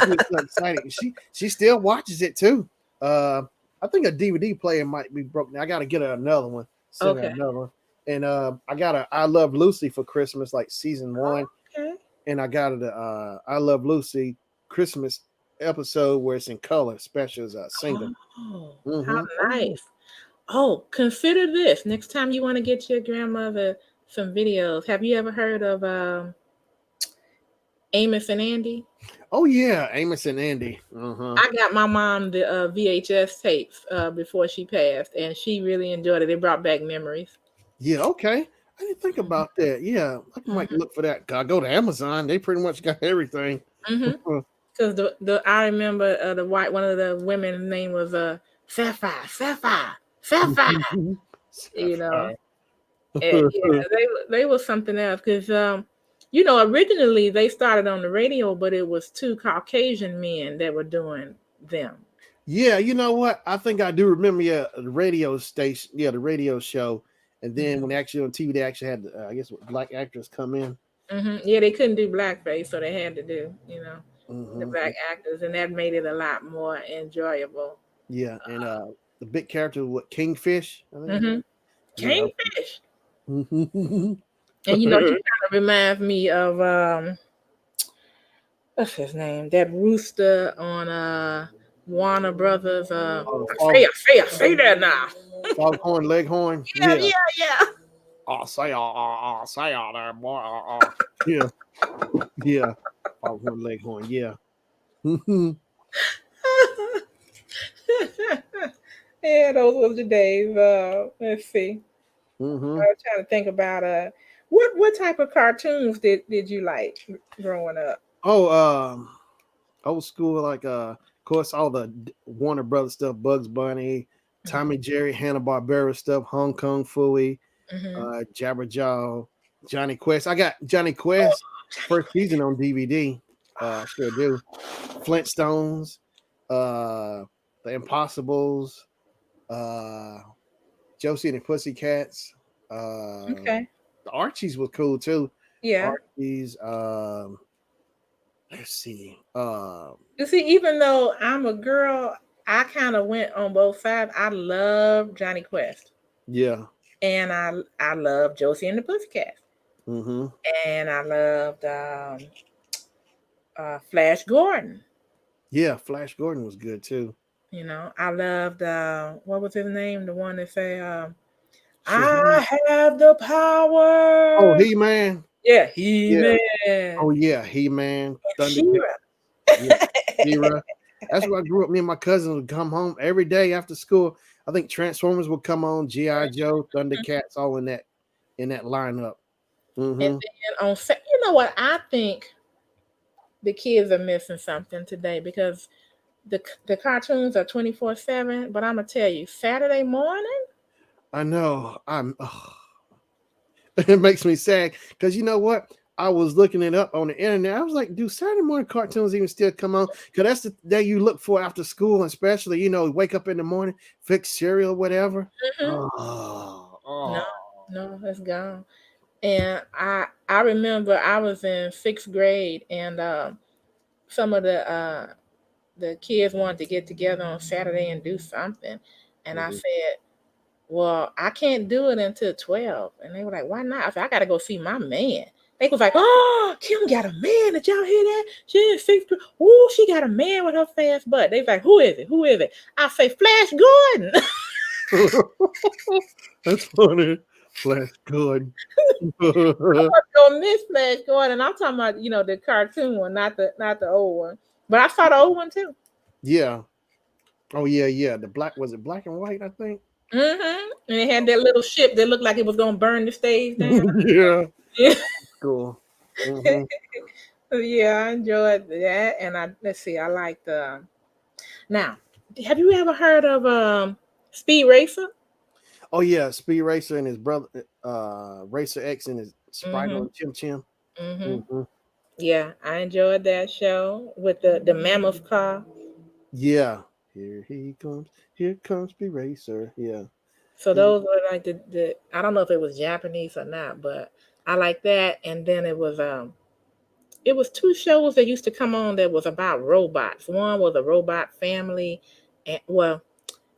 She was so excited. She still watches it too. I think a DVD player might be broken. I got to get her another one. Send her Okay. another one. And I got a I Love Lucy for Christmas, like season one, Okay. and I got it I Love Lucy Christmas episode where it's in color, special as a single. Oh, how Mm-hmm. Oh, yeah. nice. Oh, consider this. Next time you want to get your grandmother some videos, have you ever heard of Amos and Andy? Oh yeah, Amos and Andy. Uh-huh. I got my mom the VHS tapes before she passed, and she really enjoyed it. It brought back memories. Yeah, okay. I didn't think Mhm, about that. Yeah, I might mhm, look for that. I go to Amazon. They pretty much got everything. mhm. Because the I remember the white one of the women's name was Sapphire, Sapphire, Sapphire. You know, Sapphire. yeah, they was something else because originally they started on the radio, but it was two Caucasian men that were doing them. Yeah, you know what? I think I do remember. Yeah, the radio station. Yeah, the radio show. And then Mhm. when actually on TV, they actually had, I guess, black actors come in. Yeah, they couldn't do blackface, so they had to do the hmm black actors, and that made it a lot more enjoyable. Yeah, and the big character, what Kingfish? I think. hmm Yeah. Kingfish, Okay. and she kind of reminds me of what's his name? That rooster on Warner Brothers. Oh, I say that now. Foghorn Leghorn. Yeah, Yeah. yeah, yeah. Say all there, boy. Yeah. Yeah. Foghorn Leghorn. Yeah. Yeah, those were the days. Let's see. Mm-hmm. I was trying to think about what type of cartoons did you like growing up? Oh, old school, like of course all the Warner Brothers stuff, Bugs Bunny, Tommy Jerry, Hanna Barbera stuff, Hong Kong Phooey, Mm-hmm. Jabberjaw, Johnny Quest. I got Johnny Oh, Quest first season on DVD. I still do. Flintstones, uh, The Impossibles, uh, Josie and the Pussycats. okay. The Archies was cool too. Yeah. Archies. Let's see. You see, even though I'm a girl, I kind of went on both sides. I love Johnny Quest, Yeah. and I love Josie and the Pussycats, Mm-hmm. and I loved Flash Gordon. Yeah. Flash Gordon was good too. You know, I loved what was his name? The one that say, Shazam. "I have the Oh, power." He Man. Yeah, He Yeah. Man Oh yeah, He Man. and Thundercat. She-Ra. Yeah. She-Ra. That's where I grew up. Me and my cousins would come home every day after school. I think Transformers would come on, GI Joe, Thundercats, all in that lineup. And Mm-hmm. then you know what? I think the kids are missing something today because the cartoons are 24/7. But I'm gonna tell you, Saturday morning. I know. It makes me sad because you know what? I was looking it up on the internet. I was like, do Saturday morning cartoons even still come on? Because that's the day you look for after school, and especially, wake up in the morning, fix cereal, whatever. Mhm. Oh, No, oh. no, it's gone. And I remember I was in sixth grade, and some of the kids wanted to get together on Saturday and do something, and I Mhm. said, "Well, I can't do it until 12." And they were like, "Why not?" I said, "I gotta go see my man." They was like, "Oh, Kim got a man. Did y'all hear that? She in sixth grade. Oh, she got a man with her fast butt." They was like, "Who is it? Who is it?" I say, "Flash Gordon." That's funny. Flash Gordon. Don't miss Flash Gordon. I'm talking about the cartoon one, not the old one. But I saw the old one too. Yeah. Oh yeah, yeah. The black was it black and white? I think. And it had that little ship that looked like it was gonna burn the stage down. Yeah. Yeah. Cool. Hmm. Yeah, I enjoyed that. And let's see, I liked now. Have you ever heard of Speed Racer? Oh yeah, Speed Racer and his brother, Racer X and his Sprite Mm-hmm. on Chim Chim. Mm-hmm. Hmm. Yeah, I enjoyed that show with the mammoth car. Yeah. Here comes Speed Racer. Yeah. So He- those were like the I don't know if it was Japanese or not, but I like that. And then it was two shows that used to come on that was about robots. One was a robot family, and well,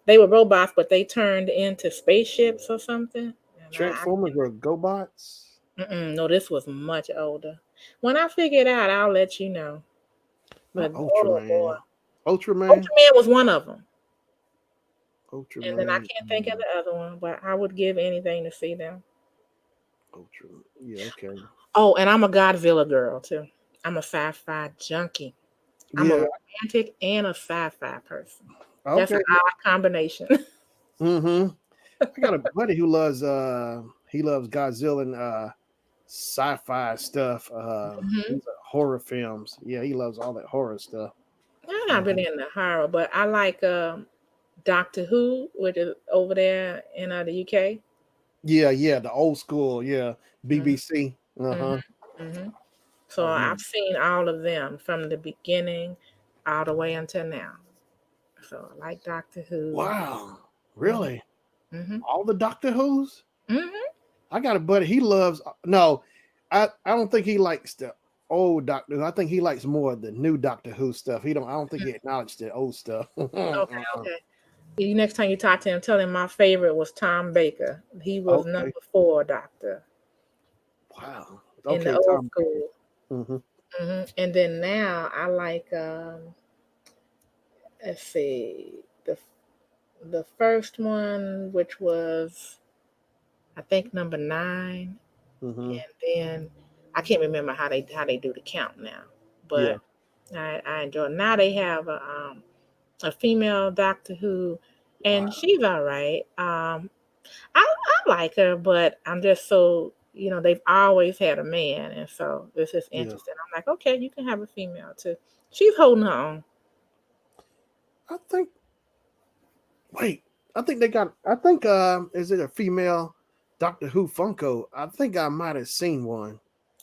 they were robots, but they turned into spaceships or something. And Transformers or GoBots? no, this was much older. When I figure it out, I'll let you know. Not But oh boy, Ultraman. Ultraman. Ultraman was one of them, and then I Ultraman. can't think of the other one. But I would give anything to see them. Ultra. Yeah. Okay. Oh, and I'm a Godzilla girl too. I'm a sci-fi junkie. I'm a Yeah. romantic and a sci-fi person. That's an Okay. odd combination. Mm-hmm. I got a buddy who loves he loves Godzilla and sci-fi stuff. Mhm. These are horror films. Yeah, he loves all that horror stuff. I'm not Mhm. really into horror, but I like Doctor Who, which is over there in the UK. Yeah, yeah, the old school. Yeah, hmm BBC. Uh hmm huh. hmm So Oh yeah. I've seen all of them from the beginning all the way until now. So I like Doctor Who. Wow. hmm Really? hmm All the Doctor Who's? hmm I got a buddy. He loves. No, I don't think he likes the old Doctor Who. I think he likes more of the new Doctor Who stuff. He don't. I don't think he acknowledged the old stuff. Okay, okay. Next time you talk to him, tell him my favorite was Tom Baker. He was Okay. number 4 Doctor Wow. in the Okay, old Tom. school. Hmm. And then now I like let's see, the first one, which was I think number 9, Hmm. and then I can't remember how they do the count now, Yeah. but I enjoy. Now they have a female Doctor Who. Wow. and she's all right. I like her, but I'm just so they've always had a man, and so this is Yeah. interesting. I'm like, okay, you can have a female too. She's holding her own. I think. Wait. I think they got. I think. Is it a female Doctor Who Funko? I think I might have seen one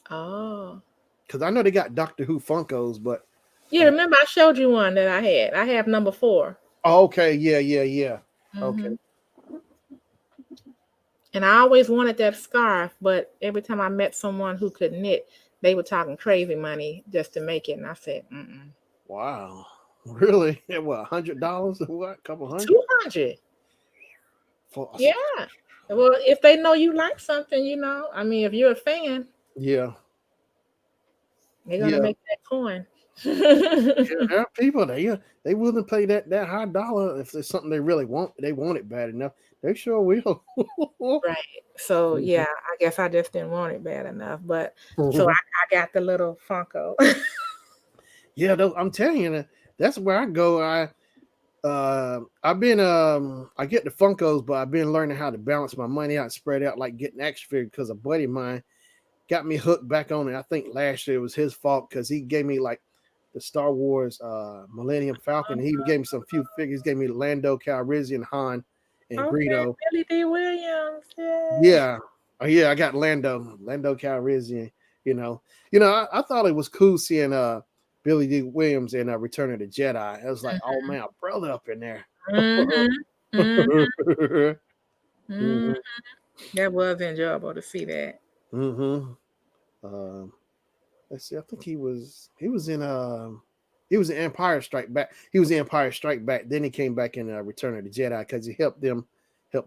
Oh, because I know they got Doctor Who Funkos, but. yeah. Remember, I showed you one that I had. I have number 4. Oh, okay. Yeah. Yeah. Yeah. Okay. Hmm. And I always wanted that scarf, but every time I met someone who could knit, they were talking crazy money just to make it, and I said, mm-mm. Wow. Really? Yeah, what, $100 or what? A couple hundred 200. for Yeah. Well, if they know you like something, I mean, if you're a fan, yeah, they're gonna yeah, make that coin. yeah. There are people they willing to pay that high dollar if there's something they really want. They want it bad enough. They sure will. Right. So yeah, I guess I just didn't want it bad enough. But so I got the little Funko. Yeah, I'm telling you, that's where I go. I've been I get the Funkos, but I've been learning how to balance my money out and spread out like getting action figures because a buddy of mine got me hooked back on it. I think last year it was his fault because he gave me like the Star Wars Millennium Falcon. He even gave me some few figures. Gave me Lando Calrissian, Han, and Okay, Greedo. Billy D. Williams. Yeah. Yeah, yeah, I got Lando Calrissian. I thought it was cool seeing Billy D. Williams in Return of the Jedi. I was like, oh man, a brother up in there. Mm-hmm. Mm-hmm. Mm-hmm. Mhm, That was enjoyable to see that. mhm. Um, let's see. I think he was in Empire Strike Back. He was in Empire Strike Back. Then he came back in Return of the Jedi because he helped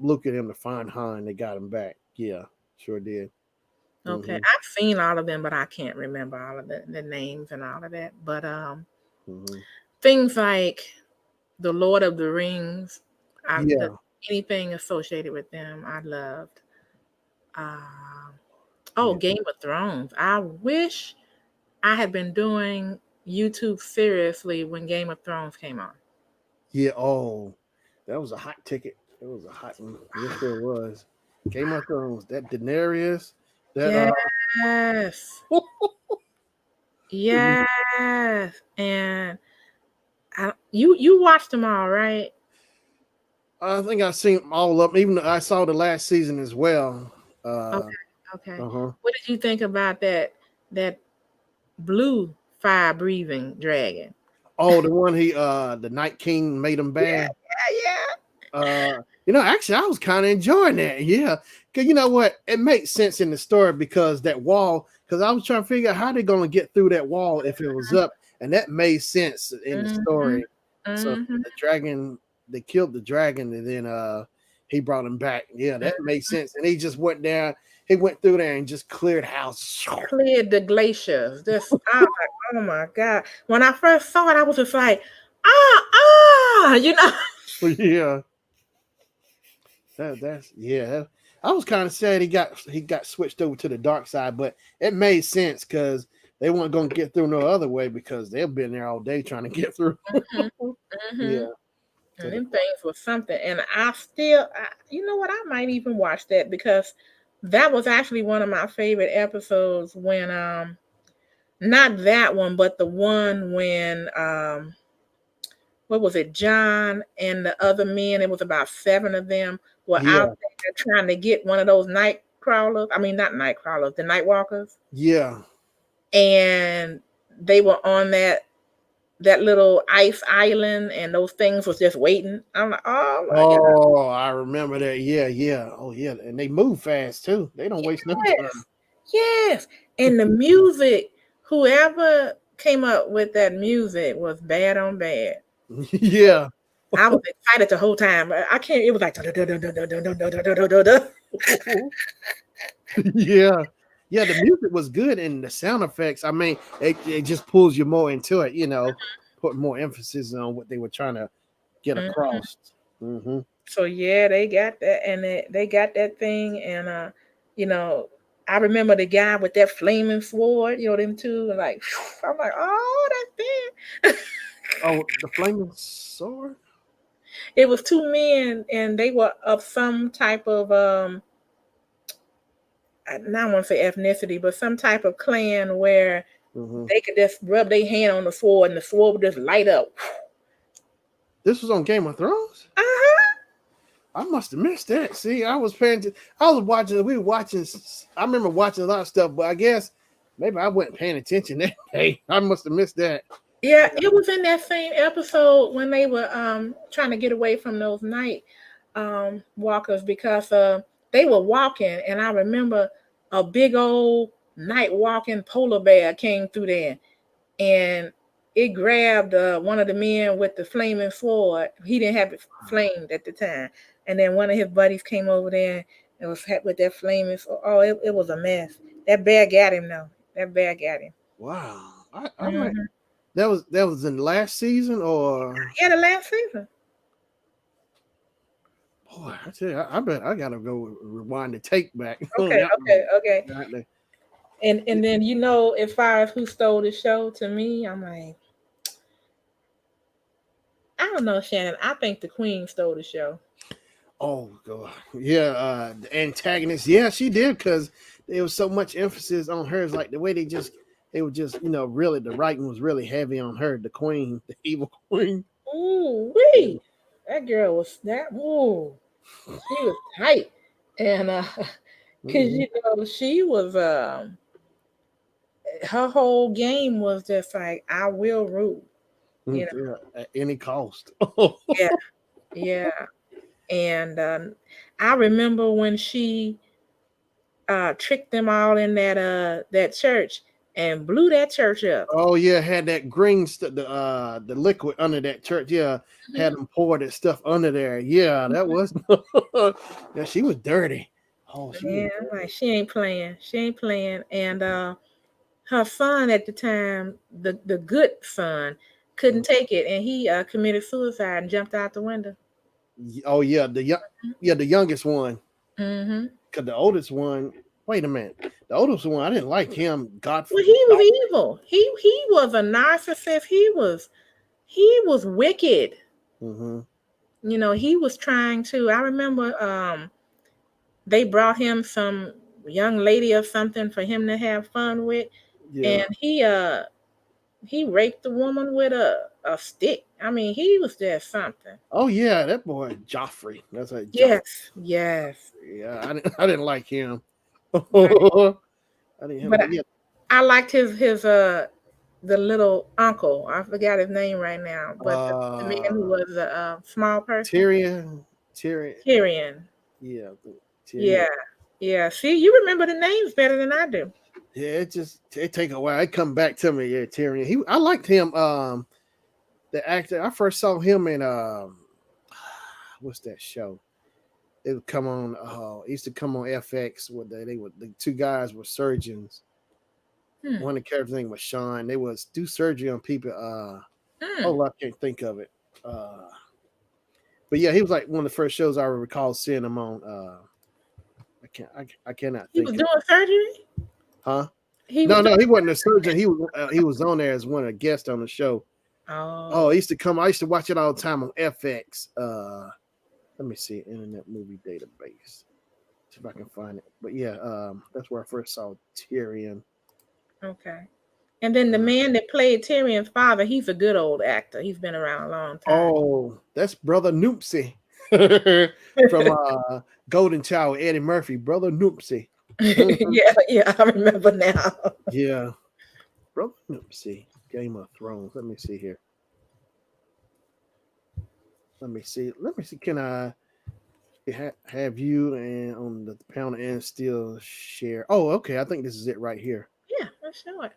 Luke and him to find Han. They got him back. Yeah, sure did. Okay, Hmm. I've seen all of them, but I can't remember all of the names and all of that. But Hmm. things like the Lord of the Rings, Yeah, anything associated with them, I loved. Um, oh, yeah, Game of Thrones. I wish I had been doing YouTube seriously when Game of Thrones came on. yeah. Oh, that was a hot ticket. It was a hot one. Yes, sure was. Game of Thrones. That Daenerys. That Yes, yes, and you watched them all, right? I think I've seen all of them. Even though I saw the last season as well. Okay, Uh, okay. uh-huh. What did you think about that blue fire breathing dragon? Oh, the one the Night King made him Yeah, bad. yeah, Actually, I was kind of enjoying that. Yeah, because you know what, it makes sense in the story because that wall. Because I was trying to figure out how they're gonna get through that wall if it was up, and that made sense in the yeah. story. So Mm-hmm. the dragon, they killed the dragon, and then he brought him back. Yeah, that made sense. And he just went down. He went through there and just cleared house. Cleared the glaciers. This I was like, oh my god. When I first saw it, I was just like, ah. Yeah, that's yeah. I was kind of sad he got switched over to the dark side, but it made sense because they weren't gonna get through no other way because they've been there all day trying to get through. Hmm. Hmm. Yeah. To And the, them things was something. And you know what? I might even watch that because that was actually one of my favorite episodes when not that one, but the one when what was it, John and the other men, it was about 7 of them were out yeah, there trying to get one of those night crawlers. I mean not night crawlers, the night walkers. yeah. And they were on that little ice island and those things was just waiting. I'm like, oh my god. Oh, I remember that. Yeah, yeah. Oh, yeah. And they move fast too. They don't waste no time. Yes. Yes. And the music, whoever came up with that music was bad on bad. Yeah. I was excited the whole time. I can't, it was like Yeah. Yeah, the music was good and the sound effects. I mean, it just pulls you more into it, put more emphasis on what they were trying to get Mhm. across. Hmm. So yeah, they got that and they got that thing and you know, I remember the guy with that flaming sword, them two, and like I'm like, oh, that's it. Oh, the flaming sword? It was two men, and they were of some type of I don't want to say ethnicity, but some type of clan where Hmm. they could just rub their hand on the sword, and the sword would just light up. This was on Game of Thrones. Uh-huh. I must have missed that. See, I was paying. I was watching. We were watching. I remember watching a lot of stuff, but I guess maybe I wasn't paying attention that day. I must have missed that. Yeah, it was in that same episode when they were trying to get away from those night walkers because they were walking, and I remember a big old night walking polar bear came through there, and it grabbed one of the men with the flaming sword. He didn't have it flamed at the time, and then one of his buddies came over there and was hit with that flaming sword. Oh, it was a mess. That bear got him though. That bear got him. Wow. I might. Hmm. That was in last season, or Yeah, the last season. boy, I tell you, I bet I gotta go rewind the tape back. Okay, That was okay, okay. right there. And then as far as who stole the show to me, I'm like, I don't know, Shannon. I think the Queen stole the show. Oh god, yeah. The antagonist, yeah, she did because there was so much emphasis on her. It's like the way they were just, really the writing was really heavy on her, the queen, the evil queen. Ooh, Yeah. wee. That girl was that. Ooh, she was tight, and cause Mhm. she was her whole game was just like I will rule. You know, Yeah, at any cost. yeah, yeah. And I remember when she tricked them all in that church and blew that church up. Oh yeah, had that green stuff, the liquid under that church. Yeah, had Mhm. them pour that stuff under there. Yeah, that was. Yeah, she was dirty. Oh, she was Yeah, I'm dirty. like she ain't playing. She ain't playing. And her son at the time, the good son, couldn't take it, and he committed suicide and jumped out the window. Oh yeah, yeah, the youngest one. Hmm. Cause the oldest one. Wait a minute, the oldest one. I didn't like him. Well, he was God. evil. He was a narcissist. He was wicked. Mm-hmm. He was trying to. I remember they brought him some young lady or something for him to have fun with, Yeah. and he raped the woman with a stick. I mean, he was just something. Oh yeah, that boy Joffrey. That's like Joffrey. Yes, yes. Yeah, I didn't like him. Right. I didn't him, But but yeah, I liked his the little uncle. I forgot his name right now, but the man who uh, was a small person, Tyrion, Tyrion. Tyrion. Yeah, Tyrion. Yeah, yeah. See, you remember the names better than I do. Yeah, it take a while. It come back to me. Yeah, Tyrion. I liked him. The actor. I first saw him in what's that show? It would come on. It used to come on FX. Where they were the two guys were surgeons. Hmm. One of the characters' name was Sean. They was do surgery on people. Hmm. Oh, I can't think of it. But yeah, he was like one of the first shows I recall seeing him on. I cannot He think was of it. doing surgery. Huh? He was No, doing. no, he wasn't a surgeon. He was on there as one of the guests on the show. Oh, Oh, he used to come. I used to watch it all the time on FX. Let me see, Internet Movie Database. See if I can find it. But yeah, that's where I first saw Tyrion. okay. And then the Uh, man that played Tyrion's father, he's a good old actor. He's been around a long time. oh, that's Brother Noopsy from Golden Child, Eddie Murphy. Brother Noopsy. Mhm. Yeah, yeah, I remember now. Yeah, Brother Noopsy. Game of Thrones. Let me see here. Let me see. Let me see. Can I have you and on the panel and still share? Oh, okay. I think this is it right here. Yeah, let's show it.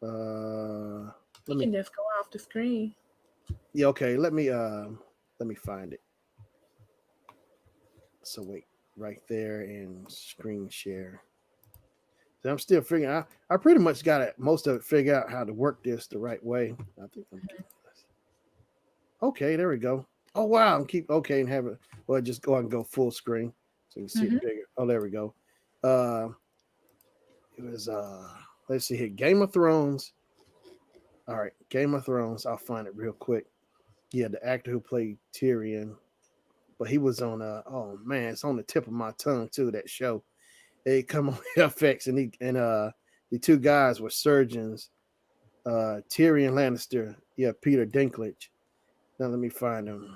Uh, You let me. can just go off the screen. Yeah, okay. Let me find it. So wait, right there and screen share. So I'm still figuring out. I pretty much got it. Most of it figured out how to work this the right way. I think I'm getting this. Okay, there we go. Oh wow, I'm keep okay and have it. Well, just go ahead and go full screen so you can see Hmm. it bigger. Oh, there we go. Uh, it was let's see here, Game of Thrones. All right, Game of Thrones. I'll find it real quick. Yeah, the actor who played Tyrion. but he was on oh man, it's on the tip of my tongue too. That show. They come on FX, and the two guys were surgeons. Tyrion Lannister, yeah, Peter Dinklage. Now let me find him.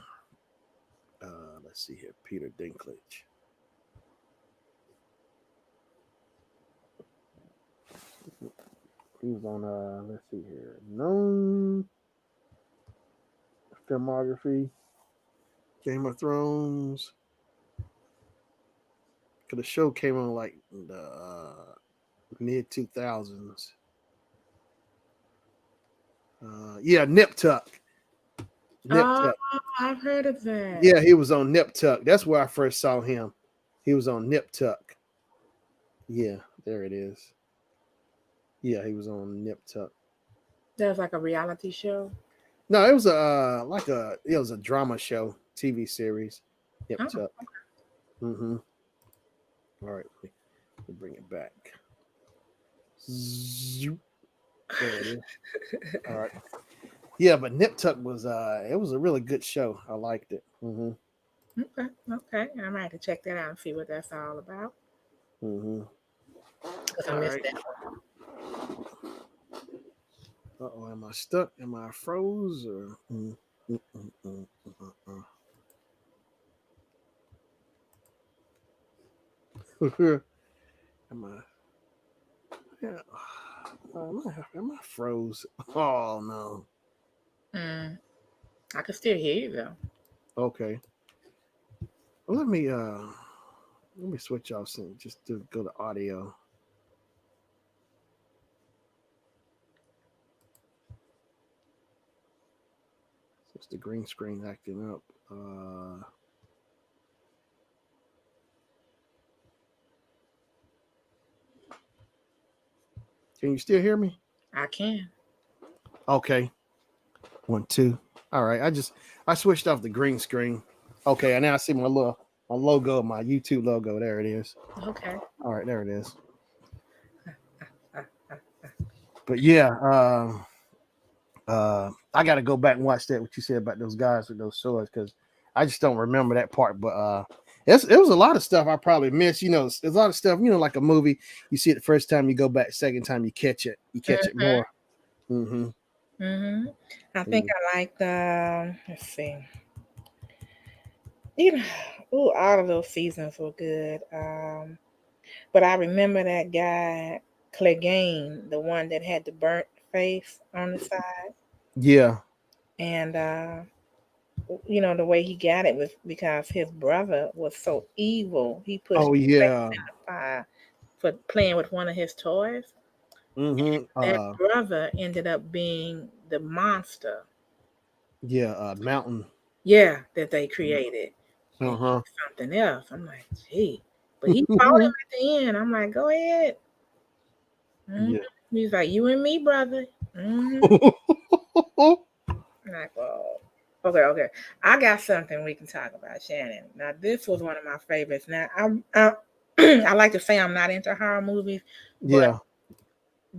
Let's see here, Peter Dinklage. He was on let's see here, known filmography, Game of Thrones. Cause the show came on like the mid 2000s. Yeah, Nip Tuck. Nip Oh, Tuck. I've heard of that. Yeah, he was on Nip Tuck. That's where I first saw him. He was on Nip Tuck. Yeah, there it is. Yeah, he was on Nip Tuck. That was like a reality show. No, it was a it was a drama show, TV series. Nip Oh, Tuck. Mm-hmm. All right, let me bring it back. Zoop. There it is. All right. Yeah, but Nip Tuck was it was a really good show. I liked it. Mm-hmm. okay, okay. I might have to check that out and see what that's all about. Mm-hmm. Because I All missed right. that. Uh-oh, am I stuck? Am I froze? Or am I? Yeah. Am I froze? Oh no. Mm, I can still hear you though. Okay. Well, let me switch off some just to go to audio. Since the green screen acting up. Can you still hear me? I can. Okay. 1, 2. All right. I switched off the green screen. Okay, and now I see my logo, my YouTube logo. There it is. Okay. All right, there it is. But yeah, I got to go back and watch that. What you said about those guys with those swords, because I just don't remember that part. But it was a lot of stuff I probably missed. You know, there's a lot of stuff. You know, like a movie, you see it the first time, you go back, second time, you catch it. You catch it Mm-hmm. more. Mm-hmm. Mm-hmm. I think Mm-hmm. I like the. Let's see. You know, ooh, all of those seasons were good. But I remember that guy, Clegane, the one that had the burnt face on the side, Yeah. and the way he got it was because his brother was so evil. He pushed Oh his face yeah. in the fire for playing with one of his toys. Mm-hmm. That brother ended up being the monster, Yeah. Mountain. yeah, that they created. And Uh-huh. he's something else. I'm like, gee. But he fought him at the end. I'm like, go ahead. Mhm. Yeah. He's like, you and me, brother. I'm like, well, okay, okay. I got something we can talk about, Shannon. Now, this was one of my favorites. Now, I like to say I'm not into horror movies, but Yeah.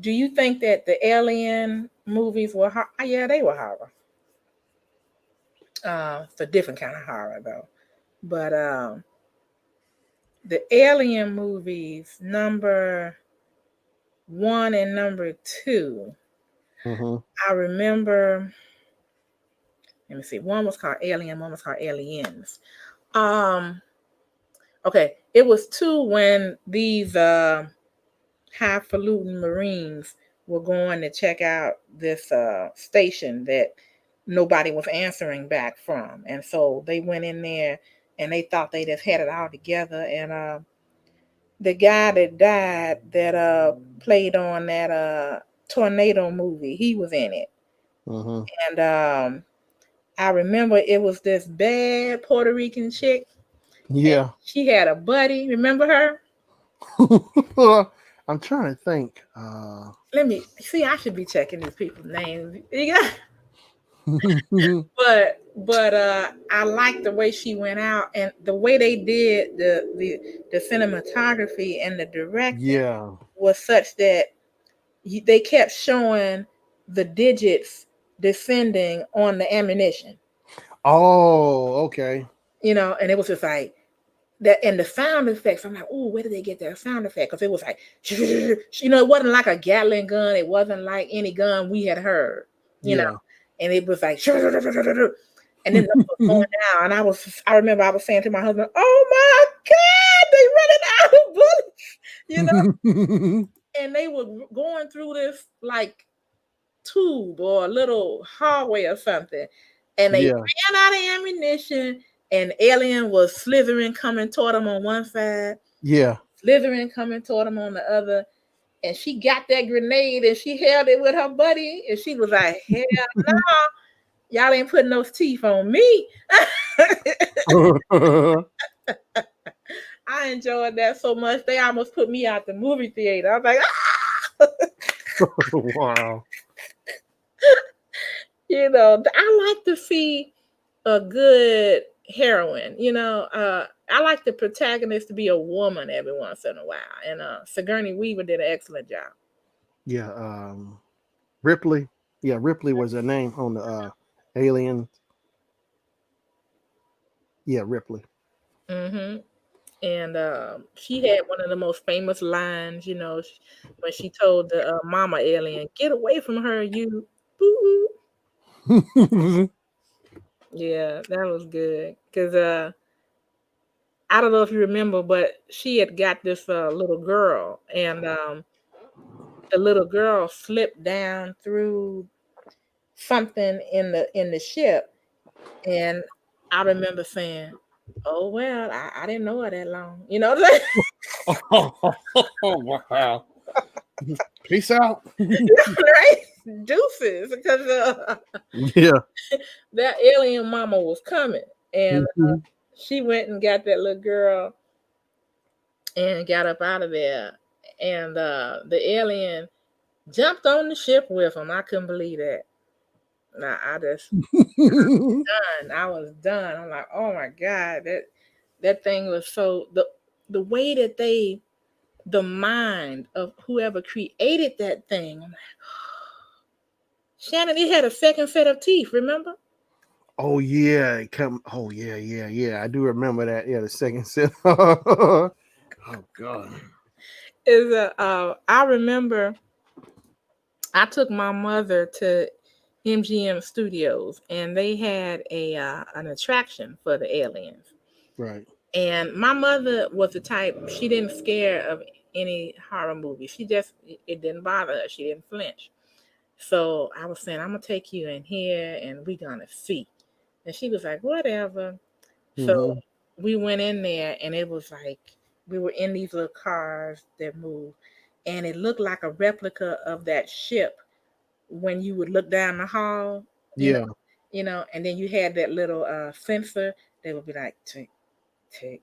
do you think that the Alien movies were horror? Yeah, they were horror. It's a different kind of horror, though. But the Alien movies, number one and number two, Mm-hmm. I remember. Let me see. One was called Alien. One was called Aliens. Um, okay, it was two when these highfalutin Marines were going to check out this station that nobody was answering back from, and so they went in there and they thought they just had it all together. And the guy that died that played on that tornado movie, he was in it, Mm-hmm. and I remember it was this bad Puerto Rican chick. And Yeah. she had a buddy. Remember her? I'm trying to think. Let me see. I should be checking these people's names. Yeah, Yeah. but I like the way she went out and the way they did the cinematography and the directing was such that they kept showing the digits descending on the ammunition. Oh, okay. and it was just like that, and the sound effects. I'm like, oh, where did they get that sound effect? Because it was like, it wasn't like a Gatling gun. It wasn't like any gun we had heard, you know, Yeah. and it was like, and then those was going down, and I remember I was saying to my husband, "Oh my God, they running out of bullets," you know, and they were going through this like tube or a little hallway or something, and they Yeah. ran out of ammunition, and alien was slithering coming toward them on one side, Yeah. slithering coming toward them on the other, and she got that grenade and she held it with her buddy, and she was like, "Hell no, y'all ain't putting those teeth on me." I enjoyed that so much. They almost put me out the movie theater. I was like, ah! Wow. I like to see a good heroine. I like the protagonist to be a woman every once in a while. And Sigourney Weaver did an excellent job. Yeah. Ripley. Yeah, Ripley was her name on the Alien. Yeah, Ripley. Hmm. And she had one of the most famous lines, when she told the mama alien, "Get away from her, you." Boo. Yeah, that was good. Because I don't know if you remember, but she had got this little girl, and the little girl slipped down through something in the ship, and I remember saying, "Oh well, I didn't know her that long," you know what I'm Oh, wow. Peace out. right? Deuces, because Yeah. that alien mama was coming, and Mhm. she went and got that little girl and got up out of there, and the alien jumped on the ship with him. I couldn't believe that. Nah, I just done. I was done. I'm like, oh my God, that thing was so the way that the mind of whoever created that thing. I'm like, Shannon, it had a second set of teeth, remember? Oh yeah, come. Oh yeah, yeah, yeah. I do remember that. Yeah, the second set. Oh God. I remember I took my mother to MGM Studios, and they had a an attraction for the aliens. Right. And my mother was the type, she didn't scare of any horror movie. She just, it didn't bother her. She didn't flinch. So I was saying, I'm going to take you in here and we're going to see. And she was like, whatever. So Mm-hmm. we went in there, and it was like we were in these little cars that moved. And it looked like a replica of that ship when you would look down the hall, Yeah. and then you had that little sensor that would be like tick, tick,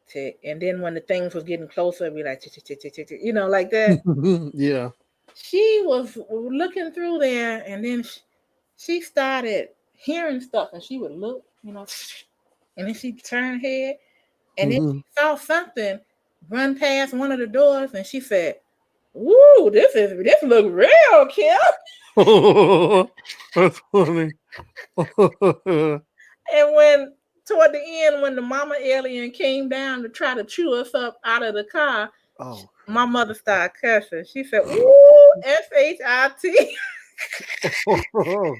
tick, and then when the things was getting closer, it'd be like tick, tick, tick, tick, tick, tick, like that. Yeah. She was looking through there, and then she started hearing stuff, and she would look, and then she turned her head, and then Hmm. she saw something run past one of the doors, and she said, "Ooh, this look real, Kim." That's funny. And when toward the end, when the mama alien came down to try to chew us up out of the car, Oh my crap. mother started cussing. She said, "Ooh,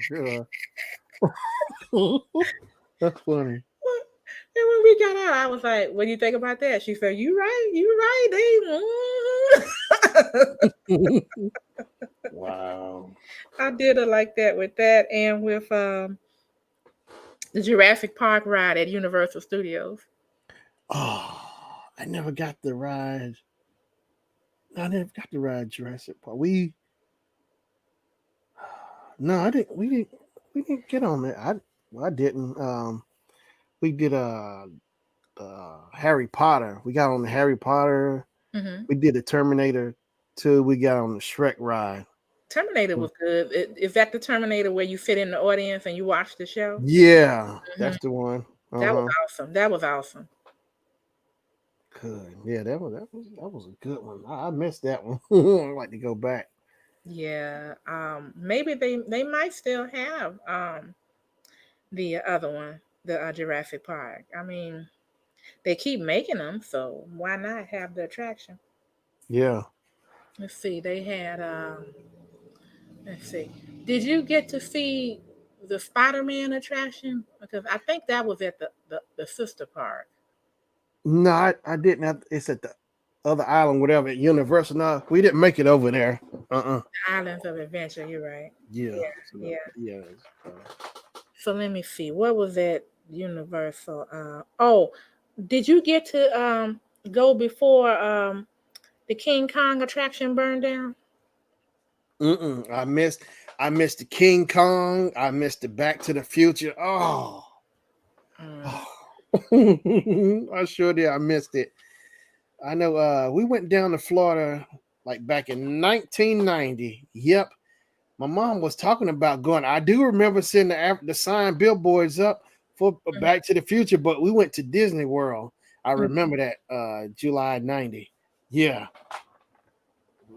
shit." Oh god. That's funny. And when we got out, I was like, "What do you think about that?" She said, you right. Wow. I did it like that with that, and with the Jurassic Park ride at Universal Studios. Oh, I never got the ride. I never got the ride Jurassic Park. We no, I didn't. We didn't get on it. I didn't. We did Harry Potter. We got on the Harry Potter. Hmm. We did the Terminator 2. We got on the Shrek ride. Terminator was good. Is that the Terminator where you sit in the audience and you watch the show? Yeah, Hmm. that's the one. Uh That was huh. awesome. That was awesome. Good. Yeah, that was a good one. I missed that one. I'd like to go back. Yeah. Maybe they might still have the other one. the Jurassic Park. I mean, they keep making them, so why not have the attraction? Yeah. Let's see. They had. Let's see. Did you get to see the Spider-Man attraction? Because I think that was at the sister park. No, I didn't have. It's at the other island, whatever. At Universal. No, we didn't make it over there. Islands of Adventure. You're right. Yeah. Yeah, So, yeah. yeah. So let me see. What was that Universal? Oh, did you get to go before the King Kong attraction burned down? I missed the King Kong. I missed the Back to the Future. Oh. Mm. I sure did. I missed it. I know we went down to Florida like back in 1990. Yep. My mom was talking about going. I do remember seeing the sign billboards up for Back to the Future, but we went to Disney World. I remember that July 90. Yeah.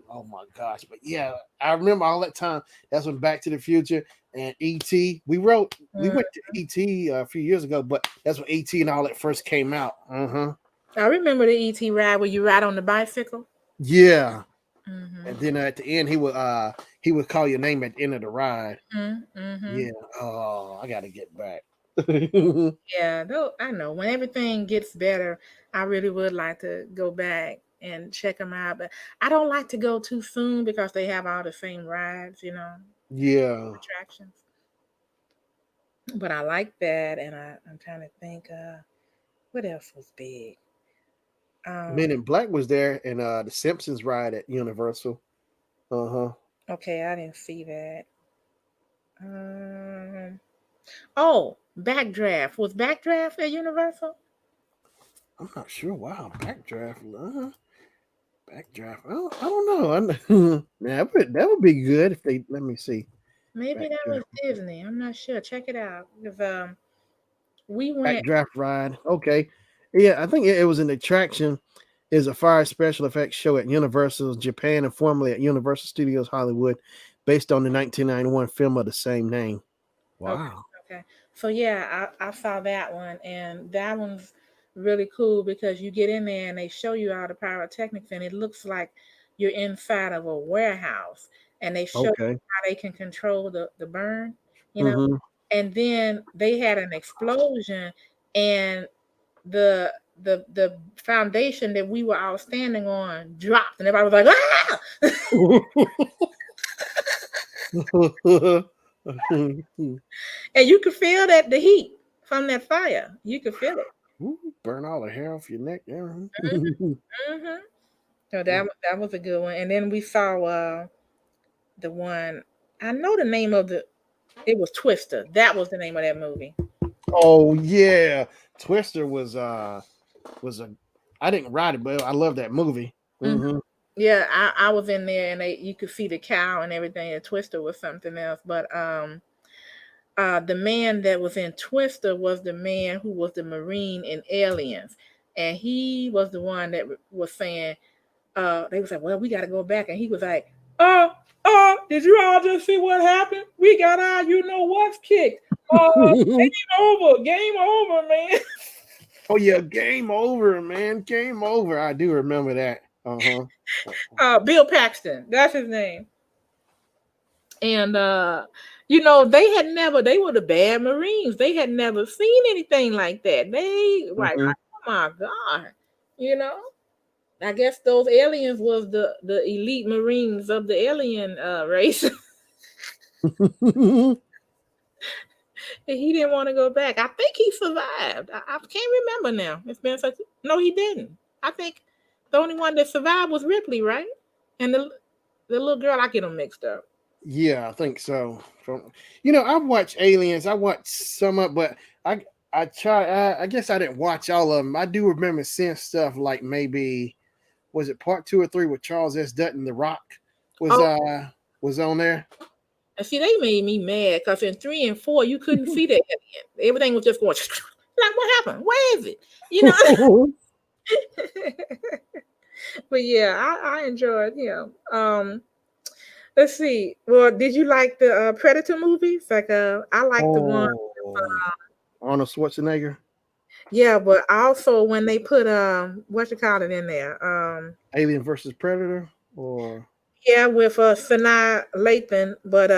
Oh my gosh. But yeah, I remember all that time. That's when Back to the Future and ET. We Mm. went to ET a few years ago, but that's when ET and all that first came out. Uh-huh. I remember the ET ride where you ride on the bicycle. Yeah. And Mm-hmm. then at the end he would call your name at the end of the ride. Mm-hmm. Yeah. Oh, I gotta get back. Yeah, though I know when everything gets better, I really would like to go back and check them out. But I don't like to go too soon because they have all the same rides, Yeah. attractions. But I like that, and I'm trying to think, what else was big? Men Um, in Black was there and the Simpsons ride at Universal. Uh-huh. okay, I didn't see that. Um, oh, Backdraft was Backdraft at Universal. I'm not sure. Wow, backdraft. Backdraft. I don't know. That would be good if they let me see. Maybe that was Backdraft. Disney. I'm not sure. Check it out because we went. Backdraft ride. Okay. Yeah, I think it was an attraction. Is a fire special effects show at Universal Japan and formerly at Universal Studios Hollywood, based on the 1991 film of the same name. Okay, Wow. okay. So yeah, I saw that one, and that one's really cool because you get in there and they show you all the pyrotechnics, and it looks like you're inside of a warehouse, and they show you Okay. how they can control the burn, you know. Mm-hmm. And then they had an explosion, and the the foundation that we were all standing on dropped, and everybody was like, ah! And you could feel that the heat from that fire. You could feel it. Ooh, burn all the hair off your neck. Yeah. Hmm. So that was a good one. And then we saw the one. I know the name of the. It was Twister. That was the name of that movie. Oh yeah, Twister was a. I didn't ride it, but I love that movie. Mhm. Hmm. Yeah, I was in there and you could see the cow and everything. And Twister was something else, but the man that was in Twister was the man who was the Marine in Aliens, and he was the one that was saying, they was like, well, we got to go back, and he was like, uh, did you all just see what happened? We got our, what's kicked. Game over, man. Oh yeah, game over, man. Game over. I do remember that. Uh-huh. Bill Paxton, that's his name, and they were the bad Marines. They had never seen anything like that. They like, Hmm. oh my god, you know. I guess those aliens was the elite Marines of the alien race. And he didn't want to go back. I think he survived. I can't remember now. It's been such. No, he didn't. I think the only one that survived was Ripley, right? And the little girl. I get them mixed up. Yeah, I think so. I've watched Aliens. I watched some up, but I I try. I guess I didn't watch all of them. I do remember seeing stuff like maybe was it part 2 or 3 with Charles S. Dutton, The Rock was Oh, uh was on there. and see, they made me mad because in 3 and 4 you couldn't see that alien. Everything was just going like, what happened? Where is it? You know. But yeah, I enjoyed him. Let's see. Well, did you like the Predator movies? Like, I like the one. Oh, Arnold Schwarzenegger, Yeah, but also when they put what you call it in there, Alien versus Predator, or yeah, with Sanaa Lathan, but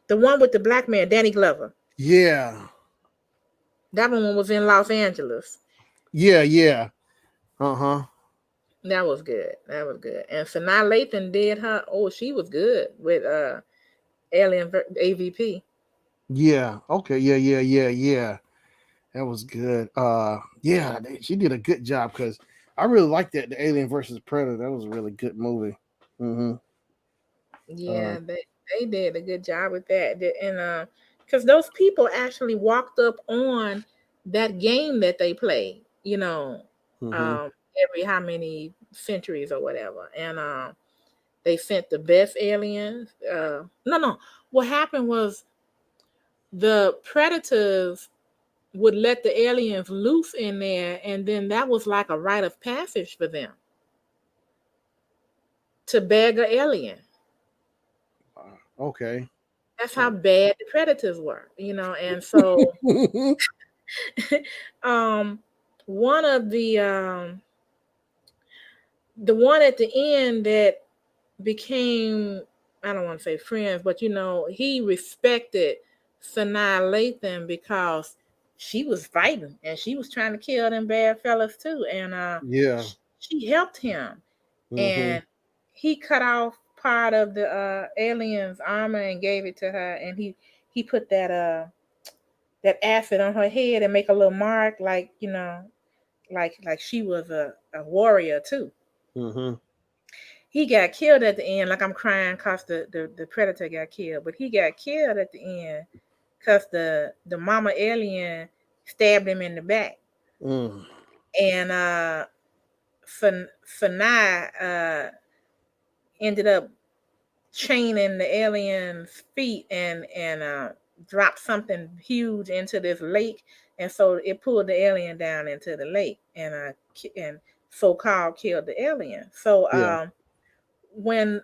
the one with the black man, Danny Glover. yeah, That one was in Los Angeles. yeah. Uh-huh. That was good. That was good. And Sanaa Lathan did her. Oh, she was good with AVP. Yeah. Okay. Yeah. That was good. Yeah, she did a good job because I really liked that the Alien versus Predator. That was a really good movie. Mm-hmm. Uh, Yeah, they did a good job with that. And because those people actually walked up on that game that they play, mm-hmm. um, every how many centuries or whatever, and they sent the best aliens. No. What happened was the predators would let the aliens loose in there, and then that was like a rite of passage for them to beg a alien. Okay. That's how Oh. bad the predators were, and so um one of the one at the end that became, I don't want to say friends, but he respected Sanaa Lathan because she was fighting and she was trying to kill them bad fellas too, and Yeah. she helped him, Mm-hmm. and he cut off part of the alien's armor and gave it to her, and he put that acid on her head and make a little mark, like like she was a warrior too. Mm-hmm. He got killed at the end. Like, I'm crying because the predator got killed, but he got killed at the end because the mama alien stabbed him in the back, Mm. and Fanai ended up chaining the alien's feet and dropped something huge into this lake, and so it pulled the alien down into the lake, and so-called killed the alien. So Yeah. when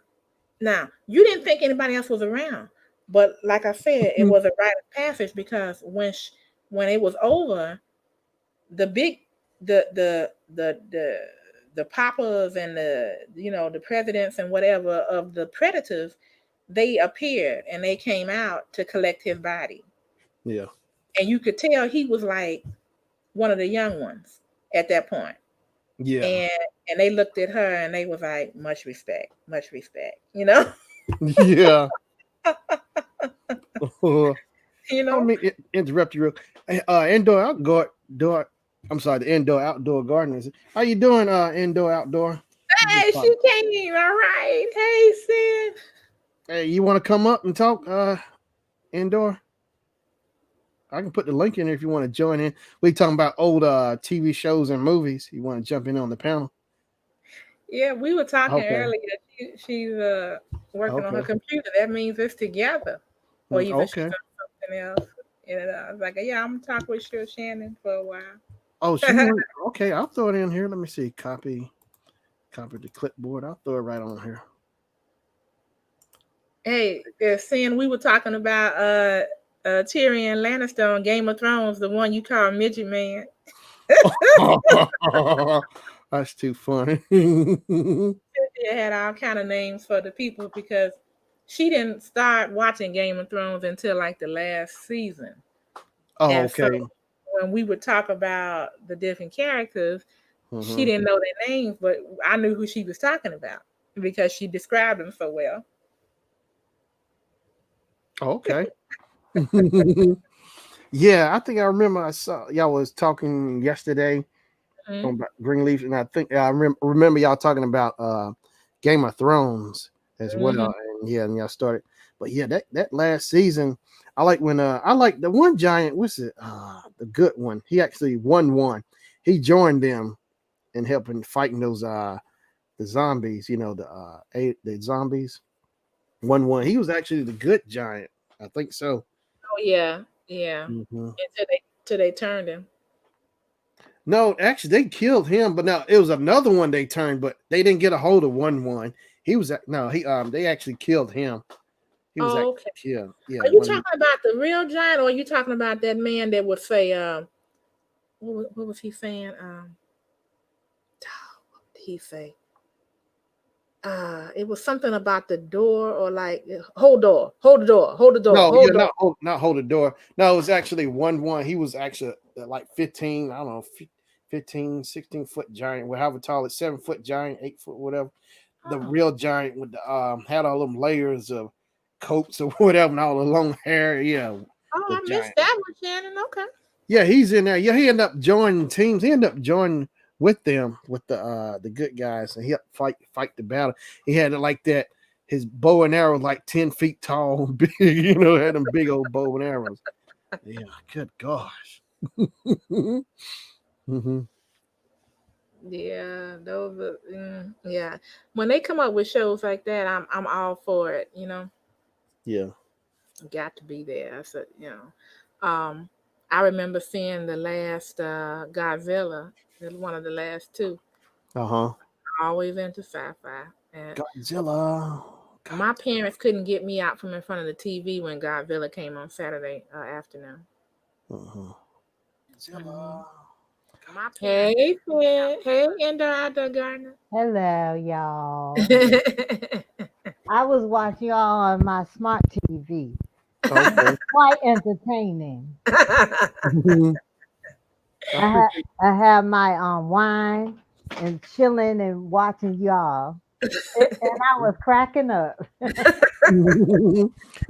now you didn't think anybody else was around, but like I said, it was a rite of passage because when it was over, the big the the papas and the presidents and whatever of the predators, they appeared and they came out to collect his body, Yeah. and you could tell he was like one of the young ones at that point. Yeah. And they looked at her and they was like, much respect, you know. Yeah. You Let know. me interrupt you real. Indoor outdoor door. I'm sorry, the indoor outdoor gardeners. How you doing? Indoor outdoor. Hey, she came. All right. Hey, sis. Hey, you want to come up and talk? Indoor. I can put the link in there if you want to join in. We talking about old TV shows and movies. You want to jump in on the panel? Yeah, we were talking Okay. earlier. She's working on her Okay. computer. That means it's together, or either she's Okay. on something else. And I was like, yeah, I'm gonna talk with Shannon for a while. Oh, she want. Okay, I'll throw it in here. Let me see. Copy the clipboard. I'll throw it right on here. Hey, seeing we were talking about Tyrion Lannister on Game of Thrones, the one you call Midget Man. That's too funny. It had all kind of names for the people because she didn't start watching Game of Thrones until like the last season. Oh, And so okay. when we would talk about the different characters, she Mm-hmm. didn't know their names, but I knew who she was talking about because she described them so well. Okay. Yeah, I think I remember I saw y'all was talking yesterday Mm-hmm. about Greenleaf, and I think I remember y'all talking about Game of Thrones as well. Mm-hmm. And yeah, and y'all started. But yeah, that last season, I like when I like the one giant. What's it? The good one. He actually won one. He joined them in helping fighting those the zombies. You know the zombies. Won one. He was actually the good giant. I think so. Oh yeah, yeah. Hmm. Until they turned him. No, actually, they killed him, but now it was another one they turned, but they didn't get a hold of one. He was no, he they actually killed him. He was Oh, actually, okay. yeah, yeah. Are you One of talking about the real giant, or are you talking about that man that would say, what was he saying? What did he say? It was something about the door, or like, hold door, hold the door, hold the door, no, yeah, hold door. not hold the door. No, it was actually one. He was actually like 15, I don't know, 15, 16 foot giant, however tall it's 7 foot giant, 8 foot, whatever. The Oh, real giant with the had all them layers of coats or whatever and all the long hair. Yeah, the I missed giant. that one, Shannon. Okay. Yeah, he's in there. Yeah, he ended up joining teams. He ended up joining with them with the good guys, and he helped fight the battle. He had it like that. His bow and arrow was like 10 feet tall, big. Had them big old bow and arrows. Yeah, good gosh. Hmm. Yeah, those are, yeah. When they come up with shows like that, I'm all for it. Yeah. Got to be there. I said, I remember seeing the last Godzilla, one of the last two. Uh huh. Always into sci-fi, and Godzilla. God. my parents couldn't get me out from in front of the TV when Godzilla came on Saturday afternoon. Uh-huh. Hmm. Godzilla. My God. parents couldn't get me out. Hey, Ender out there, Gardner. Hello, y'all. I was watching y'all on my smart TV. Okay. Quite entertaining. Mhm. I I have appreciate. I have my wine and chilling and watching y'all, and I was cracking up.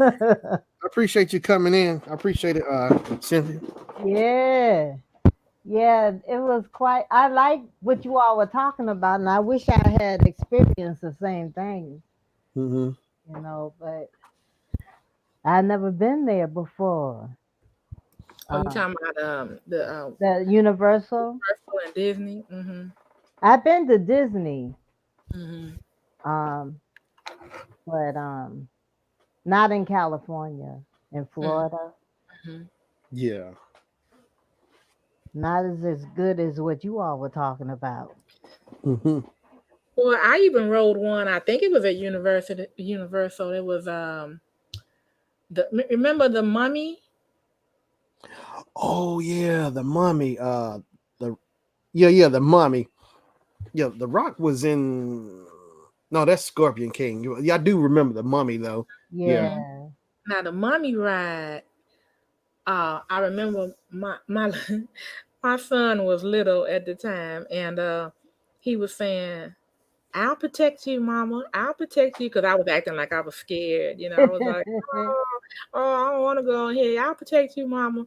I appreciate you coming in. I appreciate it, Cynthia. Yeah, yeah. It was quite. I like what you all were talking about, and I wish I had experienced the same thing. Hmm. But I never been there before. Oh, you Uh, talking about the the Universal. Universal and Disney? Mm-hmm. I've been to Disney, Mm-hmm. um, but not in California, in Florida. Mm-hmm. Yeah. Not as good as what you all were talking about. Hmm. Well, I even rode one. I think it was at University Universal. It was remember the Mummy? Oh yeah, the mummy. The yeah, the mummy. Yeah, the Rock was in. No, that's Scorpion King. Yeah, I do remember the mummy though. Yeah. Mm-hmm. Yeah. Now the Mummy ride. I remember my my son was little at the time, and he was saying, "I'll protect you, Mama. I'll protect you," because I was acting like I was scared. I was like, "Oh, I don't want to go in here. I'll protect you, Mama."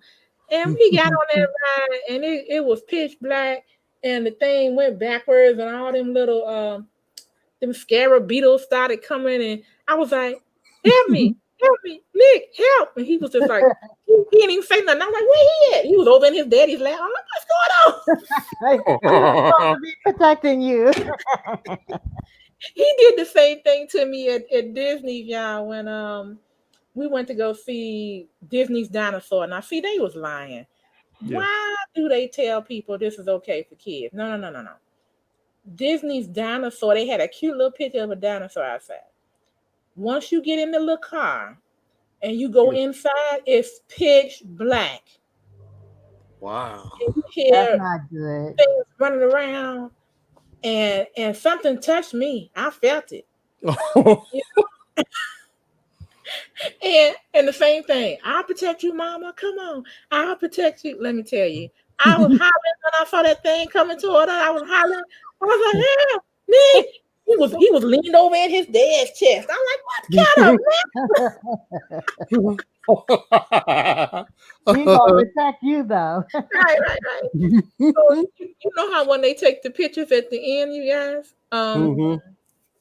And we got on that ride, and it was pitch black, and the thing went backwards, and all them scarab beetles started coming, and I was like, help me, Nick, help!" And he was just like, he didn't even say nothing. I'm like, where he at? He was over in his daddy's lap. I'm like, what's going on? He was supposed to be protecting you. He did the same thing to me at Disney, y'all, when we went to go see Disney's Dinosaur. Now, see, they was lying. Yeah. Why do they tell people this is okay for kids? No, no, no, no, no. Disney's Dinosaur, they had a cute little picture of a dinosaur outside. Once you get in the little car and you go Yeah. inside, it's pitch black. Wow. And you That's hear not good. things running around, and something touched me. I felt it. And the same thing. I'll protect you, Mama. Come on. I'll protect you. Let me tell you. I was hollering when I saw that thing coming toward her. I was hollering. I was like, "Help me." He was leaned over in his dad's chest. I'm like, what kind of He gonna protect you though. right, right, right. So you know how when they take the pictures at the end, you guys, Hmm.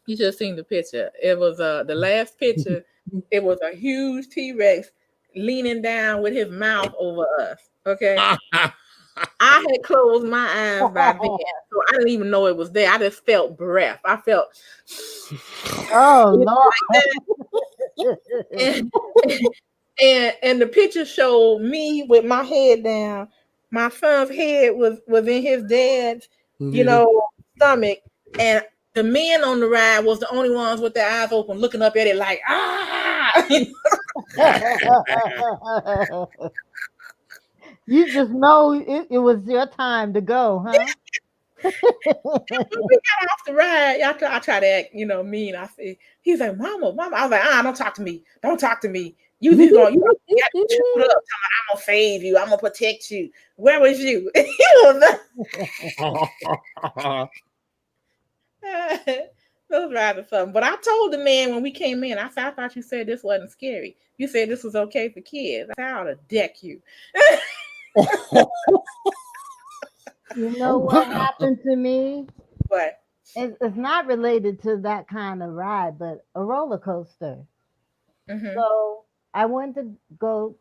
you just seen the picture. It was the last picture. It was a huge T-Rex leaning down with his mouth over us. Okay. I had closed my eyes by then, so I didn't even know it was there. I just felt breath. I felt Oh like Lord. that. And the picture showed me with my head down. My son's head was in his dad's, Yeah. stomach, and the men on the ride was the only ones with their eyes open, looking up at it like, ah. You just know it was your time to go, huh? When we got off the ride, I try to act, mean. I said, he's like, Mama, Mama. I was like, don't talk to me. Don't talk to me. You gonna you got me chewed up. I'm gonna save you. I'm gonna protect you. Where was you? It was rather fun. But I told the man when we came in, I said, I thought you said this wasn't scary. You said this was okay for kids. I said, I ought to deck you. You Oh know what wow. happened to me? But It's not related to that kind of ride, but a roller coaster. mm-hmm. So I went to go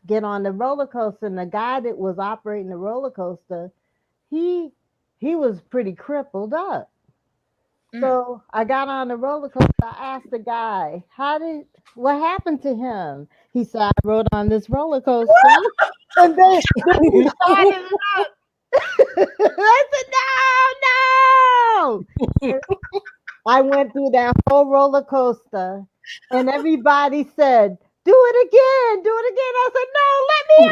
get on the roller coaster, and the guy that was operating the roller coaster, he he was pretty crippled up. Mm. So I got on the roller coaster. I asked the guy, what happened to him? He said, I rode on this roller coaster. And then he started it up. I said, no, no. I went through that whole roller coaster, and everybody said, do it again, do it again. I said, no, let me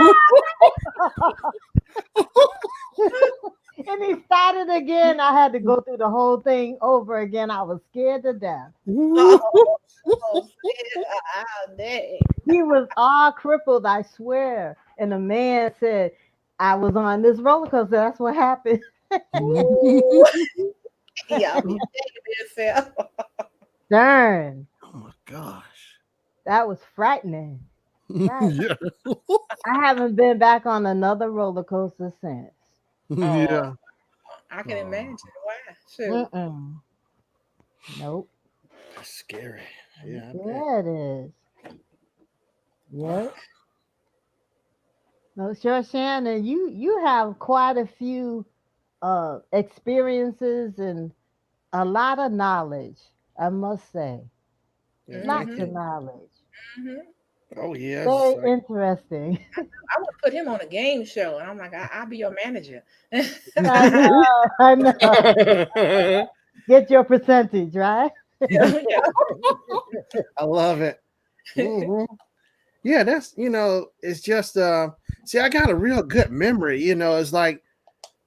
out. And he started again. I had to go through the whole thing over again. I was scared to death. Oh, dang. He was all crippled, I swear. And the man said, I was on this roller coaster. That's what happened. Ooh. Yeah, be ashamed of yourself. Darn. Oh my gosh. That was frightening. Right. Yeah. I haven't been back on another roller coaster since. Oh, Yeah. I can Oh, imagine. Wow. Shoot. Mm-mm. Nope. that's scary. Yeah, I bet. Yeah, it is. Yep. No, sure, Shannon, you have quite a few experiences and a lot of knowledge, I must say. Yeah, Lots thank Mm-hmm. of you. knowledge. Mm-hmm. Oh yeah, it's Very like interesting. I would put him on a game show, and I'm like, I'll be your manager. I know, I know. Get your percentage, right? Yeah. I love it. Hmm. Yeah, that's it's just see, I got a real good memory. It's like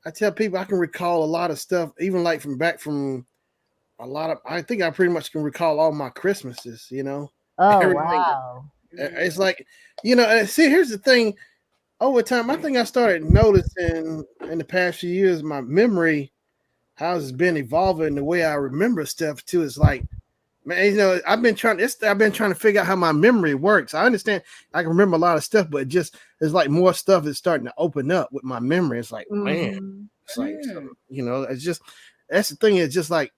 I tell people I can recall a lot of stuff, even like from back from a lot of. I think I pretty much can recall all my Christmases. Oh, Everything. wow. It's like and see, here's the thing. Over time, I think I started noticing in the past few years my memory how it's been evolving the way I remember stuff too. It's like, man, I've been trying to figure out how my memory works. I understand I can remember a lot of stuff, but it just it's like more stuff is starting to open up with my memory. It's like, man, Hmm. it's like Mm. it's just that's the thing. It's just like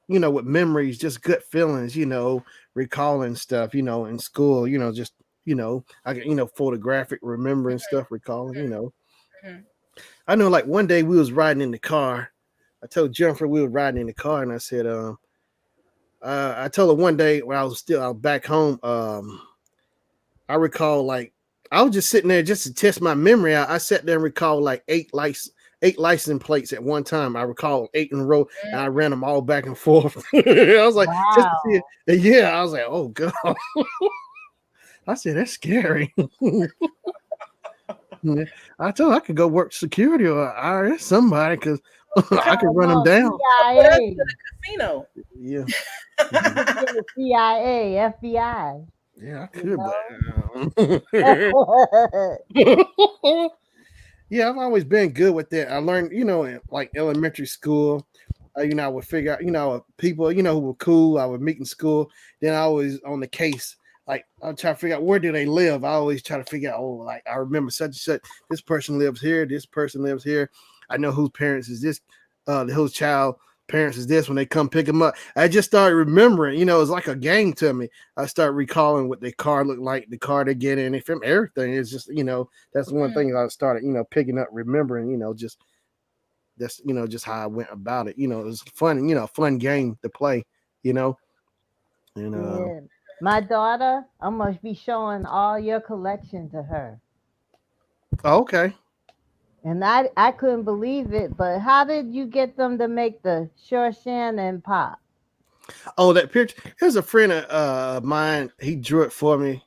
with memories, just good feelings. Recalling stuff. In school. Just I can photographic remembering stuff, recalling. Mhm. I know, like one day we was riding in the car. I told Jennifer we were riding in the car, and I said, I told her one day when I was back home. I recall like I was just sitting there just to test my memory. I sat there and recalled like eight license plates at one time. I recall 8 in a row, and I ran them all back and forth. I was like, just to see Wow. it. And yeah, I was like, oh god. I said that's scary. Yeah. I told her I could go work security or IRS somebody because I could Oh, run them no, down. Put us to CIA. the casino. Yeah. You Mhm. could be in the CIA, FBI, Yeah, I you could, but know? yeah, I've always been good with that. I learned, in like elementary school, I would figure out, people, who were cool. I would meet in school. Then I was on the case. Like I would try to figure out where do they live. I always try to figure out. Oh, like I remember such and such. This person lives here. This person lives here. I know whose parents is this. Whose child parents is this when they come pick them up. I just started remembering. It's like a game to me. I start recalling what their car looked like, the car they get in, and from everything. It's just that's one Mm. thing I started picking up, remembering. Just that's just how I went about it. It was fun. Fun game to play. You know, and Yeah. My daughter, I must be showing all your collection to her. oh, okay. And I couldn't believe it, but how did you get them to make the Sure Shannon pop? Oh, that picture. Here's a friend of mine. He drew it for me.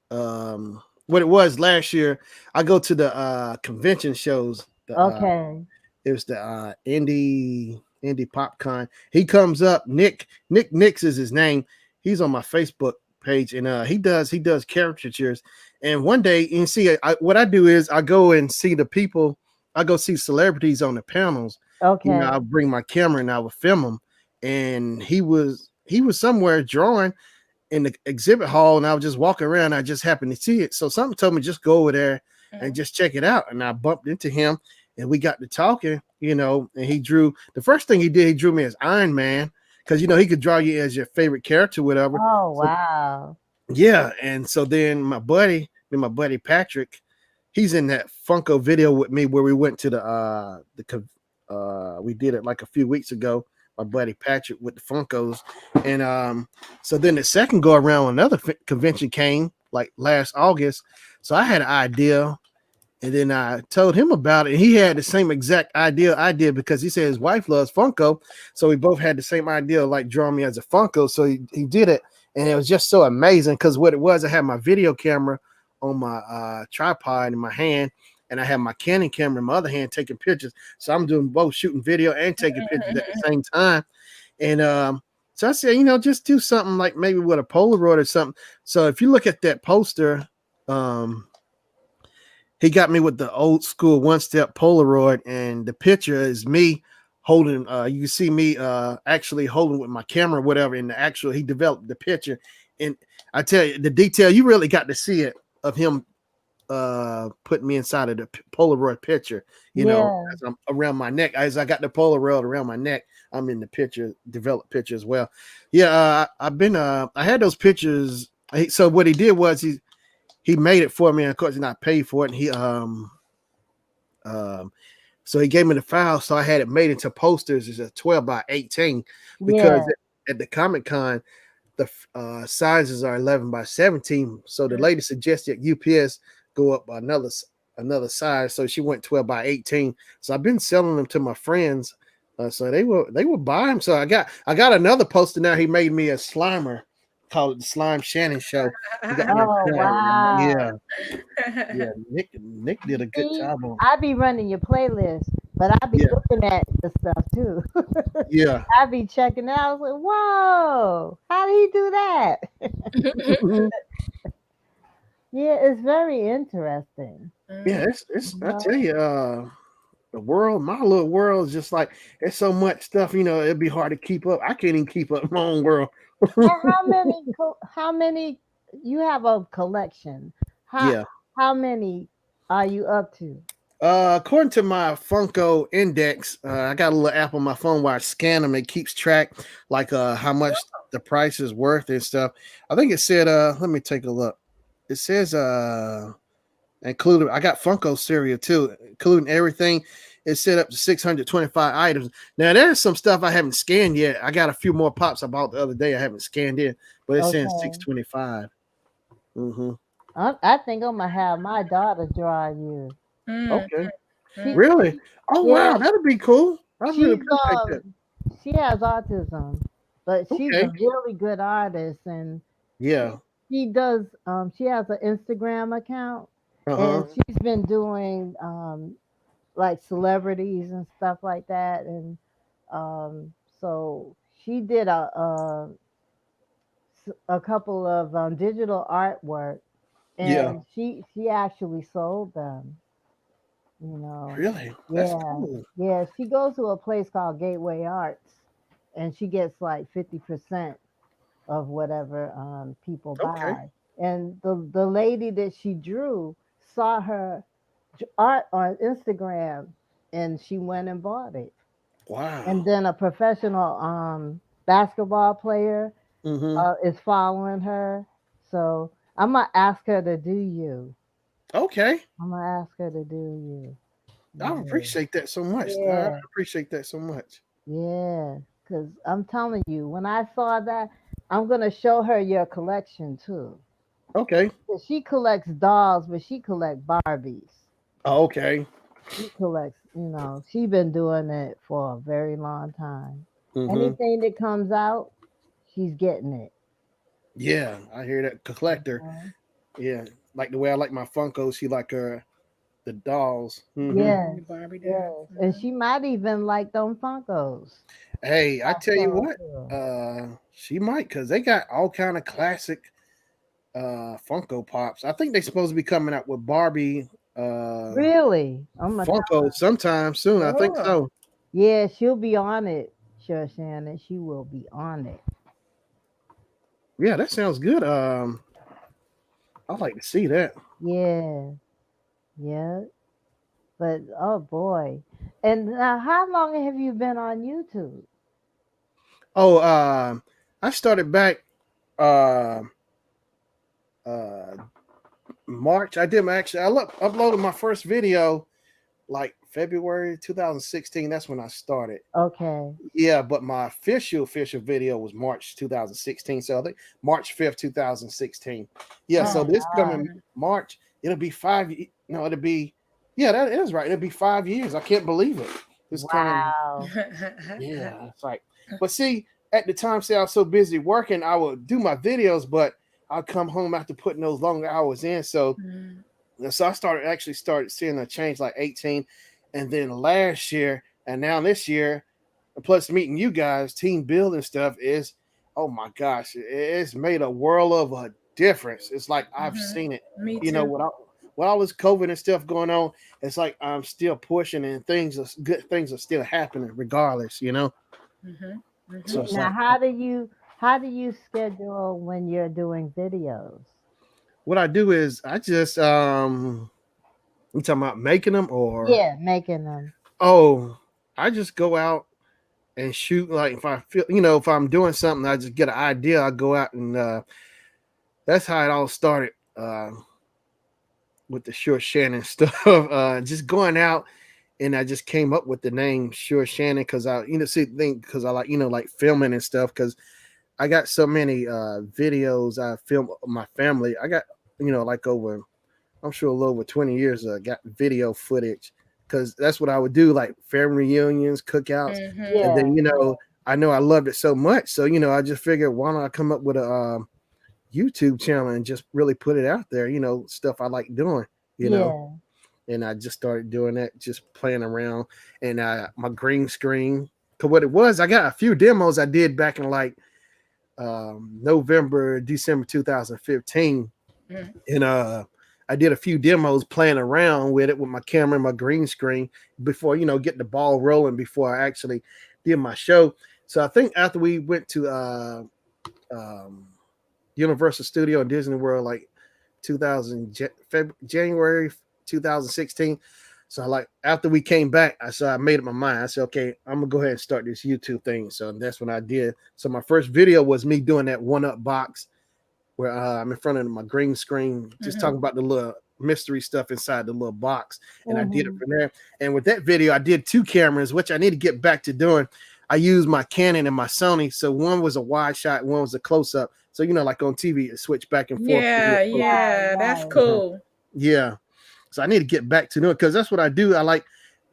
What it was last year. I go to the convention shows. Okay. It was the indie popcorn. He comes up. Nick Nix is his name. He's on my Facebook page, and he does caricatures. And one day, you see, what I do is I go and see the people. I go see celebrities on the panels. Okay. I bring my camera and I would film them. And he was somewhere drawing in the exhibit hall, and I was just walking around. I just happened to see it, so something told me just go over there and just check it out. And I bumped into him, and we got to talking. And he drew. The first thing he did, he drew me as Iron Man because he could draw you as your favorite character, whatever. Oh, So wow. yeah, and so then my buddy Patrick, he's in that Funko video with me where we went to we did it like a few weeks ago. My buddy Patrick with the Funkos, and so then the second go around, another convention came like last August. So I had an idea, and then I told him about it. And he had the same exact idea I did because he said his wife loves Funko, so we both had the same idea, like drawing me as a Funko. So he did it, and it was just so amazing because what it was, I had my video camera on my tripod in my hand, and I had my Canon camera in my other hand taking pictures. So I'm doing both shooting video and taking pictures at the same time. And so I said, just do something like maybe with a Polaroid or something. So if you look at that poster, he got me with the old school one-step Polaroid, and the picture is me holding. You can see me actually holding with my camera, whatever. In the actual, he developed the picture, and I tell you, the detail, you really got to see it of him putting me inside of the Polaroid picture. Yeah. As I'm around my neck, as I got the Polaroid around my neck, I'm in the picture, developed picture as well. Yeah, I've been. I had those pictures. So what he did was he made it for me, and of course, I paid for it. And so he gave me the file, so I had it made into posters. It's a 12 by 18 because Yeah. at the Comic Con, the sizes are 11 by 17. So the lady suggested UPS go up another size. So she went 12 by 18. So I've been selling them to my friends. So they will buy them. So I got another poster now. He made me a Slimer, called it the Slime Shannon Show. He got me a Oh, Slimer. wow. Yeah. Nick did a good See, job on. I be running your playlist, but I be Yeah, looking at the stuff too. yeah. I be checking out. I was like, whoa, how did he do that? Yeah, it's very interesting. Yeah, it's You I tell know? you, the world, my little world is just like it's so much stuff, it'd be hard to keep up. I can't even keep up my own world. And how many you have a collection? How Yeah. how many are you up to? According to my Funko Index, I got a little app on my phone where I scan them. It keeps track like how much the price is worth and stuff. I think it said let me take a look. It says including I got Funko cereal too, including everything. It's set up to 625 items. Now there's some stuff I haven't scanned yet. I got a few more pops I bought the other day I haven't scanned in, but it's saying Okay. 625. Mm-hmm. I think I'm gonna have my daughter draw you. Okay. She, Really? Oh wow, yeah, that'd be cool. I really she's appreciate that. she has autism, but she's a Okay. really good artist, and Yeah. she does. She has an Instagram account, and Uh-huh. she's been doing like celebrities and stuff like that, and so she did a couple of digital artwork, Yeah. and she actually sold them. You know, Really? That's yeah, cool. yeah. She goes to a place called Gateway Arts, and she gets like 50% of whatever people Okay. buy. And the lady that she drew saw her art on Instagram, and she went and bought it. And Wow. then a professional basketball player Mm-hmm. is following her. So I'm gonna ask her to do you. Okay. I'm gonna ask her to do you. I Yeah, appreciate that so much. I yeah, appreciate that so much. yeah. Cause I'm telling you, when I saw that, I'm gonna show her your collection too. Okay. 'Cause she collects dolls, but she collects Barbies. Okay. She collects, she been doing it for a very long time. Mm-hmm. Anything that comes out, she's getting it. Yeah, I hear that collector. Mhm. Yeah, like the way I like my Funkos. She like her the dolls. Yes, The Barbie dolls. yes. And she might even like them Funkos. Hey, I tell you So what, too. she might because they got all kind of classic Funko Pops. I think they're supposed to be coming out with Barbie Really? Oh my God. Funko sometime soon. I think Oh, so. Yeah, she'll be on it. Sure, Shannon. She will be on it. Yeah, that sounds good. I'd like to see that. Yeah, yeah. But oh boy. And now, how long have you been on YouTube? Oh, I started back uh, uh, March. I did my actually. Uploaded my first video like February 2016. That's when I started. Okay. Yeah, but my official video was March 2016. So I think March 5th, 2016. Yeah, Oh so this wow. coming March, it'll be no, it'll be yeah, that is right. It'll be 5 years. I can't believe it. This coming, Wow. yeah, it's like, but see, at the time, say I was so busy working, I would do my videos, but I'd come home after putting those longer hours in. Mm. So I started seeing a change like 18, and then last year and now this year, plus meeting you guys, team building stuff is, oh my gosh, it's made a world of a difference. It's like I've Mhm. seen it, Me you know, too. with all this COVID and stuff going on. It's like I'm still pushing, and good things are still happening regardless. Mhm. So Mhm. it's Now, like how do you schedule when you're doing videos? what I do is I just you talking about making them or Yeah, making them. oh I just go out and shoot. Like if I feel, if I'm doing something, I just get an idea. I go out and that's how it all started with the Sure Shannon stuff. Just going out and I just came up with the name Sure Shannon because because I like like filming and stuff because I got so many videos I film of my family. I got like over I'm sure a little over 20 years got video footage because that's what I would do like family reunions, cookouts, and Mhm. then Yeah, I know I loved it so much, so I just figured why don't I come up with a YouTube channel and just really put it out there, stuff I like doing, you know, yeah. and I just started doing that, just playing around, and my green screen. Cause what it was, I got a few demos I did back in like November, December 2015, Mhm. and I did a few demos playing around with it with my camera and my green screen before get the ball rolling before I actually did my show. So I think after we went to um, Universal Studio and Disney World like 2000 January 2016. So like after we came back, I made up my mind. I said, okay, I'm gonna go ahead and start this YouTube thing. So that's what I did. So my first video was me doing that one up box where I'm in front of my green screen, just Mhm. talking about the little mystery stuff inside the little box. And I did it Hmm. from there. And with that video, I did two cameras, which I need to get back to doing. I used my Canon and my Sony. So one was a wide shot, one was a close up. So, like on TV, it switched back and forth. Yeah, Right, yeah, that's right. Mhm. cool. Yeah. So I need to get back to doing it because that's what I do. I like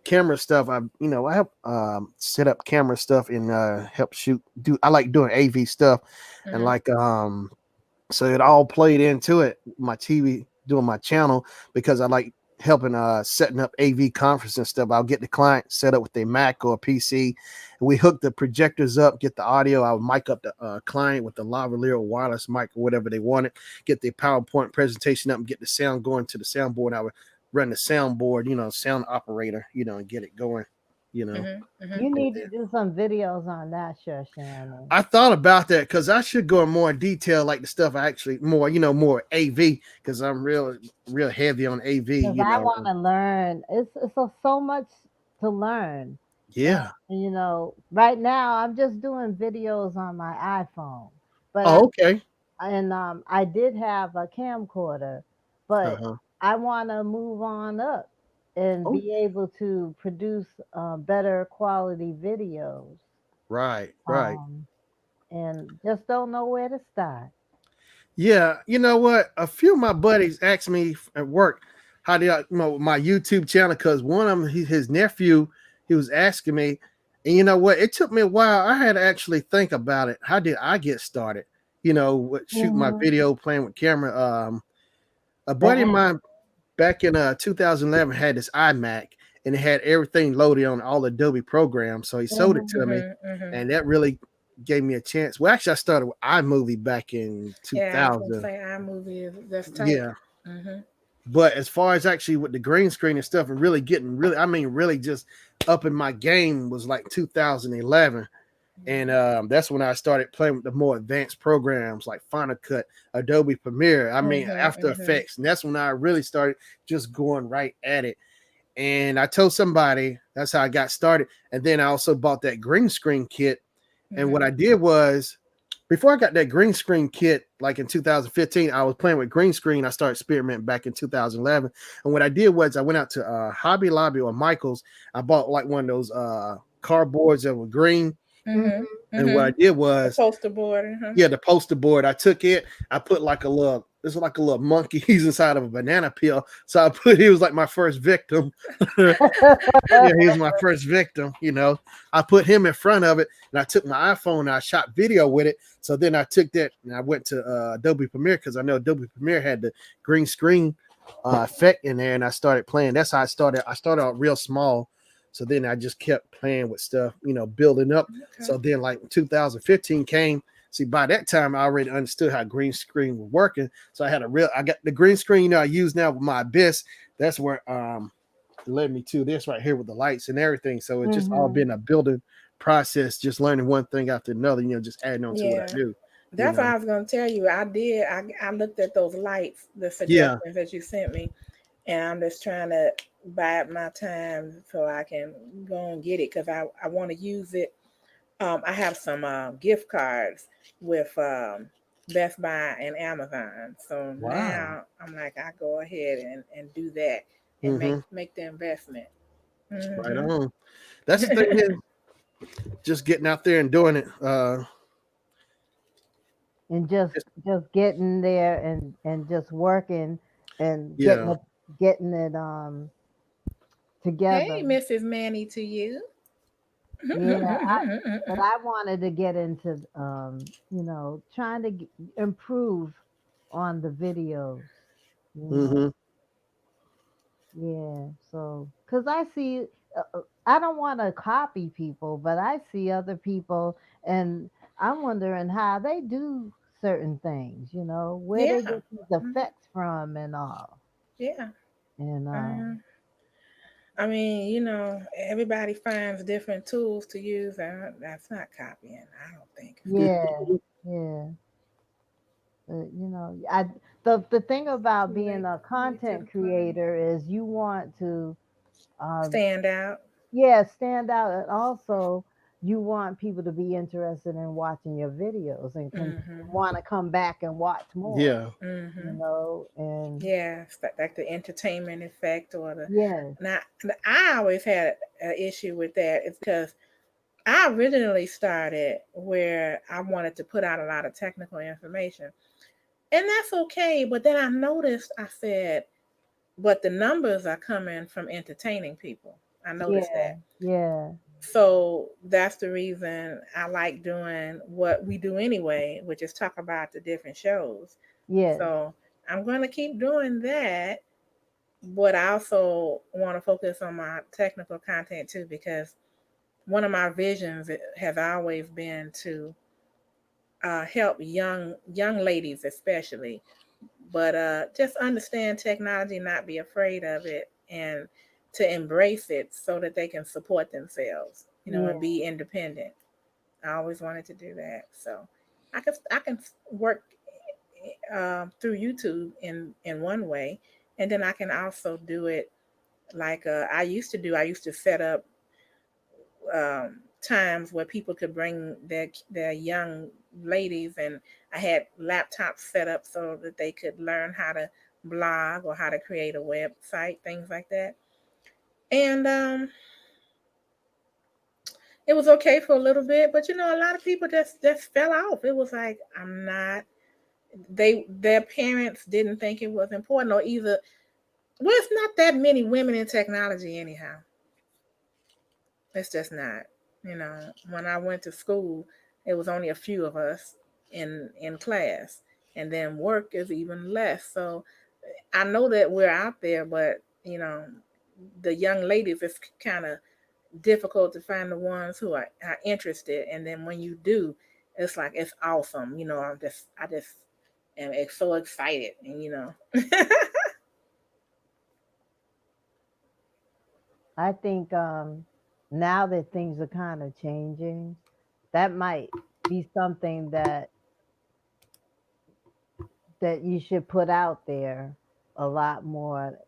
camera stuff. I help set up camera stuff and help shoot. I like doing AV stuff and Mhm. like so it all played into it, my TV, doing my channel because I like helping setting up AV conference and stuff. I'll get the client set up with their Mac or PC. And we hook the projectors up, get the audio. I'll mic up the client with the lavalier wireless mic or whatever they wanted, get the PowerPoint presentation up and get the sound going to the soundboard. I would run the soundboard, sound operator, and get it going, you know. Mhm. Mhm. You And need to do some videos on that, sure, Shannon. I thought about that because I should go in more detail, like the stuff I actually more AV because I'm real heavy on AV. Because I want to learn. It's so much to learn. Yeah. Right now I'm just doing videos on my iPhone, but Oh, okay. I did have a camcorder, but Uh-huh. I want to move on up and Oh, be able to produce better quality videos. right, right. Um, and just don't know where to start. Yeah, you know what? A few of my buddies asked me at work how did my YouTube channel because one of them, his nephew, he was asking me, And you know what? It took me a while. I had to actually think about it. How did I get started? Shooting my Mm-hmm. video, playing with camera. A buddy of That. mine back in 2011 had this iMac, and it had everything loaded on all Adobe programs. So he sold it Mm-hmm. to me, Mm-hmm, mm-hmm. and that really gave me a chance. Well, actually, I started with iMovie back in Yeah, I was gonna 2000. say iMovie is that's tight. Yeah. Mm-hmm. But as far as actually with the green screen and stuff and really getting really just up in my game was like 2011. And that's when I started playing with the more advanced programs like Final Cut, Adobe Premiere, Mm-hmm, After mm-hmm. Effects. And that's when I really started just going right at it. And I told somebody that's how I got started. And then I also bought that green screen kit. And what Mm-hmm. I did was, before I got that green screen kit, like in 2015, I was playing with green screen. I started experimenting back in 2011. And what I did was I went out to Hobby Lobby or Michael's. I bought like one of those cardboards that were green. Mm-hmm. Mm-hmm. And what Mm-hmm. I did The was, poster board. Uh-huh. yeah, the poster board. I took it. I put like a little. This was like a little monkey. He's inside of a banana peel. So he was like my first victim. Yeah, he was my first victim. I put him in front of it, and I took my iPhone and I shot video with it. So then I took that and I went to Adobe Premiere because I know Adobe Premiere had the green screen effect in there, and I started playing. That's how I started. I started out real small. So then I just kept playing with stuff, building up. Okay. So then, like 2015 came. See, by that time, I already understood how green screen was working. So I got the green screen I use now with my Abyss. That's where it led me to this right here with the lights and everything. So it's just all Mm-hmm. been a building process, just learning one thing after another, just adding on to what I Yeah. do, you That's what know. I was gonna tell you. I did. I looked at those lights, the Yeah. suggestions that you sent me, and I'm just trying to buy up my time so I can go and get it because I want to use it. I have some gift cards with Best Buy and Amazon, so Wow. now I'm like I go ahead and do that and Mm-hmm. make the investment. Right Hmm. on. That's the thing is just getting out there and doing it. And just Just, just getting there and just working and getting yeah. it getting it Hey, together. Mrs. Manny, to you. Yeah, but I wanted to get into trying to improve on the videos, you know. Mm-hmm. Yeah, so cuz I see I don't want to copy people, but I see other people and I'm wondering how they do certain things, where they Yeah. get these Mhm. effects from and all. Yeah. And Um, I mean, everybody finds different tools to use, and that's not copying, I don't think. yeah, yeah. I the thing about Too being late, a too late to the content party. creator is you want to uh, Stand out. yeah, stand out, and also you want people to be interested in watching your videos and Mm-hmm. want to come back and watch more, Yeah. Mm-hmm. and Yeah, it's like the entertainment effect or the. yes, Now, I always had an issue with that. It's because I originally started where I wanted to put out a lot of technical information, and that's okay. But then I noticed, I said, but the numbers are coming from entertaining people. I noticed yeah, that. yeah, So that's the reason I like doing what we do anyway, which is talk about the different shows. yes, So I'm going to keep doing that, but I also want to focus on my technical content too, because one of my visions has always been to help young ladies especially, but just understand technology, not be afraid of it, and to embrace it so that they can support themselves, yeah, and be independent. I always wanted to do that, so I can work through YouTube in one way, and then I can also do it like I used to do. I used to set up um, times where people could bring their young ladies, and I had laptops set up so that they could learn how to blog or how to create a website, things like that. And it was okay for a little bit, but a lot of people just fell off. It was like I'm not. Their parents didn't think it was important, or either well, it's not that many women in technology anyhow. It's just not. When I went to school, it was only a few of us in class, and then work is even less. So I know that we're out there, but the young ladies, it's kind of difficult to find the ones who are interested. And then when you do, it's like it's awesome. I just am so excited, and. I think now that things are kind of changing, that might be something that you should put out there a lot more,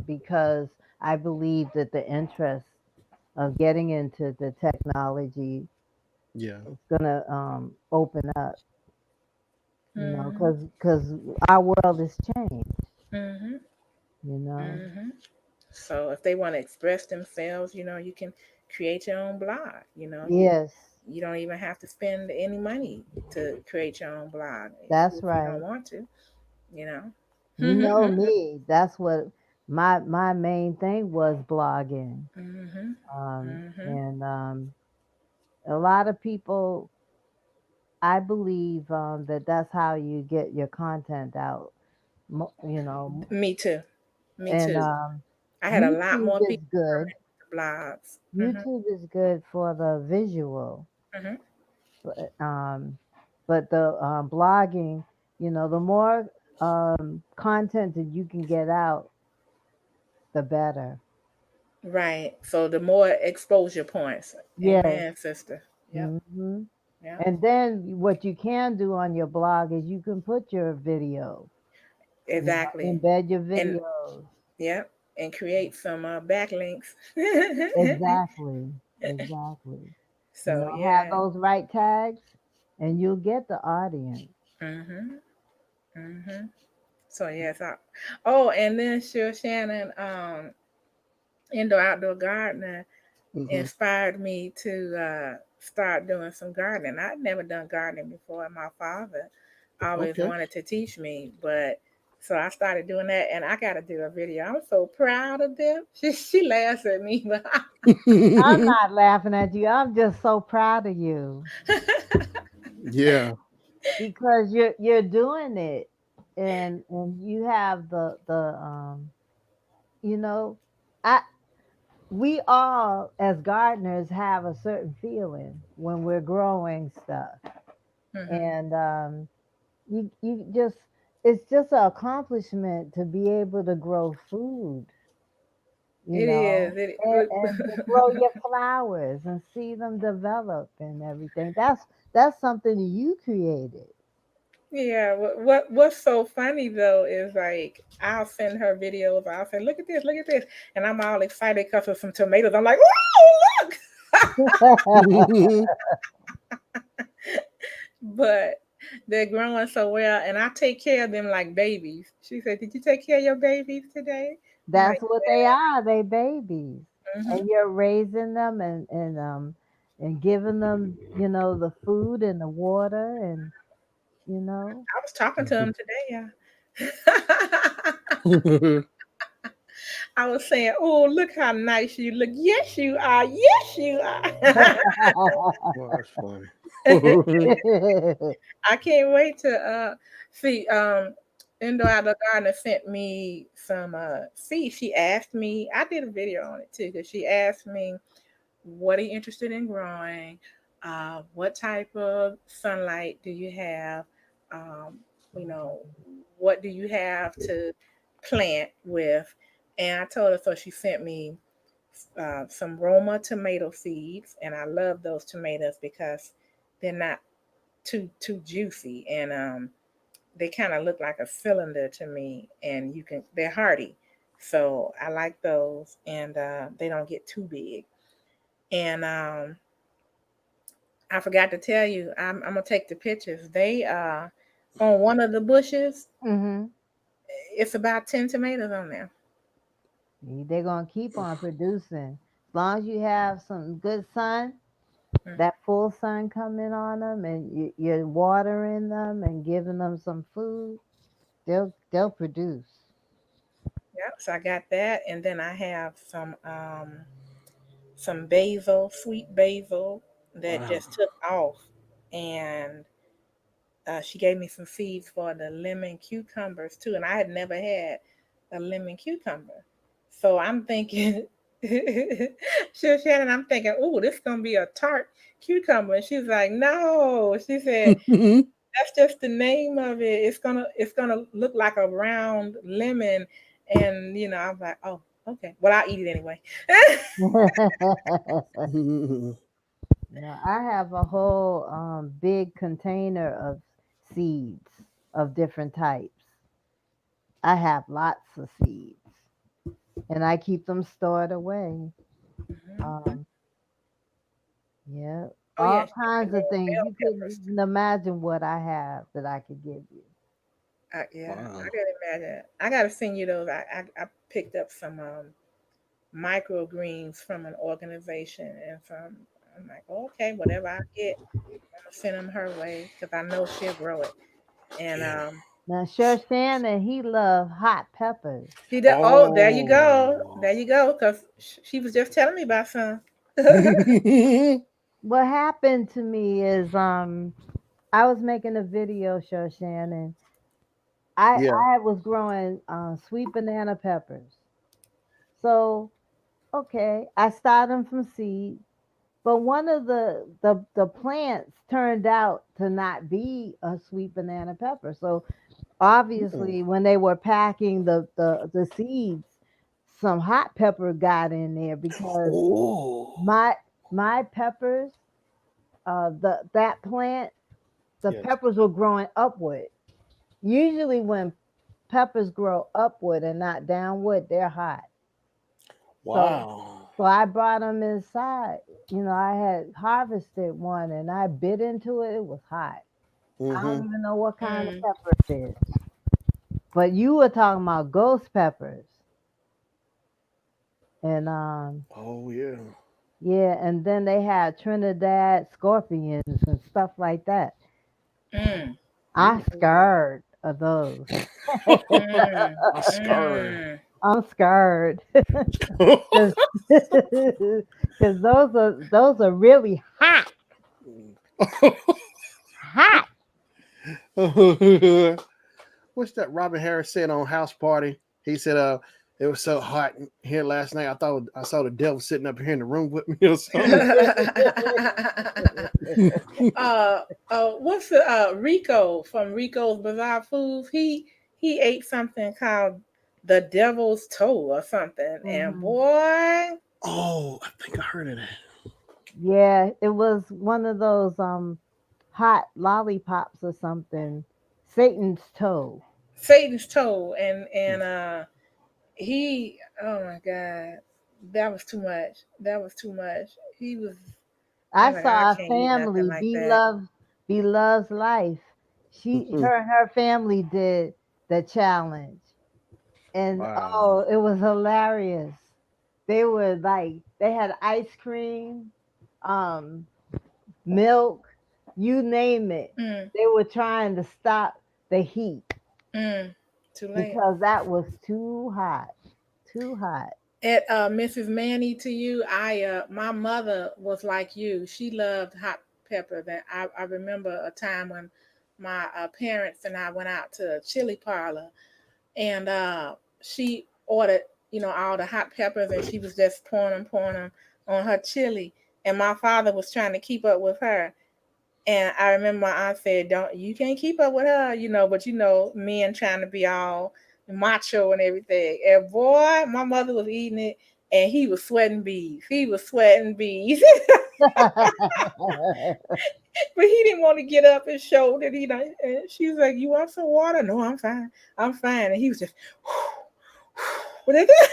because I believe that the interest of getting into the technology Yeah. is gonna open up, Mhm. because our world has changed, Mhm. you know. Mhm. So if they want to express themselves, you can create your own blog. Yes, You don't even have to spend any money to create your own blog that's if you don't right. want to. You know. You know me. That's what my main thing was, blogging. Mhm. Mhm. And a lot of people, I believe that that's how you get your content out. You know, Me too. Me and too. I had a lot YouTube more is people good. coming to blogs. Mhm. YouTube is good for the visual, Mhm. but, but the blogging, the more content that you can get out, the better. Right. So the more exposure points. Yes. Amen, sister. Yep. Hmm. Yep. And then what you can do on your blog is you can put your video, Exactly. embed your And videos. yep. And create some backlinks. Exactly. Exactly. So Have yeah. those right tags and you'll get the audience. Mhm. Mhm. So yes. Oh, and then sure, Shannon, indoor outdoor gardener Hmm. inspired me to start doing some gardening. I'd never done gardening before. My father always Okay. wanted to teach me, but so I started doing that, and I got to do a video. I'm so proud of them. She laughs at me, but I'm not laughing at you. I'm just so proud of you Yeah. because you're doing it, and you have the you know I we all as gardeners have a certain feeling when we're growing stuff, Mhm. and you just it's just an accomplishment to be able to grow food, It is. and to grow your flowers and see them develop and everything. That's something that you created. Yeah. What's so funny though is like I'll send her videos. I'll say, look at this," and I'm all excited because of some tomatoes. I'm like, "Whoa, look!" But they're growing so well, and I take care of them like babies. She said, "Did you take care of your babies today?" I'm That's like, what they are. They babies, "Mm-hmm." and you're raising them and giving them the food and the water and you know I was talking to him today, yeah. I was saying, "Oh, look how nice you look. Yes, you are. Yes, you are." Well, that's funny. I can't wait to see. Indoor Outdoor Gardener sent me some seeds. She asked me. I did a video on it too because she asked me, "What are you interested in growing? What type of sunlight do you have? Um, you know, what do you have to plant with?" And I told her, so she sent me some Roma tomato seeds, and I love those tomatoes because they're not too juicy, and they kind of look like a cylinder to me, and they're hardy, so I like those, and they don't get too big. And I forgot to tell you, I'm gonna take the pictures. They on one of the bushes, Hmm. it's about 10 tomatoes on there. They're gonna keep on producing as long as you have some good sun, Mm. that full sun coming on them, and you're watering them and giving them some food. They'll produce. Yep. So I got that, and then I have some basil, sweet basil that Wow. just took off, and she gave me some seeds for the lemon cucumbers too, and I had never had a lemon cucumber, so I'm thinking, sure, Shannon, I'm thinking, oh, this is gonna be a tart cucumber, and she's like, no, she said that's just the name of it. It's gonna look like a round lemon, and I'm like, oh, okay. Well, I'll eat it anyway. No, I have a whole big container of seeds of different types. I have lots of seeds, and I keep them stored away. Mhm. Um, yeah, Oh yeah, all she got kinds me of things. bell You peppers. couldn't even imagine what I have that I could give you. Yeah, I Wow. gotta imagine. I gotta send you those. I picked up some microgreens from an organization, and from I'm like, okay, whatever I get, I'm gonna send them her way because I know she'll grow it. And Yeah. Now, Sir Shannon, he loved hot peppers. she did. Oh, there you go. Oh. There you go. Because she was just telling me about some. What happened to me is I was making a video, Sir Shannon. Yeah. I was growing sweet banana peppers. So okay, I started them from seed, but one of the plants turned out to not be a sweet banana pepper. So Mm. obviously, when they were packing the seeds, some hot pepper got in there because Oh. my my peppers, that plant, the Yes. peppers were growing upward. Usually, when peppers grow upward and not downward, they're hot. So Wow. so I brought them inside. I had harvested one and I bit into it. It was hot. I Mm-hmm. don't even know what kind of Mm. pepper it is. But you were talking about ghost peppers. And Oh yeah. yeah, and then they had Trinidad scorpions and stuff like that. Mm. I Ooh. scared of those. Mm. I scared. Mm. I'm scared because those are really hot, hot. What's that Robin Harris said on House Party? He said, it was so hot in here last night. I thought I saw the devil sitting up here in the room with me or something. What's the Rico from Rico's Bizarre Foods? He ate something called the devil's toe or something, and Hmm. boy, Oh, I think I heard of that. Yeah, it was one of those hot lollipops or something. Satan's toe. Satan's toe, and he, oh my god, that was too much. That was too much. He was. I I was like, I saw a can't eat nothing family, like that. Be Love's Life. Mm-mm. Her family did the challenge, and Wow. oh, it was hilarious. They were like, they had ice cream, um, milk, you name it. Mm, They were trying to stop the heat mm, too late. because that was too hot, too hot. At Mrs. Manny, to you, my mother was like you. She loved hot pepper. That I remember a time when my parents and I went out to a chili parlor, and she ordered, all the hot peppers, and she was just pouring them on her chili, and my father was trying to keep up with her. And I remember my aunt said, "Don't you can't keep up with her, but men trying to be all macho and everything." And boy, my mother was eating it, and he was sweating bees. He was sweating bees, but he didn't want to get up and show that he don't. And she was like, "You want some water?" "No, I'm fine. I'm fine." And he was just, what is it?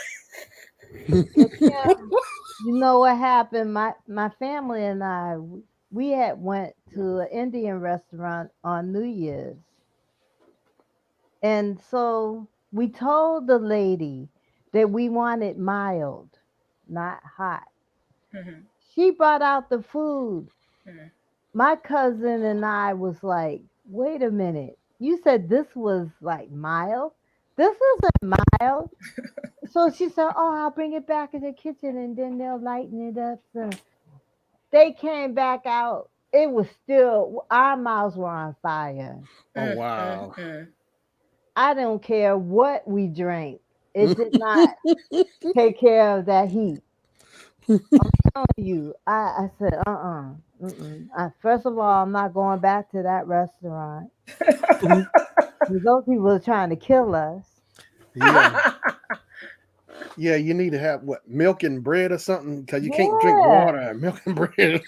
But Kim, you know what happened? My family and I, we had went to an Indian restaurant on New Year's, and so we told the lady that we wanted mild, not hot. Mhm, She brought out the food. mhm. My cousin and I was like, "Wait a minute! You said this was like mild. This isn't mild." So she said, "Oh, I'll bring it back in the kitchen, and then they'll lighten it up." So they came back out. It was still our mouths were on fire. Oh wow. mm. I don't care what we drank. It did not take care of that heat. You, I said, mm-mm. First of all, I'm not going back to that restaurant. 'Cause those people are trying to kill us. Yeah. Yeah, you need to have what, milk and bread or something because you can't drink Yeah. water and milk and bread.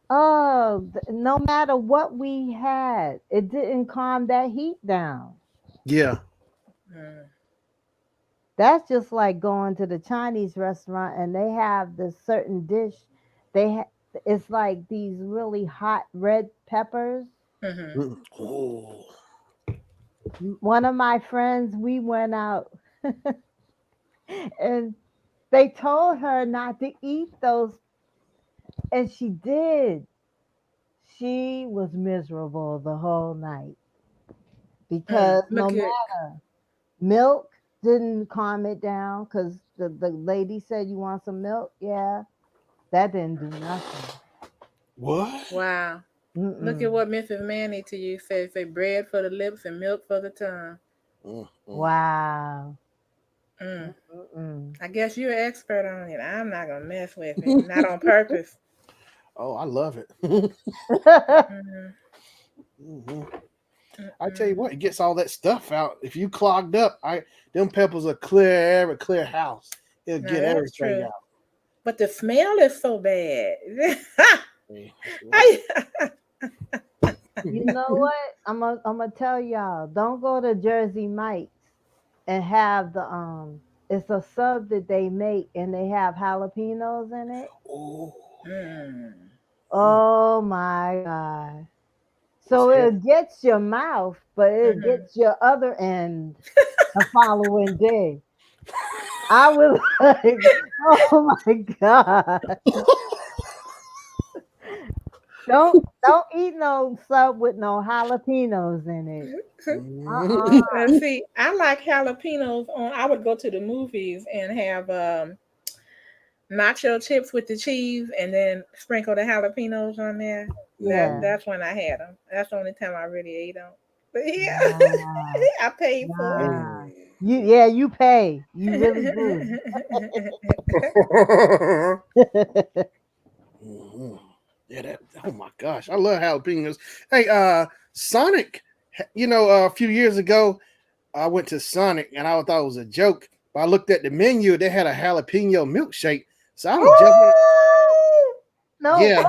Oh, no matter what we had, it didn't calm that heat down. Yeah. Mm. That's just like going to the Chinese restaurant and they have this certain dish. It's like these really hot red peppers. Mhm. Mm. Oh. One of my friends, we went out and they told her not to eat those, and she did. She was miserable the whole night because no Look at matter milk didn't calm it down because the lady said you want some milk. Yeah, that didn't do nothing. What? wow. Look at Mm-mm. what Mrs. Manny to you says. Say bread for the lips and milk for the tongue. Mm, mm. Wow. Mm. Mm-mm. I guess you're an expert on it. I'm not gonna mess with it. Not on purpose. Oh, I love it. Mm-mm. Mhm. I tell you Mm-mm. what, it gets all that stuff out. If you clogged up, them peppers will clear every clear house. It'll Now get that's everything true. out. But the smell is so bad. Hey, You know what? I'm gonna tell y'all. Don't go to Jersey Mike's and have the It's a sub that they make and they have jalapenos in it. oh, Mm. mm, Oh my god! it's So heavy. it gets your mouth, but it Mhm. gets your other end the following day. I was like, oh my god! Don't eat no sub with no jalapenos in it. Uh-uh. Mhm. See, I like jalapenos on. I would go to the movies and have nacho chips with the cheese, and then sprinkle the jalapenos on there. That Yeah. Mhm. that's when I had them. That's the only time I really ate them. But yeah, Nah. I paid for it. Nah. Mm. You pay. You really do. Mhm. Yeah, that. Oh my gosh, I love jalapenos. Hey, Sonic. A few years ago, I went to Sonic and I thought it was a joke. But I looked at the menu; they had a jalapeno milkshake. So I was jumping. Ooh! No Yeah,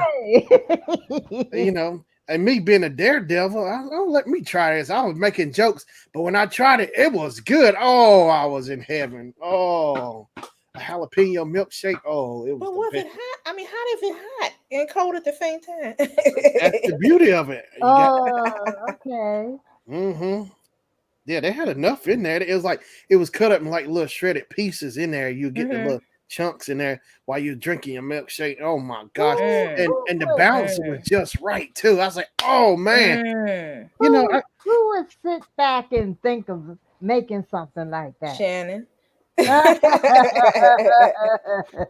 way. and me being a daredevil, don't let me try this. I was making jokes, but when I tried it, it was good. Oh, I was in heaven. Oh, a jalapeno milkshake. Oh, it was But the was best. it hot? I mean, how is it hot and cold at the same time? That's the beauty of it. You got. Oh, okay. Hmm. Yeah, they had enough in there. It was like it was cut up in like little shredded pieces in there. You get the hmm little chunks in there while you're drinking your milkshake. Oh my gosh. Who Mm, And who the would balance was mm, just right too. I was like, oh man, mm. you know, who who would sit back and think of making something like that? Shannon.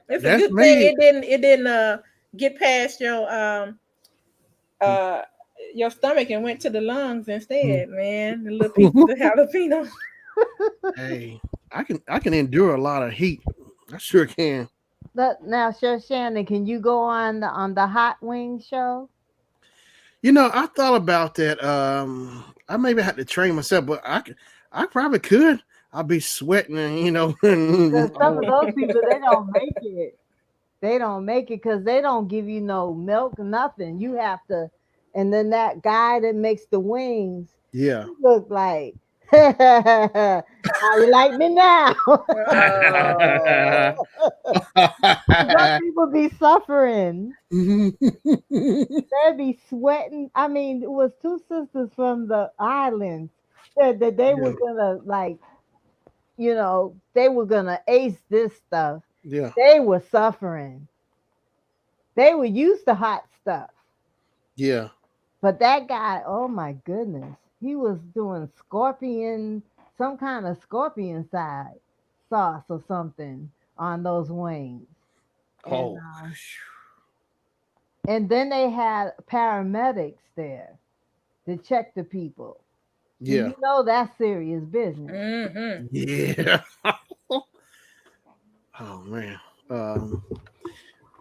It's a that's good thing me. it didn't get past uh your stomach and went to the lungs instead, man. The little pieces of jalapeno. Hey, I can endure a lot of heat. I sure can. Now, Chef Shannon, can you go on the Hot Wing show? I thought about that. I maybe had to train myself, but I probably could. I'll be sweating and Because some of oh, those people they don't make it. They don't make it because they don't give you no milk, nothing. You have to, and then that guy that makes the wings, yeah. he look like, how you like me now? Oh. Some people be suffering. Mhm. They be sweating. I mean, it was two sisters from the islands said that they Yeah, were gonna they were gonna ace this stuff. yeah, They were suffering. They were used to hot stuff. yeah. But that guy, oh my goodness, he was doing scorpion some kind of scorpion side sauce or something on those wings. And Oh, and then they had paramedics there to check the people. So yeah, you know that's serious business. Mm-hmm. yeah. Oh man. Um,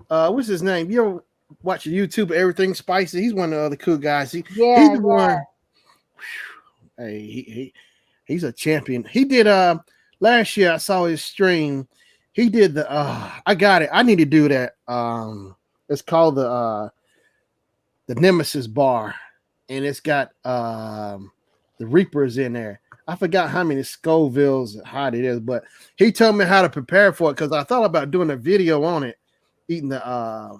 what's his name? You ever watch YouTube? Everything Spicy. He's one of the other cool guys. He's Yeah, the yeah. one. Hey, he's a champion. He did last year. I saw his stream. He did the I got it. I need to do that. It's called the Nemesis bar, and it's got the Reapers in there. I forgot how many Scovilles hot it is, but he told me how to prepare for it because I thought about doing a video on it, eating the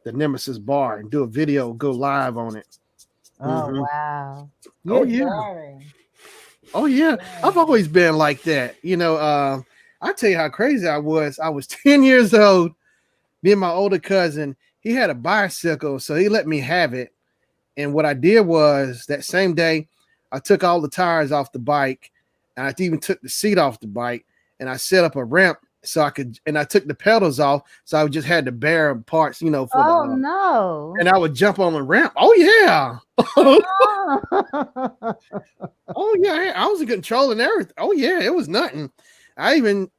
Nemesis bar and do a video, go live on it. Oh Hmm. wow. Oh You're yeah, daring. oh yeah. I've Daring. always been like that. I tell you how crazy I was. I was 10 years old. Me and my older cousin, he had a bicycle, so he let me have it. And what I did was that same day, I took all the tires off the bike, and I even took the seat off the bike, and I set up a ramp so I could, and I took the pedals off, so I just had the bare parts, for the, Oh no. and I would jump on the ramp. Oh yeah, Oh. oh yeah, I was in control and everything. Oh yeah, it was nothing. I even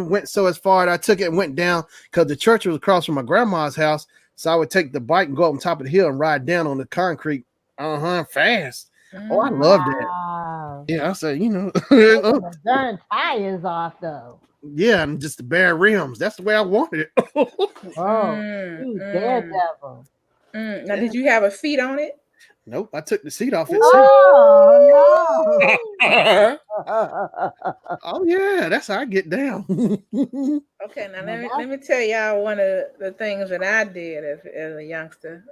went so as far that I took it and went down because the church was across from my grandma's house. So I would take the bike and go up on top of the hill and ride down on the concrete. Fast. Oh, I Mm-hmm. love that. Wow. Yeah, I said, Taking the darn tires off though. yeah, and just the bare rims. That's the way I wanted it. Oh, you Mm-mm. daredevil. Now, Yeah. did you have a seat on it? Nope, I took the seat off it too. Oh Oh no. yeah, that's how I get down. Okay, now Now let me tell y'all one of the things that I did as a youngster.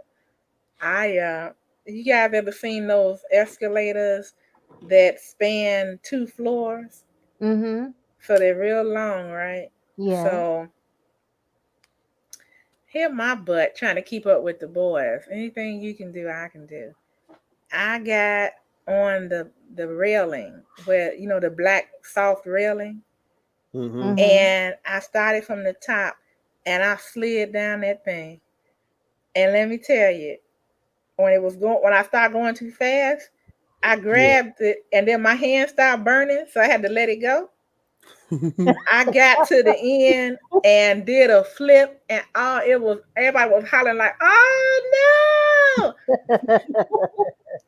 You guys ever seen those escalators that span 2 floors? Mm-hmm. So they're real long, right? Yeah. So here my butt trying to keep up with the boys. Anything you can do, I can do. I got on the railing where the black soft railing, Hmm. Mm-hmm. and I started from the top, and I slid down that thing. And let me tell you, when I started going too fast, I Yeah. grabbed it, and then my hand started burning, so I had to let it go. I got to the end and did a flip, and everybody was hollering like, "Oh no!"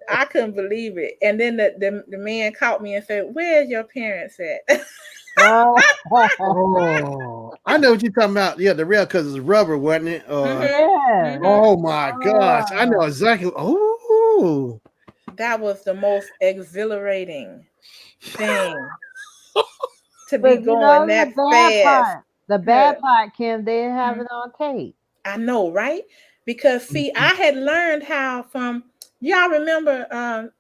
I couldn't believe it. And then the man caught me and said, "Where's your parents at?" Oh. Oh, I know what you're talking about. Yeah, the rail because it's rubber, wasn't it? Mhm. Yeah. Mhm. Oh my gosh, I know Oh. exactly. Oh, That was the most exhilarating thing to be But you going know the that bad fast. part. The bad Huh. part, Kim, they didn't have Mhm. it on tape. I know, right? Because see, I had learned how from y'all remember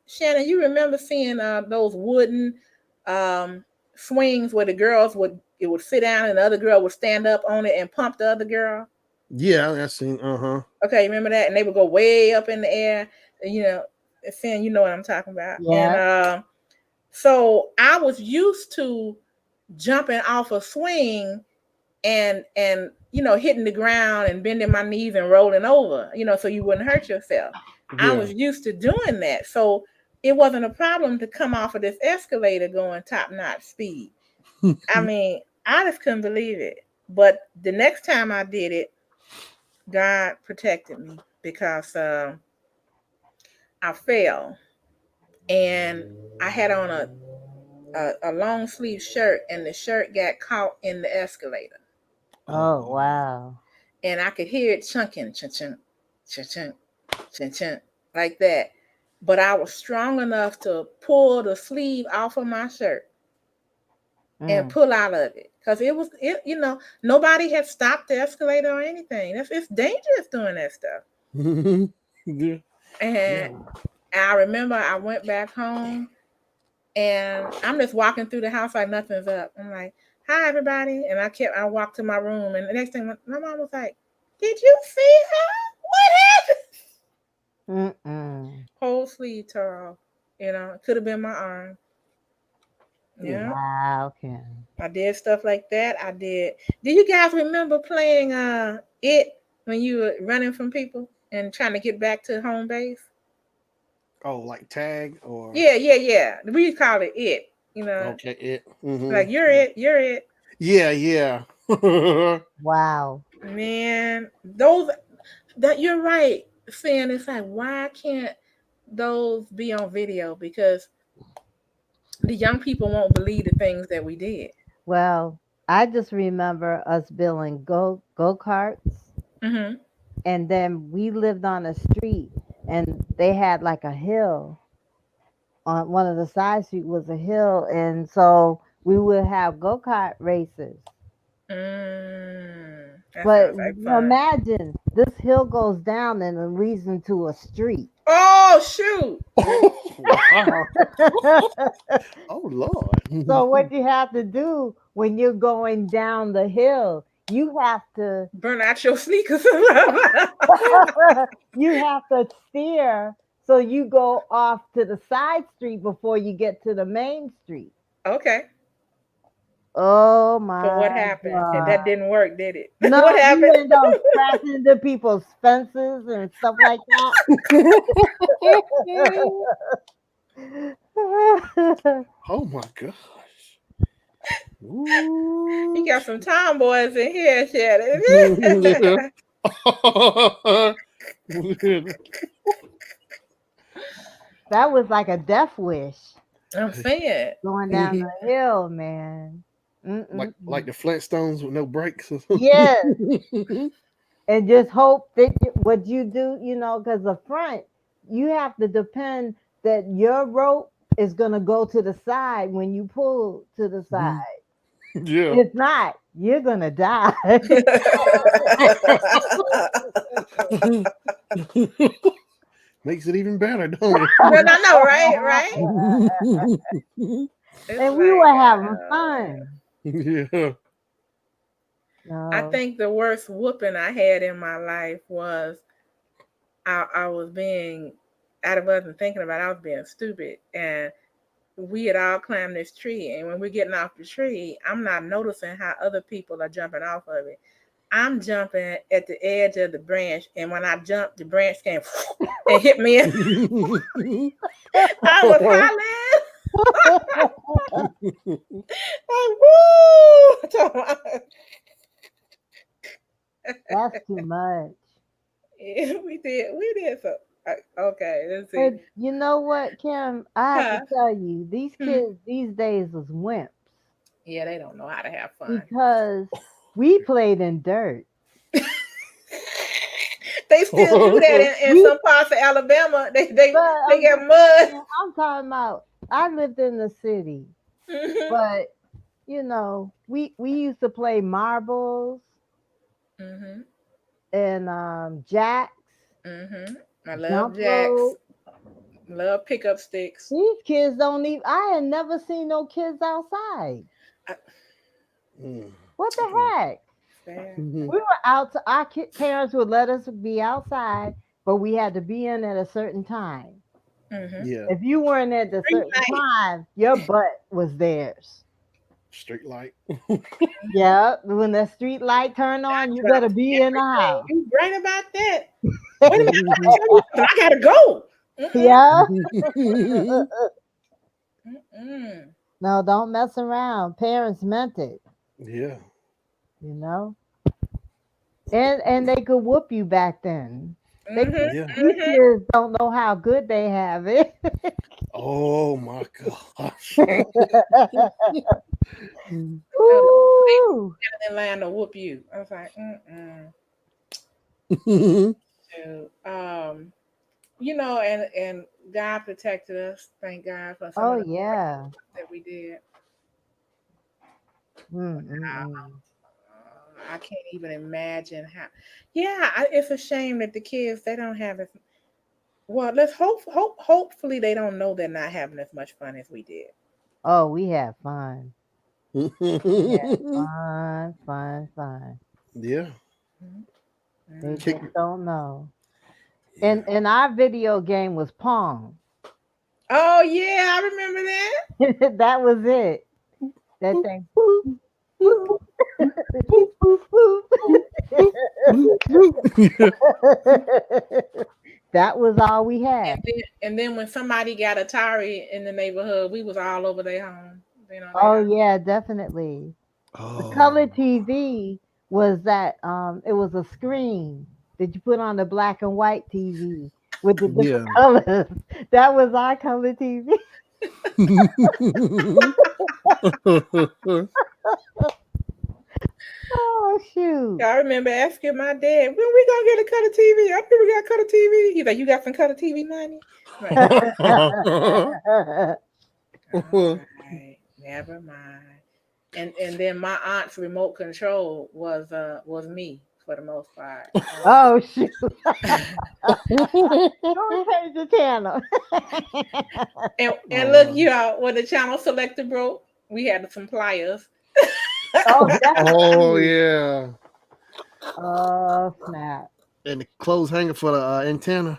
Shannon, you remember seeing those wooden um swings where the girls would sit down and the other girl would stand up on it and pump the other girl. yeah, that's seen. Uh Okay, you remember that? And they would go way up in the air, you know, Finn, you know what I'm talking about. And Yeah. so I was used to jumping off a swing and hitting the ground and bending my knees and rolling over, so you wouldn't hurt yourself. I yeah. was used to doing that, so it wasn't a problem to come off of this escalator going top notch speed. I mean, I just couldn't believe it. But the next time I did it, God protected me because I fell and I had on a long sleeve shirt and the shirt got caught in the escalator Oh Oh, wow. and I could hear it chunking, chunk, chunk, chunk, chunk, chunk, chunk, like that. But I was strong enough to pull the sleeve off of my shirt and Mm. pull out of it because nobody had stopped the escalator or anything. It's dangerous doing that stuff. yeah, yeah. And I remember I went back home and I'm just walking through the house like nothing's up. I'm like, "Hi, everybody," and I walked to my room, and the next thing my mom was like, "Did you see her? What happened?" Mm-mm. Whole sleeve tore off. It could have been my arm. Yeah. Wow, Kim. I did stuff like that. I did. Do you guys remember playing it when you were running from people and trying to get back to home base? Oh, like tag or Yeah, yeah, yeah. We call it it. You know, okay, it. like you're it, you're it. Yeah, yeah. Wow. Man, those that you're right, Finn. It's like why can't those be on video? Because the young people won't believe the things that we did. Well, I just remember us building go karts, Mm-hmm. and then we lived on a street, and they had like a hill on one of the side street was a hill, and so we would have go-kart races. That But sounds like fun. imagine this hill goes down and it leads into a street. Oh shoot! Wow. Oh So Lord. what you have to do when you're going down the hill, you have to Burn out your sneakers. you have to steer so you go off to the side street before you get to the main street. Okay. Oh So what my happened? And god. that didn't work, did it? No, What happened? you end up crashing into people's fences and stuff like that. Oh my gosh. You Ooh. got some tomboys in here, Shannon. That was like a death wish I'm saying. going down the hill, man. like the Flintstones with no brakes. Yes, and just hope that what you do, because the front, you have to depend that your rope is going to go to the side when you pull to the side. Yeah. If not, you're going to die. Makes it even better, don't But I know, right? Right? it? It's And we like, were having fun. Yeah. I No. think the worst whooping I had in my life was I was being, I wasn't thinking about it, I was being stupid. And we had all climbed this tree. And when we're getting off the tree, I'm not noticing how other people are jumping off of it. I'm jumping at the edge of the branch. And when I jumped, the branch came and hit me. I was hollering. Like, woo! That's too much. Yeah, we did so. Okay, let's see. But you know what, Kim? I have Huh? to tell you, these Hmm. kids these days is wimps Yeah, they don't know how to have fun. because we played in dirt. They still do that in We, some parts of Alabama. They but they they I'm get just mud. saying, I'm talking about. I lived in the city, Mhm. but we used to play marbles Mhm. and jacks, Mhm. I love jump jacks. rope. Love pickup sticks. These kids don't even. I had never seen no kids outside. I, Mm. What the heck? fair. Mhm. We were out. Our parents would let us be outside, but we had to be in at a certain time. Mhm. Yeah. If you weren't at a Green certain light. time, your butt was theirs. Street light. Yeah, when the street light turned on, you better Dropped be in the everything. house. You right about that. Wait a minute, I gotta show you something. I gotta go. Mm-mm. Yeah. Mm-mm. No, don't mess around. Parents meant it, Yeah. you know. And they could whoop you back then. They Mhm. Yeah. These Mhm. kids don't know how good they have it. Oh my gosh. No, Ooh. in line to whoop you. I was like, mm-mm. Dude. And God protected us. Thank God for some Oh of the yeah. that we did. Mm-mm-mm. I can't even imagine how. Yeah, it's a shame that the kids they don't have as well. Let's hope. Hopefully, they don't know they're not having as much fun as we did. Oh, we had fun. We had fun, fun, fun. Yeah. They Mhm. Kick. just don't know. Yeah. And our video game was Pong. Oh yeah, I remember that. That was it. That thing. Boop, boop, boop, boop. That was all we had. And then when somebody got Atari in the neighborhood, we was all over their home. They Oh yeah, definitely. The color Oh, TV was that it was a screen that you put on the black and white TV with the different yeah. colors. That was our color TV. Oh shoot. I remember asking my dad, when we gonna get a color TV? I think we got color TV. He's like, you got some color TV money? I'm like, all right, never mind. And then my aunt's remote control was me for the most part. Oh shoot. Don't change the channel. And look, you all when the channel selector broke, we had some pliers. Oh Oh definitely. yeah, Oh snap. and the clothes hanger for the antenna.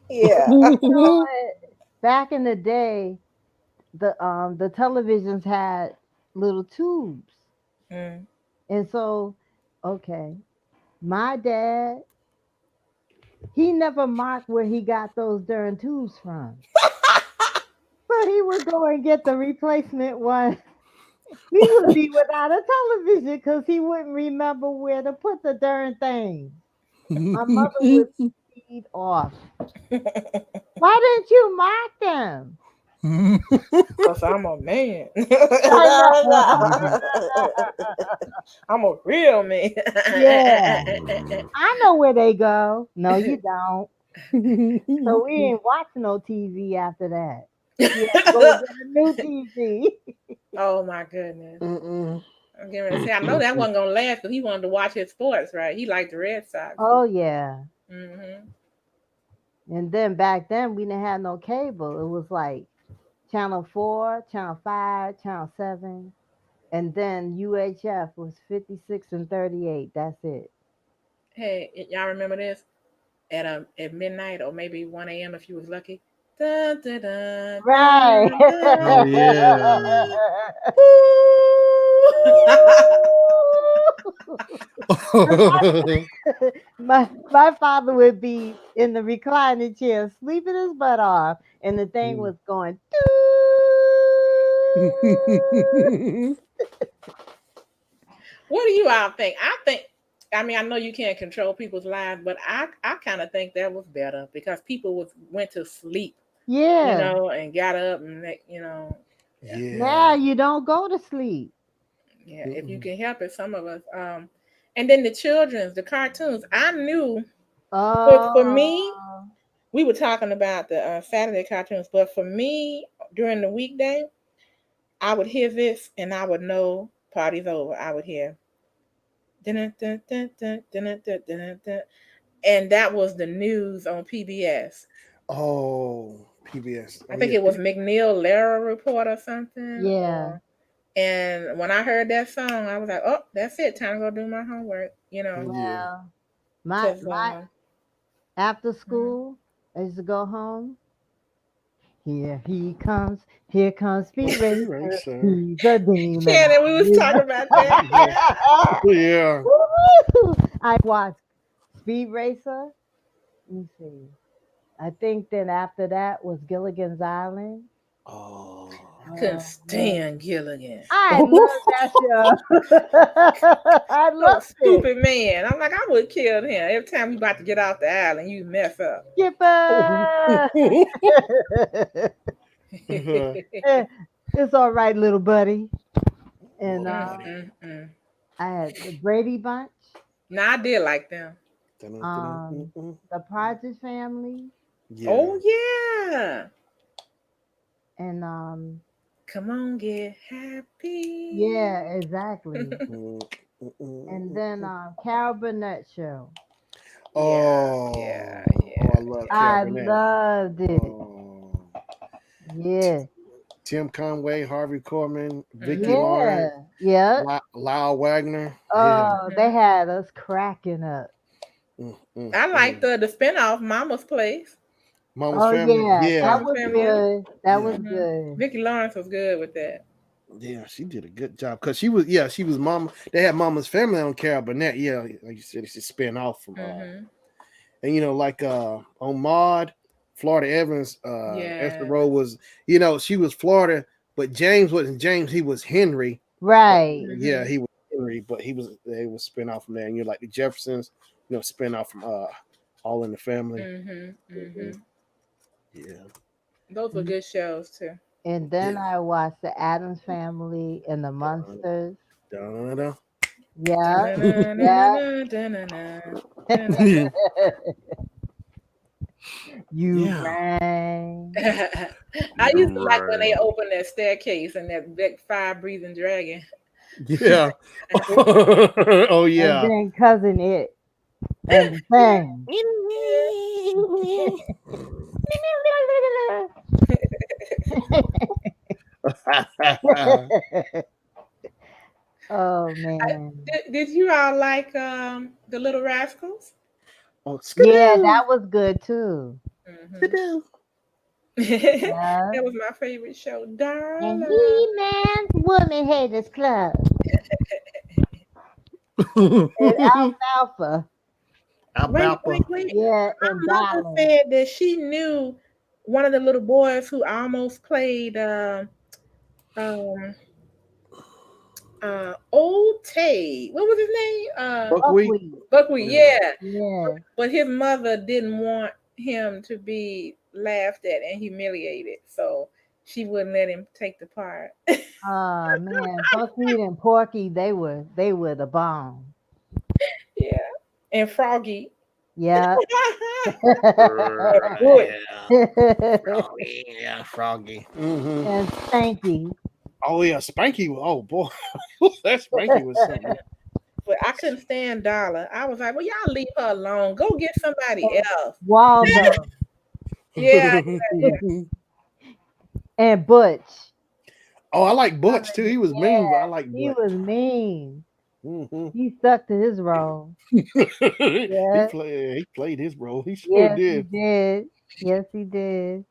Yeah. You know what? Back in the day, the televisions had little tubes. Mm. And so, okay, my dad, he never marked where he got those darn tubes from. So he would go and get the replacement one. We would be without a television because he wouldn't remember where to put the darn thing. My mother would feed off. Why didn't you mark them? Cause I'm a man. I know. I'm a real man. Yeah, I know where they go. No, you don't. So we ain't watching no TV after that. He had to go get a new TV. Oh my goodness. Mm-mm. I'm getting ready to say, I know that wasn't gonna last because he wanted to watch his sports, right? He liked the Red Sox. Oh yeah. Hmm. And then back then we didn't have no cable. It was like channel 4, channel 5, channel 7, and then UHF was 56 and 38. That's it. Hey, y'all remember this? At midnight or maybe 1 a.m. if you was lucky. Dun, dun, dun, Right. dun, Oh dun, yeah. dun. Woo! My father would be in the reclining chair sleeping his butt off, and the thing was going. What do you all think? I mean, I know you can't control people's lives, but I kind of think that was better because people went to sleep, Yeah. and got up and yeah, Now Yeah. you don't go to sleep. yeah. If you Mm-mm. can help it, some of us. And then the cartoons. I knew for me, Oh. we were talking about the Saturday cartoons, but for me during the weekday, I would hear this and I would know party's over. I would hear. Dun, dun, dun, dun, dun, dun, dun, dun, and that was the news on PBS. Oh, PBS. I Oh think yeah. it was McNeil Lehrer report or something. Yeah. Or and when I heard that song, I was like, "Oh, that's it. Time to go do my homework." Yeah. Well, my Because my after school, I used to go home. Here he comes. Here comes Speed Speed Racer. racer. He's a demon. Shannon, we was talking about that. Yeah. Yeah. Woo-hoo. I watched Speed Racer. Let me see. I think then after that was Gilligan's Island. Oh. I couldn't Oh man, stand Gilligan. I love that show. I So loved it. stupid man. I'm like, I would kill him every time we about to get off the island. You mess up. Skipper. Eh, it's all right, little buddy. And Little buddy. Mm. I had the Brady Bunch, Now I did like them. um, the Partridge Family, Yeah. Oh yeah. and Come on, get happy. yeah, exactly. And then Carol Burnett show. Yeah, Oh, yeah, oh, I yeah, love yeah. I Cabernet. loved it. Oh, Yeah, Tim Conway, Harvey Korman, Vicki Hmm. Lawrence, yeah, yeah. Lyle Wagner. Yeah. Oh, they had us cracking up. Mm, mm, I like mm. the spinoff Mama's Place. Mama's Oh Family. yeah, that Yeah, Mama's was Family. good. That yeah, was Mm-hmm. good. Vicki Lawrence was good with that. yeah. She did a good job because she was Mama. They had Mama's Family on Carol Burnett. Yeah, like you said, it's a spin off from Mm-hmm. and like on Maud, Florida Evans, Esther Yeah. Rowe was, she was Florida, but James wasn't James, he was Henry. But Right. yeah, Mm-hmm. he was Henry, but they was spin off from there. And you're like the Jeffersons, spin off from All in the Family. Mm-hmm. Mhm. Mm-hmm. Yeah. Those were good shows too. And then Yeah. I watched the Adams Family and the Dun, Munsters. dun, dun, Yeah, yeah. Da-na-na-na-na-na, da-na-na, dun. You Yeah. rang. I used to You're like when they right. opened that staircase and that big fire breathing dragon. Yeah. Oh And yeah. then Cousin It and the thing. Oh man. Did you all like the Little Rascals? Oh, Yeah, skidoo, that was good too. Hmm. skidoo. Yeah. That was my favorite show, And Darla. He-Man's Woman Haters Club. And Alfalfa. Wait, Alfalfa. wait. Yeah, and My mother Dolly. said that she knew one of the little boys who almost played um Old Tay. What was his name? Buckwheat. Buckwheat. Buckwheat, Yeah. yeah. Yeah. But his mother didn't want him to be laughed at and humiliated, so she wouldn't let him take the part. Oh man, Buckwheat and Porky, they were the bomb. Yeah. And Froggy. Yeah. Good. Yeah. Froggy. Yeah, Froggy. And Spanky. Oh yeah, Spanky. Oh boy, that Spanky was something. But I couldn't stand Dollar. I was like, well, y'all leave her alone. Go get somebody else. Waldo Yeah, and Butch. Oh, I like yeah. Butch too. He was Yeah, mean, but I like he Butch. was mean. Hmm He stuck to his role. he Yeah. played. He played his role. He sure Yes, he did. did. Yes, he did.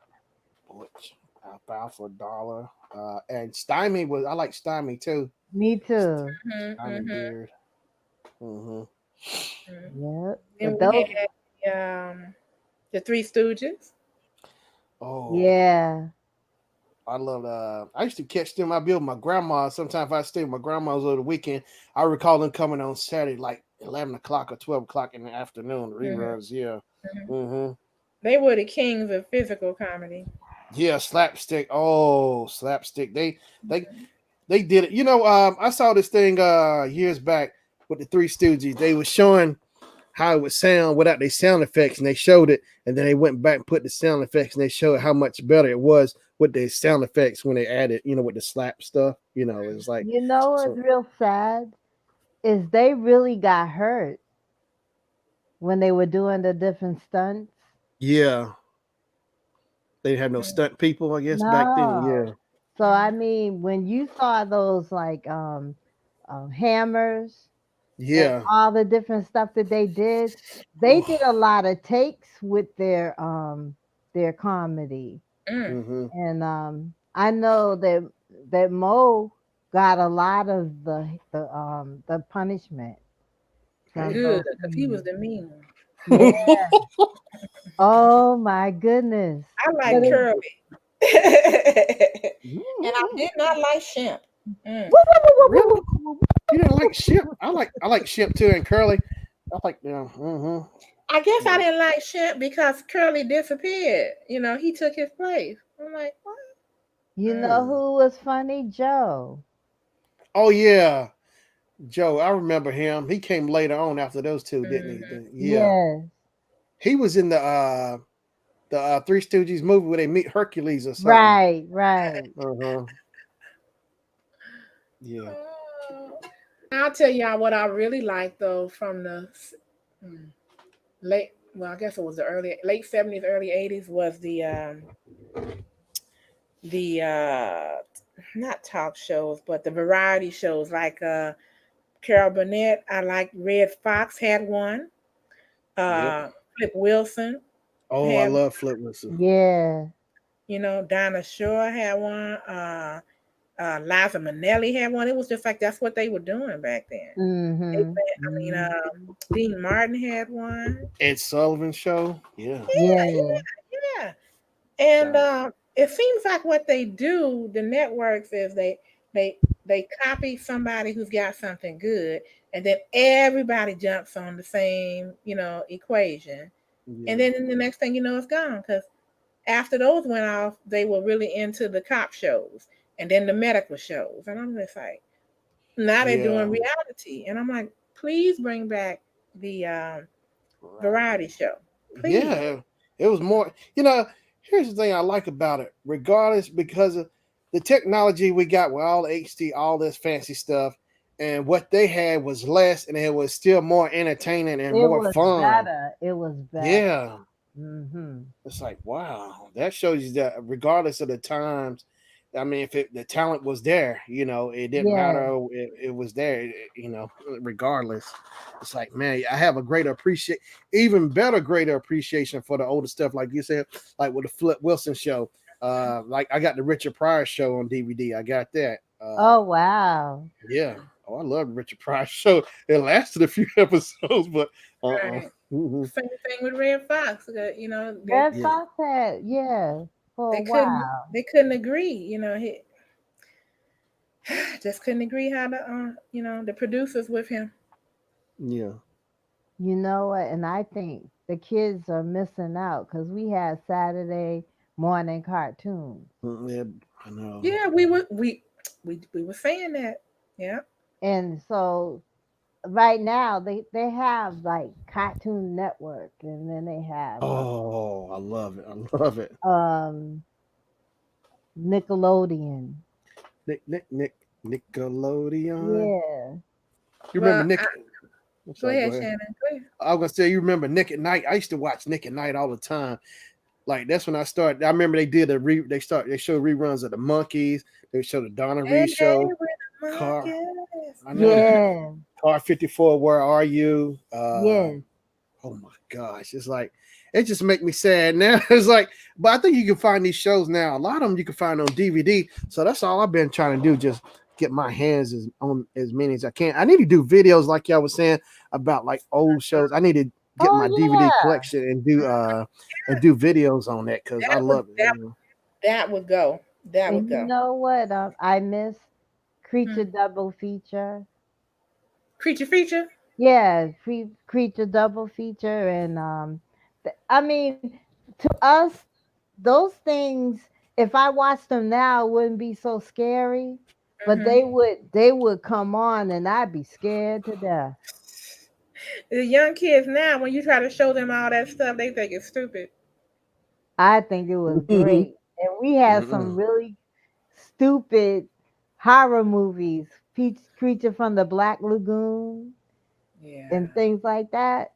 Butch, Alfalfa, Dollar, and Stymie was. I like Stymie too. Me too. Mhm, Stymie mhm, Beard. Hmm mhm. Yep. Then But we those, had the Three Stooges. Oh, yeah. I love. I used to catch them. I'd be with my grandma. Sometimes if I stay with my grandma's over the weekend, I recall them coming on Saturday, like 11 o'clock or 12 o'clock in the afternoon. Mhm, Reruns, yeah. mhm. hmm They were the kings of physical comedy. Yeah, slapstick. Oh, slapstick. They Mhm. they did it. I saw this thing years back with the Three Stooges. They were showing how it would sound without their sound effects, and they showed it, and then they went back and put the sound effects, and they showed how much better it was with the sound effects when they added, with the slap stuff. It's like You know what's so. real sad is they really got hurt when they were doing the different stunts. Yeah, they had no Mhm, stunt people, I guess, back then. No. Yeah, So I mean, when you saw those like hammers and yeah. all the different stuff that they Oh, did a lot of takes with their comedy. mm. mm-hmm. And I know that Mo got a lot of the punishment from Hey. Good, those because he was scenes. the mean one. Yeah. Oh my goodness. I But like it, Curly. And I did not like Shemp. Mm. Really? You didn't like Ship? I like Ship too, and Curly. I like them. Mm-hmm. I guess I Yeah. didn't like Shemp because Curly disappeared. He took his place. I'm like, what? you know Mm. who was funny? Joe. Oh yeah, Joe. I remember him. He came later on after those two, didn't he? Mhm. Yeah, Yes. he was in the Three Stooges movie where they meet Hercules or something. Right, right. Uh-huh. Yeah. Oh. I'll tell y'all what I really like though from the mm, late. Well, I guess it was the early late '70s, early '80s was the not talk shows, but the variety shows like Carol Burnett. I like Red Fox had one. Yep. Flip Wilson. Oh, I had, love Flip Wilson. Yeah. Dinah Shore had one. Liza Minnelli had one. It was just like that's what they were doing back then. Mm-hmm. I mean, Dean Martin had one. Ed Sullivan Show. Yeah. Yeah. Yeah. And Got it. it seems like what they do, the networks, is they they copy somebody who's got something good, and then everybody jumps on the same equation, and Yeah. then the next thing you know, it's gone. Because after those went off, they were really into the cop shows, and then the medical shows, and I'm just like, now they're Yeah. doing reality, and I'm like, please bring back the variety Variety. show, please. Yeah. It was more, here's the thing I like about it, regardless, because of the technology we got with all the HD, all this fancy stuff, and what they had was less, and it was still more entertaining and It more was fun. better. It was better. Yeah. Mm-hmm. It's like, wow, that shows you that regardless of the times, I mean, if the talent was there, it didn't Yeah. matter. It was there, regardless. It's like, man, I have a even better, greater appreciation for the older stuff, like you said, like with the Flip Wilson show. Like I got the Richard Pryor show on DVD. I got that. Oh wow. Yeah. Oh, I love the Richard Pryor show. It lasted a few episodes, but Right. Mhm. Same thing with Red Fox. They Red Yeah. Fox had, yeah, for a they couldn't while. they couldn't agree. He just couldn't agree how the producers with him. Yeah. You know what? And I think the kids are missing out because we had Saturday morning cartoons. Yeah. I know. Yeah, we were saying that. Yeah. And so right now they have like Cartoon Network, and then they have Oh, I love it. I love it. um Nickelodeon. Nick, Nickelodeon. Yeah. You remember Well, Nick? I'm go sorry, go ahead, ahead. Shannon. Go ahead. I was gonna say you remember Nick at Night. I used to watch Nick at Night all the time. Like that's when I started. I remember they did they showed reruns of the Monkeys. They showed the Donna Hey, Reed show. with the Car. monkeys. I know. Yeah. Car 54. Where are you? Yes. Oh my gosh, it's like it just make me sad now. It's like, but I think you can find these shows now. A lot of them you can find on DVD. So that's all I've been trying to do, just get my hands on as many as I can. I need to do videos like y'all was saying about like old shows. I need to get Oh my DVD yeah. collection and do videos on that because I That would love it. that that would go. That would And you go. know what? I miss Hmm. Creature Double Feature. Creature feature. Yeah, Creature Double Feature, and I mean, to us, those things, if I watched them now, wouldn't be so scary. But Hmm. they would come on, and I'd be scared to death. The young kids now, when you try to show them all that stuff, they think it's stupid. I think it was great, and we had some Mm-mm. really stupid horror movies, Creature from the Black Lagoon, Yeah. and things like that.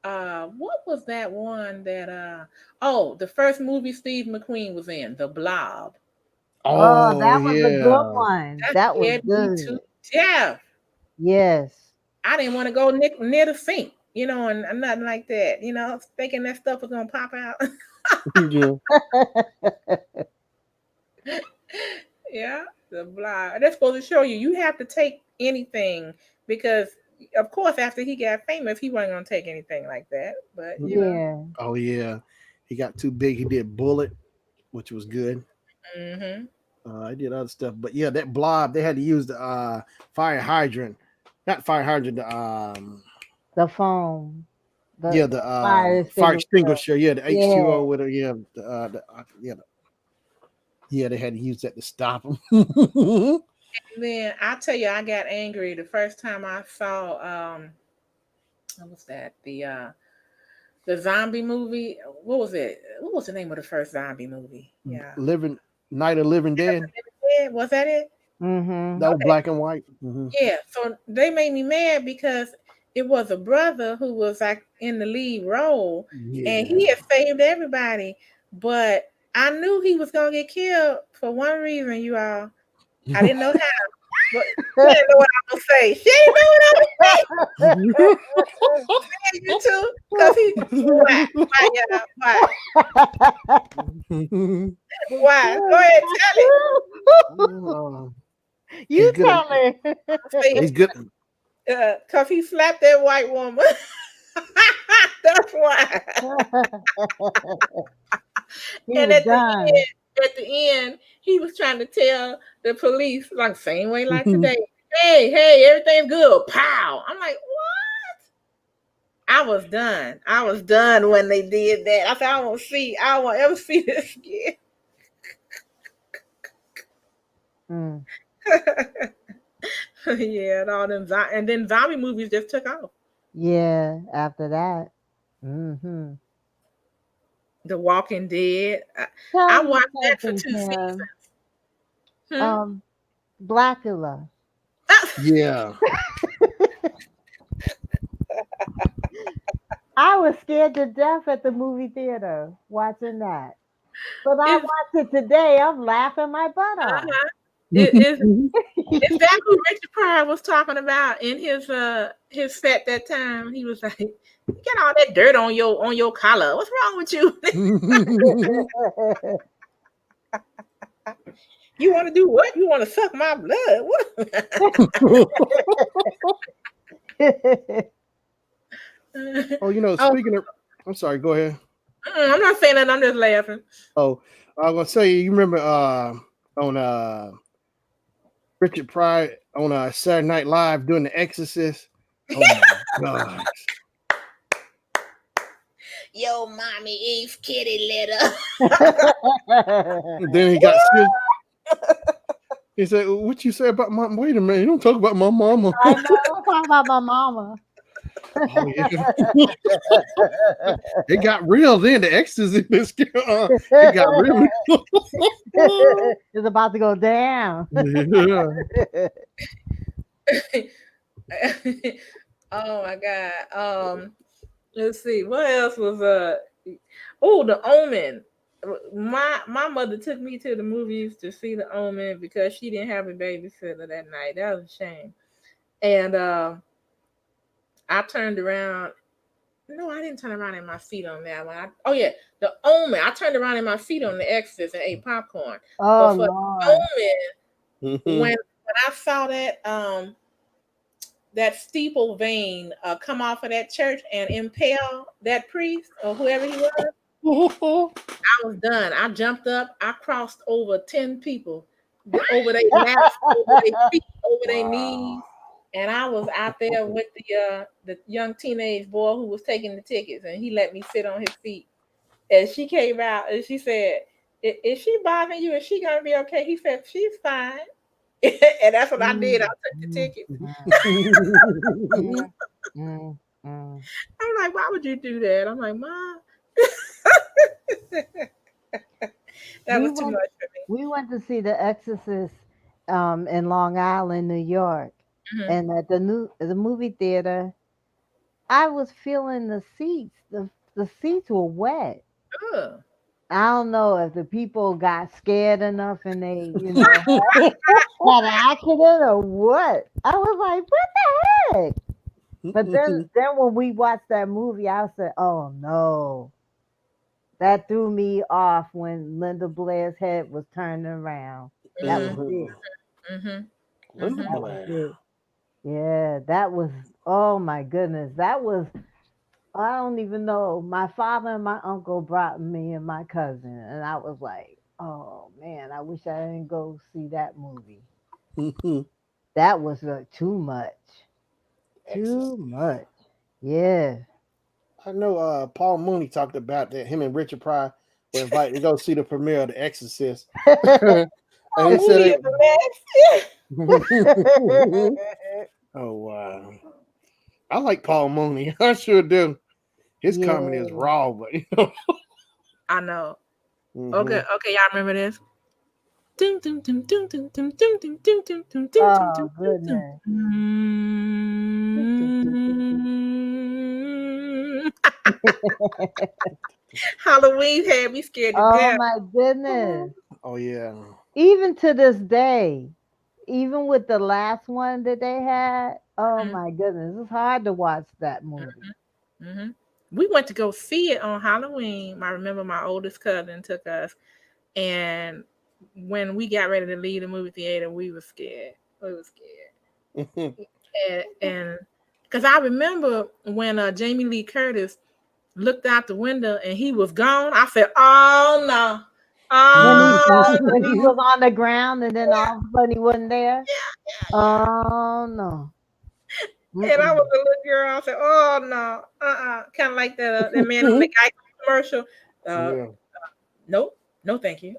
What was that one that oh, the first movie Steve McQueen was in, The Blob. Oh, Oh that was a good yeah. one. That That was scared me to good. death. Yes. I didn't want to go near the sink, and nothing like that. Thinking that stuff was gonna pop out. Yeah. Yeah, the Blob. That's supposed to show you have to take anything because, of course, after he got famous, he wasn't gonna take anything like that. But Yeah. Oh yeah. He got too big. He did Bullet, which was good. hmm I did other stuff, but yeah, that blob they had to use the fire hydrant, not fire hydrant. The foam, Yeah, the the fire fire extinguisher. extinguisher. Yeah, the Yeah. H2O with it. Yeah, yeah, yeah. They had to use that to stop them. Then I tell you, I got angry the first time I saw what was that? The zombie movie. What was it? What was the name of the first zombie movie? Yeah. Living Night of Living Dead. Yeah, was that it? Mhm. That was Okay. black and white. Hmm. Yeah. So they made me mad because it was a brother who was like in the lead role and Yeah. he had saved everybody. But I knew he was gonna get killed for one reason, you all. I didn't know how. But she didn't know what I was saying. She didn't know what I was saying. You too, cause he why yeah why go ahead tell it. Oh, he's You good. tell me. He's good. Cause he slapped that white woman. That's why. He And was done. at the end, he was trying to tell the police, like same way like today. Hey, everything's good. Pow! I'm like, what? I was done. I was done when they did that. I said, I won't ever see this again. Mm. Yeah, and all them and then zombie movies just took off. Yeah, after that. Hmm. The Walking Dead. I Tell me watched that for something, 2 seasons. Kim. Hmm? Um, Blackula. Yeah. I was scared to death at the movie theater watching that. But I Is watched it today. I'm laughing my butt off. uh-huh. Is is that who Richard Pryor was talking about in his set that time? He was like, "You got all that dirt on your collar. What's wrong with you? You want to do what? You want to suck my blood? What?" Oh, Oh, speaking of, I'm sorry. Go ahead. I'm not saying that. I'm just laughing. Oh, I was gonna say, you remember on Richard Pryor on Saturday Night Live doing The Exorcist? Oh my gosh! Yo, mommy Eve kitty litter. And then he got serious. He said, "What you say about my? Wait a minute! You don't talk about my mama." I know. Don't talk about my mama. Oh yeah, it got real then. The ecstasy, it got real. It's about to go down. Yeah. Oh my god. Let's see. What else was oh, The Omen. My mother took me to the movies to see The Omen because she didn't have a babysitter that night. That was a shame. And I turned around. No, I didn't turn around in my seat on that one. Oh yeah, The Omen. I turned around in my seat on The Exorcist and ate popcorn. Oh But for The Lord. Omen, when I saw that steeple vein come off of that church and impale that priest or whoever he was, I was done. I jumped up. I crossed over 10 people, over their laps, over their feet, over their Wow. knees, and I was out there with the young teenage boy who was taking the tickets, and he let me sit on his feet. And she came out and she said, Is she bothering you? Is she gonna be okay?" He said, "She's fine." And that's what I did. I Mm, took the mm, ticket. mm, mm, mm, mm. I'm like, "Why would you do that?" I'm like, "Mom, that We was too went much for we went to see The Exorcist in Long Island, New York. me." And at the movie theater, I was feeling the seats. The seats were wet. Ugh. I don't know if the people got scared enough and had an accident or what. I was like, what the heck? But then when we watched that movie, I said, oh no. That threw me off when Linda Blair's head was turning around. That was Mhm. it. Mhm. Linda Mhm. That was Blair. it. Yeah, that was, oh my goodness. That was, I don't even know. My father and my uncle brought me and my cousin, and I was like, oh man, I wish I didn't go see that movie. That was too much. Too Exorcist. much. Yeah. I know Paul Mooney talked about that. Him and Richard Pryor were invited to go see the premiere of The Exorcist. And Oh, he said movie it. is the Oh wow. I like Paul Mooney. I sure do. His comedy is Yeah. raw, but I know. Okay, Mhm. okay, y'all remember this? Dum, dum, dum, dum, dum, dum, dum, dum, dum, dum, dum, dum, dum, dum, Oh dum, dum. goodness. Halloween had me scared to Oh death. my goodness. Oh yeah. Even to this day, Even with the last one that they had, oh Mhm, my goodness, it's hard to watch that movie. mhm. We went to go see it on Halloween. I remember my oldest cousin took us, and when we got ready to leave the movie theater, we were scared. We were scared, and because I remember when Jamie Lee Curtis looked out the window and he was gone. I said, "Oh no, When he oh fell, when he was on the ground, and then all of a sudden he wasn't there. yeah." Oh no. And I was Mm-mm. a little girl. I said, "Oh no, kind of like that man on the guy commercial. Uh, Yeah. nope, no, thank you."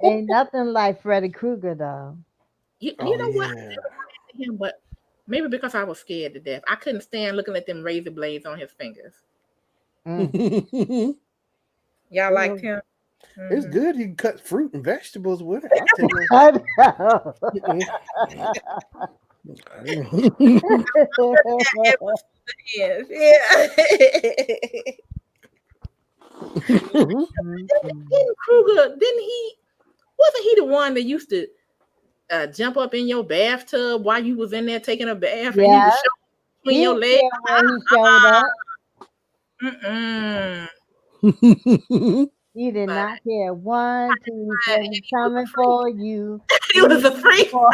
Ain't nothing like Freddy Krueger though. You Oh know what? I yeah. never liked him, but maybe because I was scared to death. I couldn't stand looking at them razor blades on his fingers. Mm. Y'all liked Well, him? it's Hmm. good. You can cut fruit and vegetables with it. I'll take I know. it. It was yes, yeah. Mm-mm. Didn't Kruger? Didn't he? Wasn't he the one that used to jump up in your bathtub while you was in there taking a bath, and he Yeah, was showing between he your didn't legs? care where he showed up. Mm-mm. He did But not care. 1, 2, and 3 he was a coming freak. for you. He was a 3, freak. 4.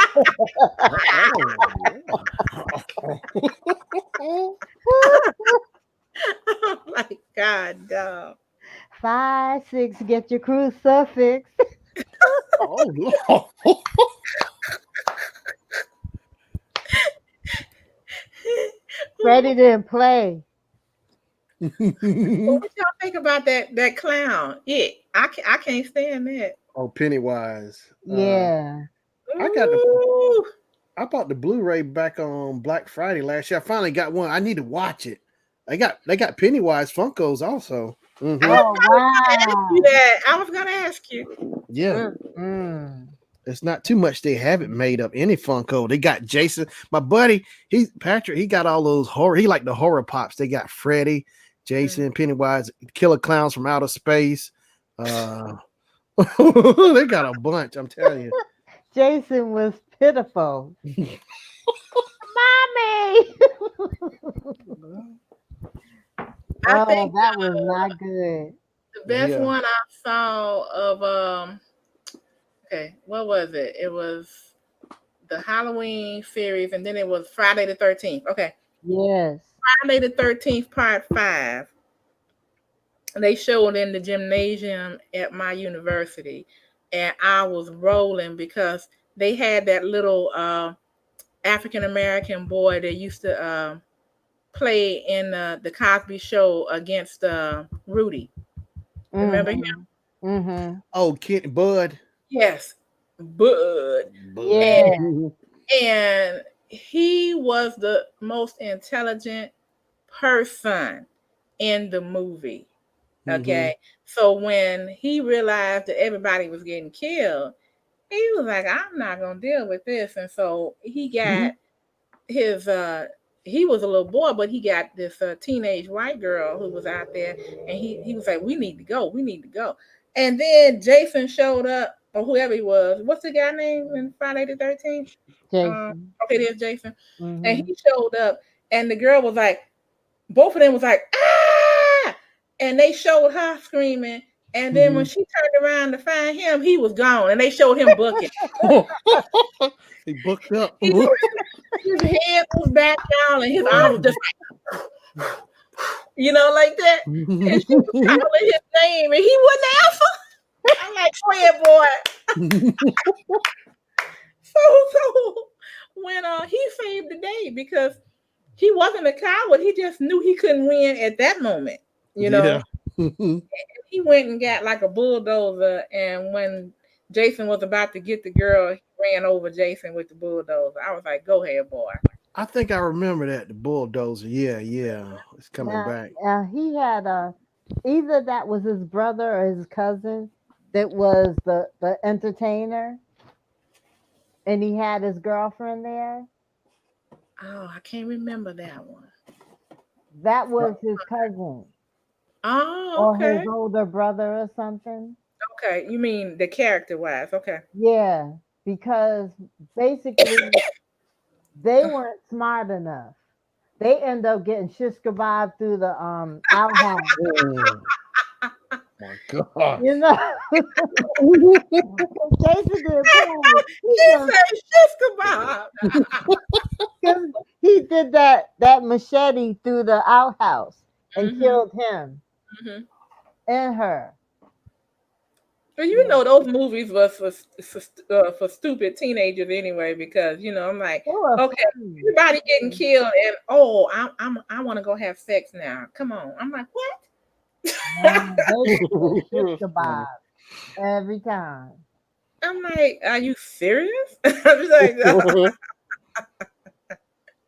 Oh my God, dog. 5, 6, get your crucifix. Oh Lord. Freddie didn't play. What y'all think about that clown? Yeah, I can't stand that. Oh, Pennywise. Yeah. I got the Ooh. I bought the Blu-ray back on Black Friday last year. I finally got one. I need to watch it. They got Pennywise Funkos also. I Hmm. was Oh gonna ask you wow. that. I was gonna ask you. Yeah, Mm-mm. it's not too much they haven't made of any Funko. They got Jason, my buddy. He Patrick. He got all those horror. He like the horror pops. They got Freddy, Mm. Jason, Pennywise, Killer Clowns from Outer Space. Uh, they got a bunch. I'm telling Jason was pitiful. you. Mommy. I Oh, think that was not good. the best Yeah. one I saw of okay, what was it? It was the Halloween series, and then it was Friday the 13th. Okay, Yes. Friday the 13th, part five. They showed in the gymnasium at my university, and I was rolling because they had that little African American boy that used to play in the Cosby Show against Rudy. Remember him? Mhm. Mhm. Oh, Kid Bud. Yes, Bud. Bud. And Yeah. and he was the most intelligent person in the movie. Hmm. Okay. So when he realized that everybody was getting killed, he was like, I'm not gonna deal with this. And so he got his he was a little boy, but he got this teenage white girl who was out there, and he was like, we need to go, we need to go. And then Jason showed up, or whoever he was. What's the guy name in Friday the 13th? Jason. Okay, there's Jason. And Mhm. he showed up, and the girl was like, both of them was like, ah! And they showed her screaming. And then when Hmm. she turned around to find him, he was gone. And they showed him booking. He booked up. His, his head was back down and his arms were just like, like that. And she was calling his name and he wouldn't answer. I'm like, go ahead, boy. So when he saved the day because he wasn't a coward, he just knew he couldn't win at that moment, you know. Yeah. Mhm. He went and got like a bulldozer, and when Jason was about to get the girl, he ran over Jason with the bulldozer. I was like, "Go ahead, boy." I think I remember that the bulldozer. Yeah, yeah, it's coming Now, back. he had either that was his brother or his cousin that was the entertainer, and he had his girlfriend there. Oh, I can't remember that one. That was his cousin. Oh, or his okay. older brother or something. Okay. You mean the character wise? Okay. Yeah, because basically they weren't smart enough. They end up getting shish kebab through the outhouse. Oh my God. You know, Jason did play. He said shish kebab. Because he did that machete through the outhouse and Mm-hmm. killed him Mm-hmm. and her. Well, you Yeah, know those movies was for stupid teenagers anyway, because I'm like, they were okay, funny. everybody getting killed, and oh, I want to go have sex now. Come on, I'm like, what? Man, they would get shish Funny. kebab every time. I'm like, are you serious? I'm just like,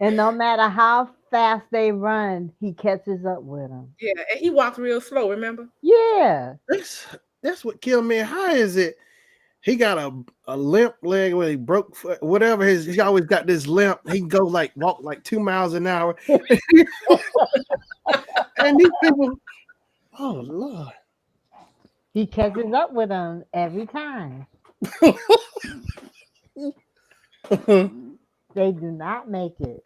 And no matter how fast they run, he catches up with them. yeah, and he walked real slow. Remember? Yeah. That's that's what killed me. How is it? He got a limp leg where he broke foot, whatever his. He always got this limp. He can go like walk like 2 miles an hour, and these people. Oh Lord. He catches up with them every time. They do not make it.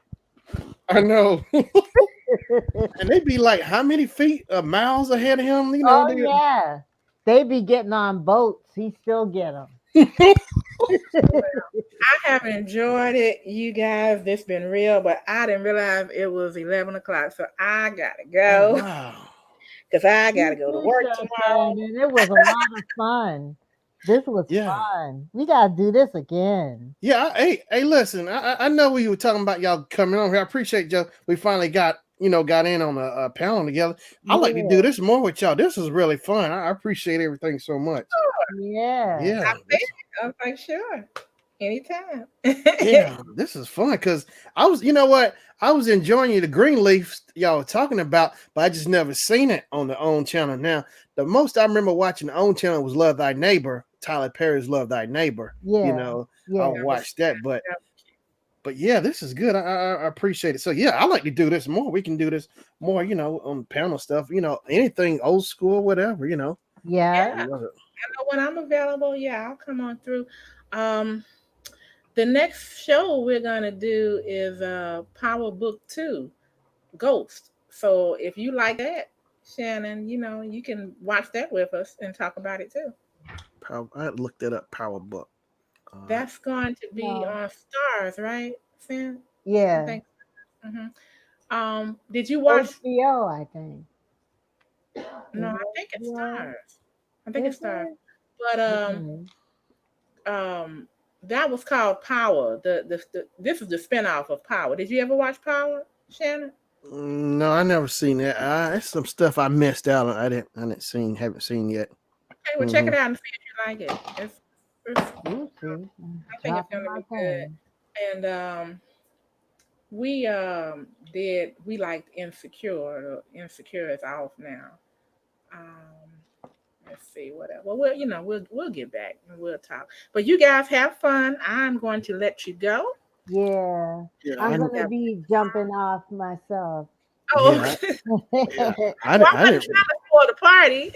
I know. And they be like, how many feet, miles ahead of him? You know, Oh yeah. They be getting on boats. He still get them. I have enjoyed it, you guys. This been real, but I didn't realize it was 11 o'clock, so I gotta oh go wow. because I gotta Me go to too, work Chef tomorrow. Shannon. It was a lot of fun. This was Yeah. fun. We gotta do this again. Yeah. Hey, listen, I know we were talking about y'all coming on here. I appreciate y'all. We finally got in on a panel together. I like to do Yeah. this more with y'all. This is really fun. I appreciate everything so much. Yeah. I Yeah. bet. I was like, sure, anytime. Yeah, this is fun because I was, you know what, I was enjoying you the green leaf y'all were talking about, but I just never seen it on the own channel. Now, the most I remember watching the own channel was Love Thy Neighbor, Tyler Perry's Love Thy Neighbor. You Yeah. know, I Yeah. That was- watched that, but that yeah, this is good. I appreciate it. So yeah, I like to do this more. We can do this more, on panel stuff. Anything old school, whatever. Yeah. I yeah. love it. When I'm available, yeah, I'll come on through. Um, the next show we're gonna do is Power Book 2, Ghost. So if you like that, Shannon, you can watch that with us and talk about it too. I looked it up. Power Book. Uh, That's going to be No. on Stars, right, Sam? I Yeah. think. Hmm. Did you watch? HBO, I think. No, Is I it think it's HBO? Stars. I think Is it's Stars. it? But Okay. um, that was called Power. This is the spinoff of Power. Did you ever watch Power, Shannon? no, I never seen that. It's some stuff I missed out on. Haven't seen yet. Okay, well check Hmm. it out and see if you like it. It's We'll see. I think it's Dropping gonna my be good. thing. And we liked Insecure. Insecure is off now. Let's see what else. Well, we'll get back and we'll talk. But you guys have fun. I'm going to let you go. Yeah. Yeah, I'm I gonna Have, be jumping off myself. oh, yeah, well, yeah. I I wasn't didn't. trying to spoil the party.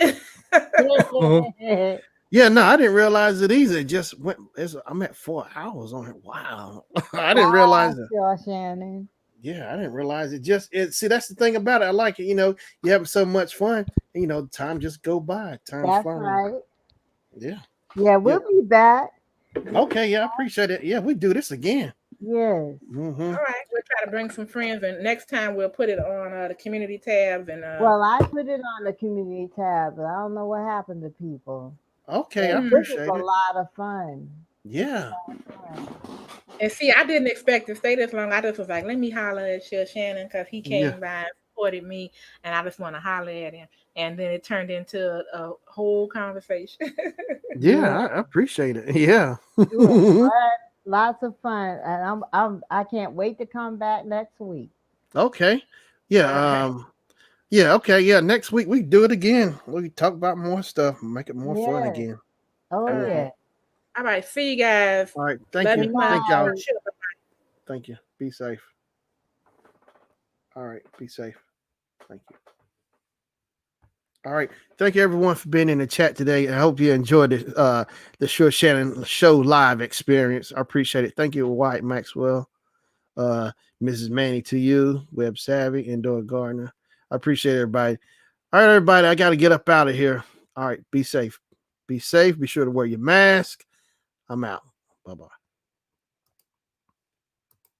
Uh-huh. Yeah, no, I didn't realize it either. It just went. I'm at 4 hours on it. Wow, I didn't Wow, realize it. sure, Shannon. Yeah, I didn't realize it. See, that's the thing about it. I like it. You having so much fun. Time just go by. Time's That's flying. right. Yeah, Yeah, yeah. we'll be back. Okay, yeah, I appreciate it. Yeah, we do this again. Yes. Hmm. All right, we'll try to bring some friends, and next time we'll put it on the community tabs. And Well, I put it on the community tab, but I don't know what happened to people. Okay, I But hmm. this was a appreciate it. lot of fun. We Yeah. had fun. And see, I didn't expect to stay this long. I just was like, let me holler at Shannon because he Yeah. came by and supported me, and I just want to holler at him. And then it turned into a whole conversation. Yeah, Yeah, I appreciate it. Yeah. it was lots of fun, and I can't wait to come back next week. Okay. All right. Yeah. Yeah. Okay. Yeah. Next week we do it again. We talk about more stuff, make it more fun Yes. again. Oh All Hmm. right. yeah. All right. See you guys. All right. Thank Love you. Good you much. Thank Oh, y'all. night. sure. Thank you. Be safe. All right. Be safe. Thank you. All right. Thank you everyone for being in the chat today. I hope you enjoyed the Sure Shannon show live experience. I appreciate it. Thank you, White Maxwell, uh, Mrs. Manny, to you, Web Savvy, Indoor Gardener. I appreciate everybody. All right, everybody. I got to get up out of here. All right. Be safe. Be safe. Be sure to wear your mask. I'm out. Bye-bye.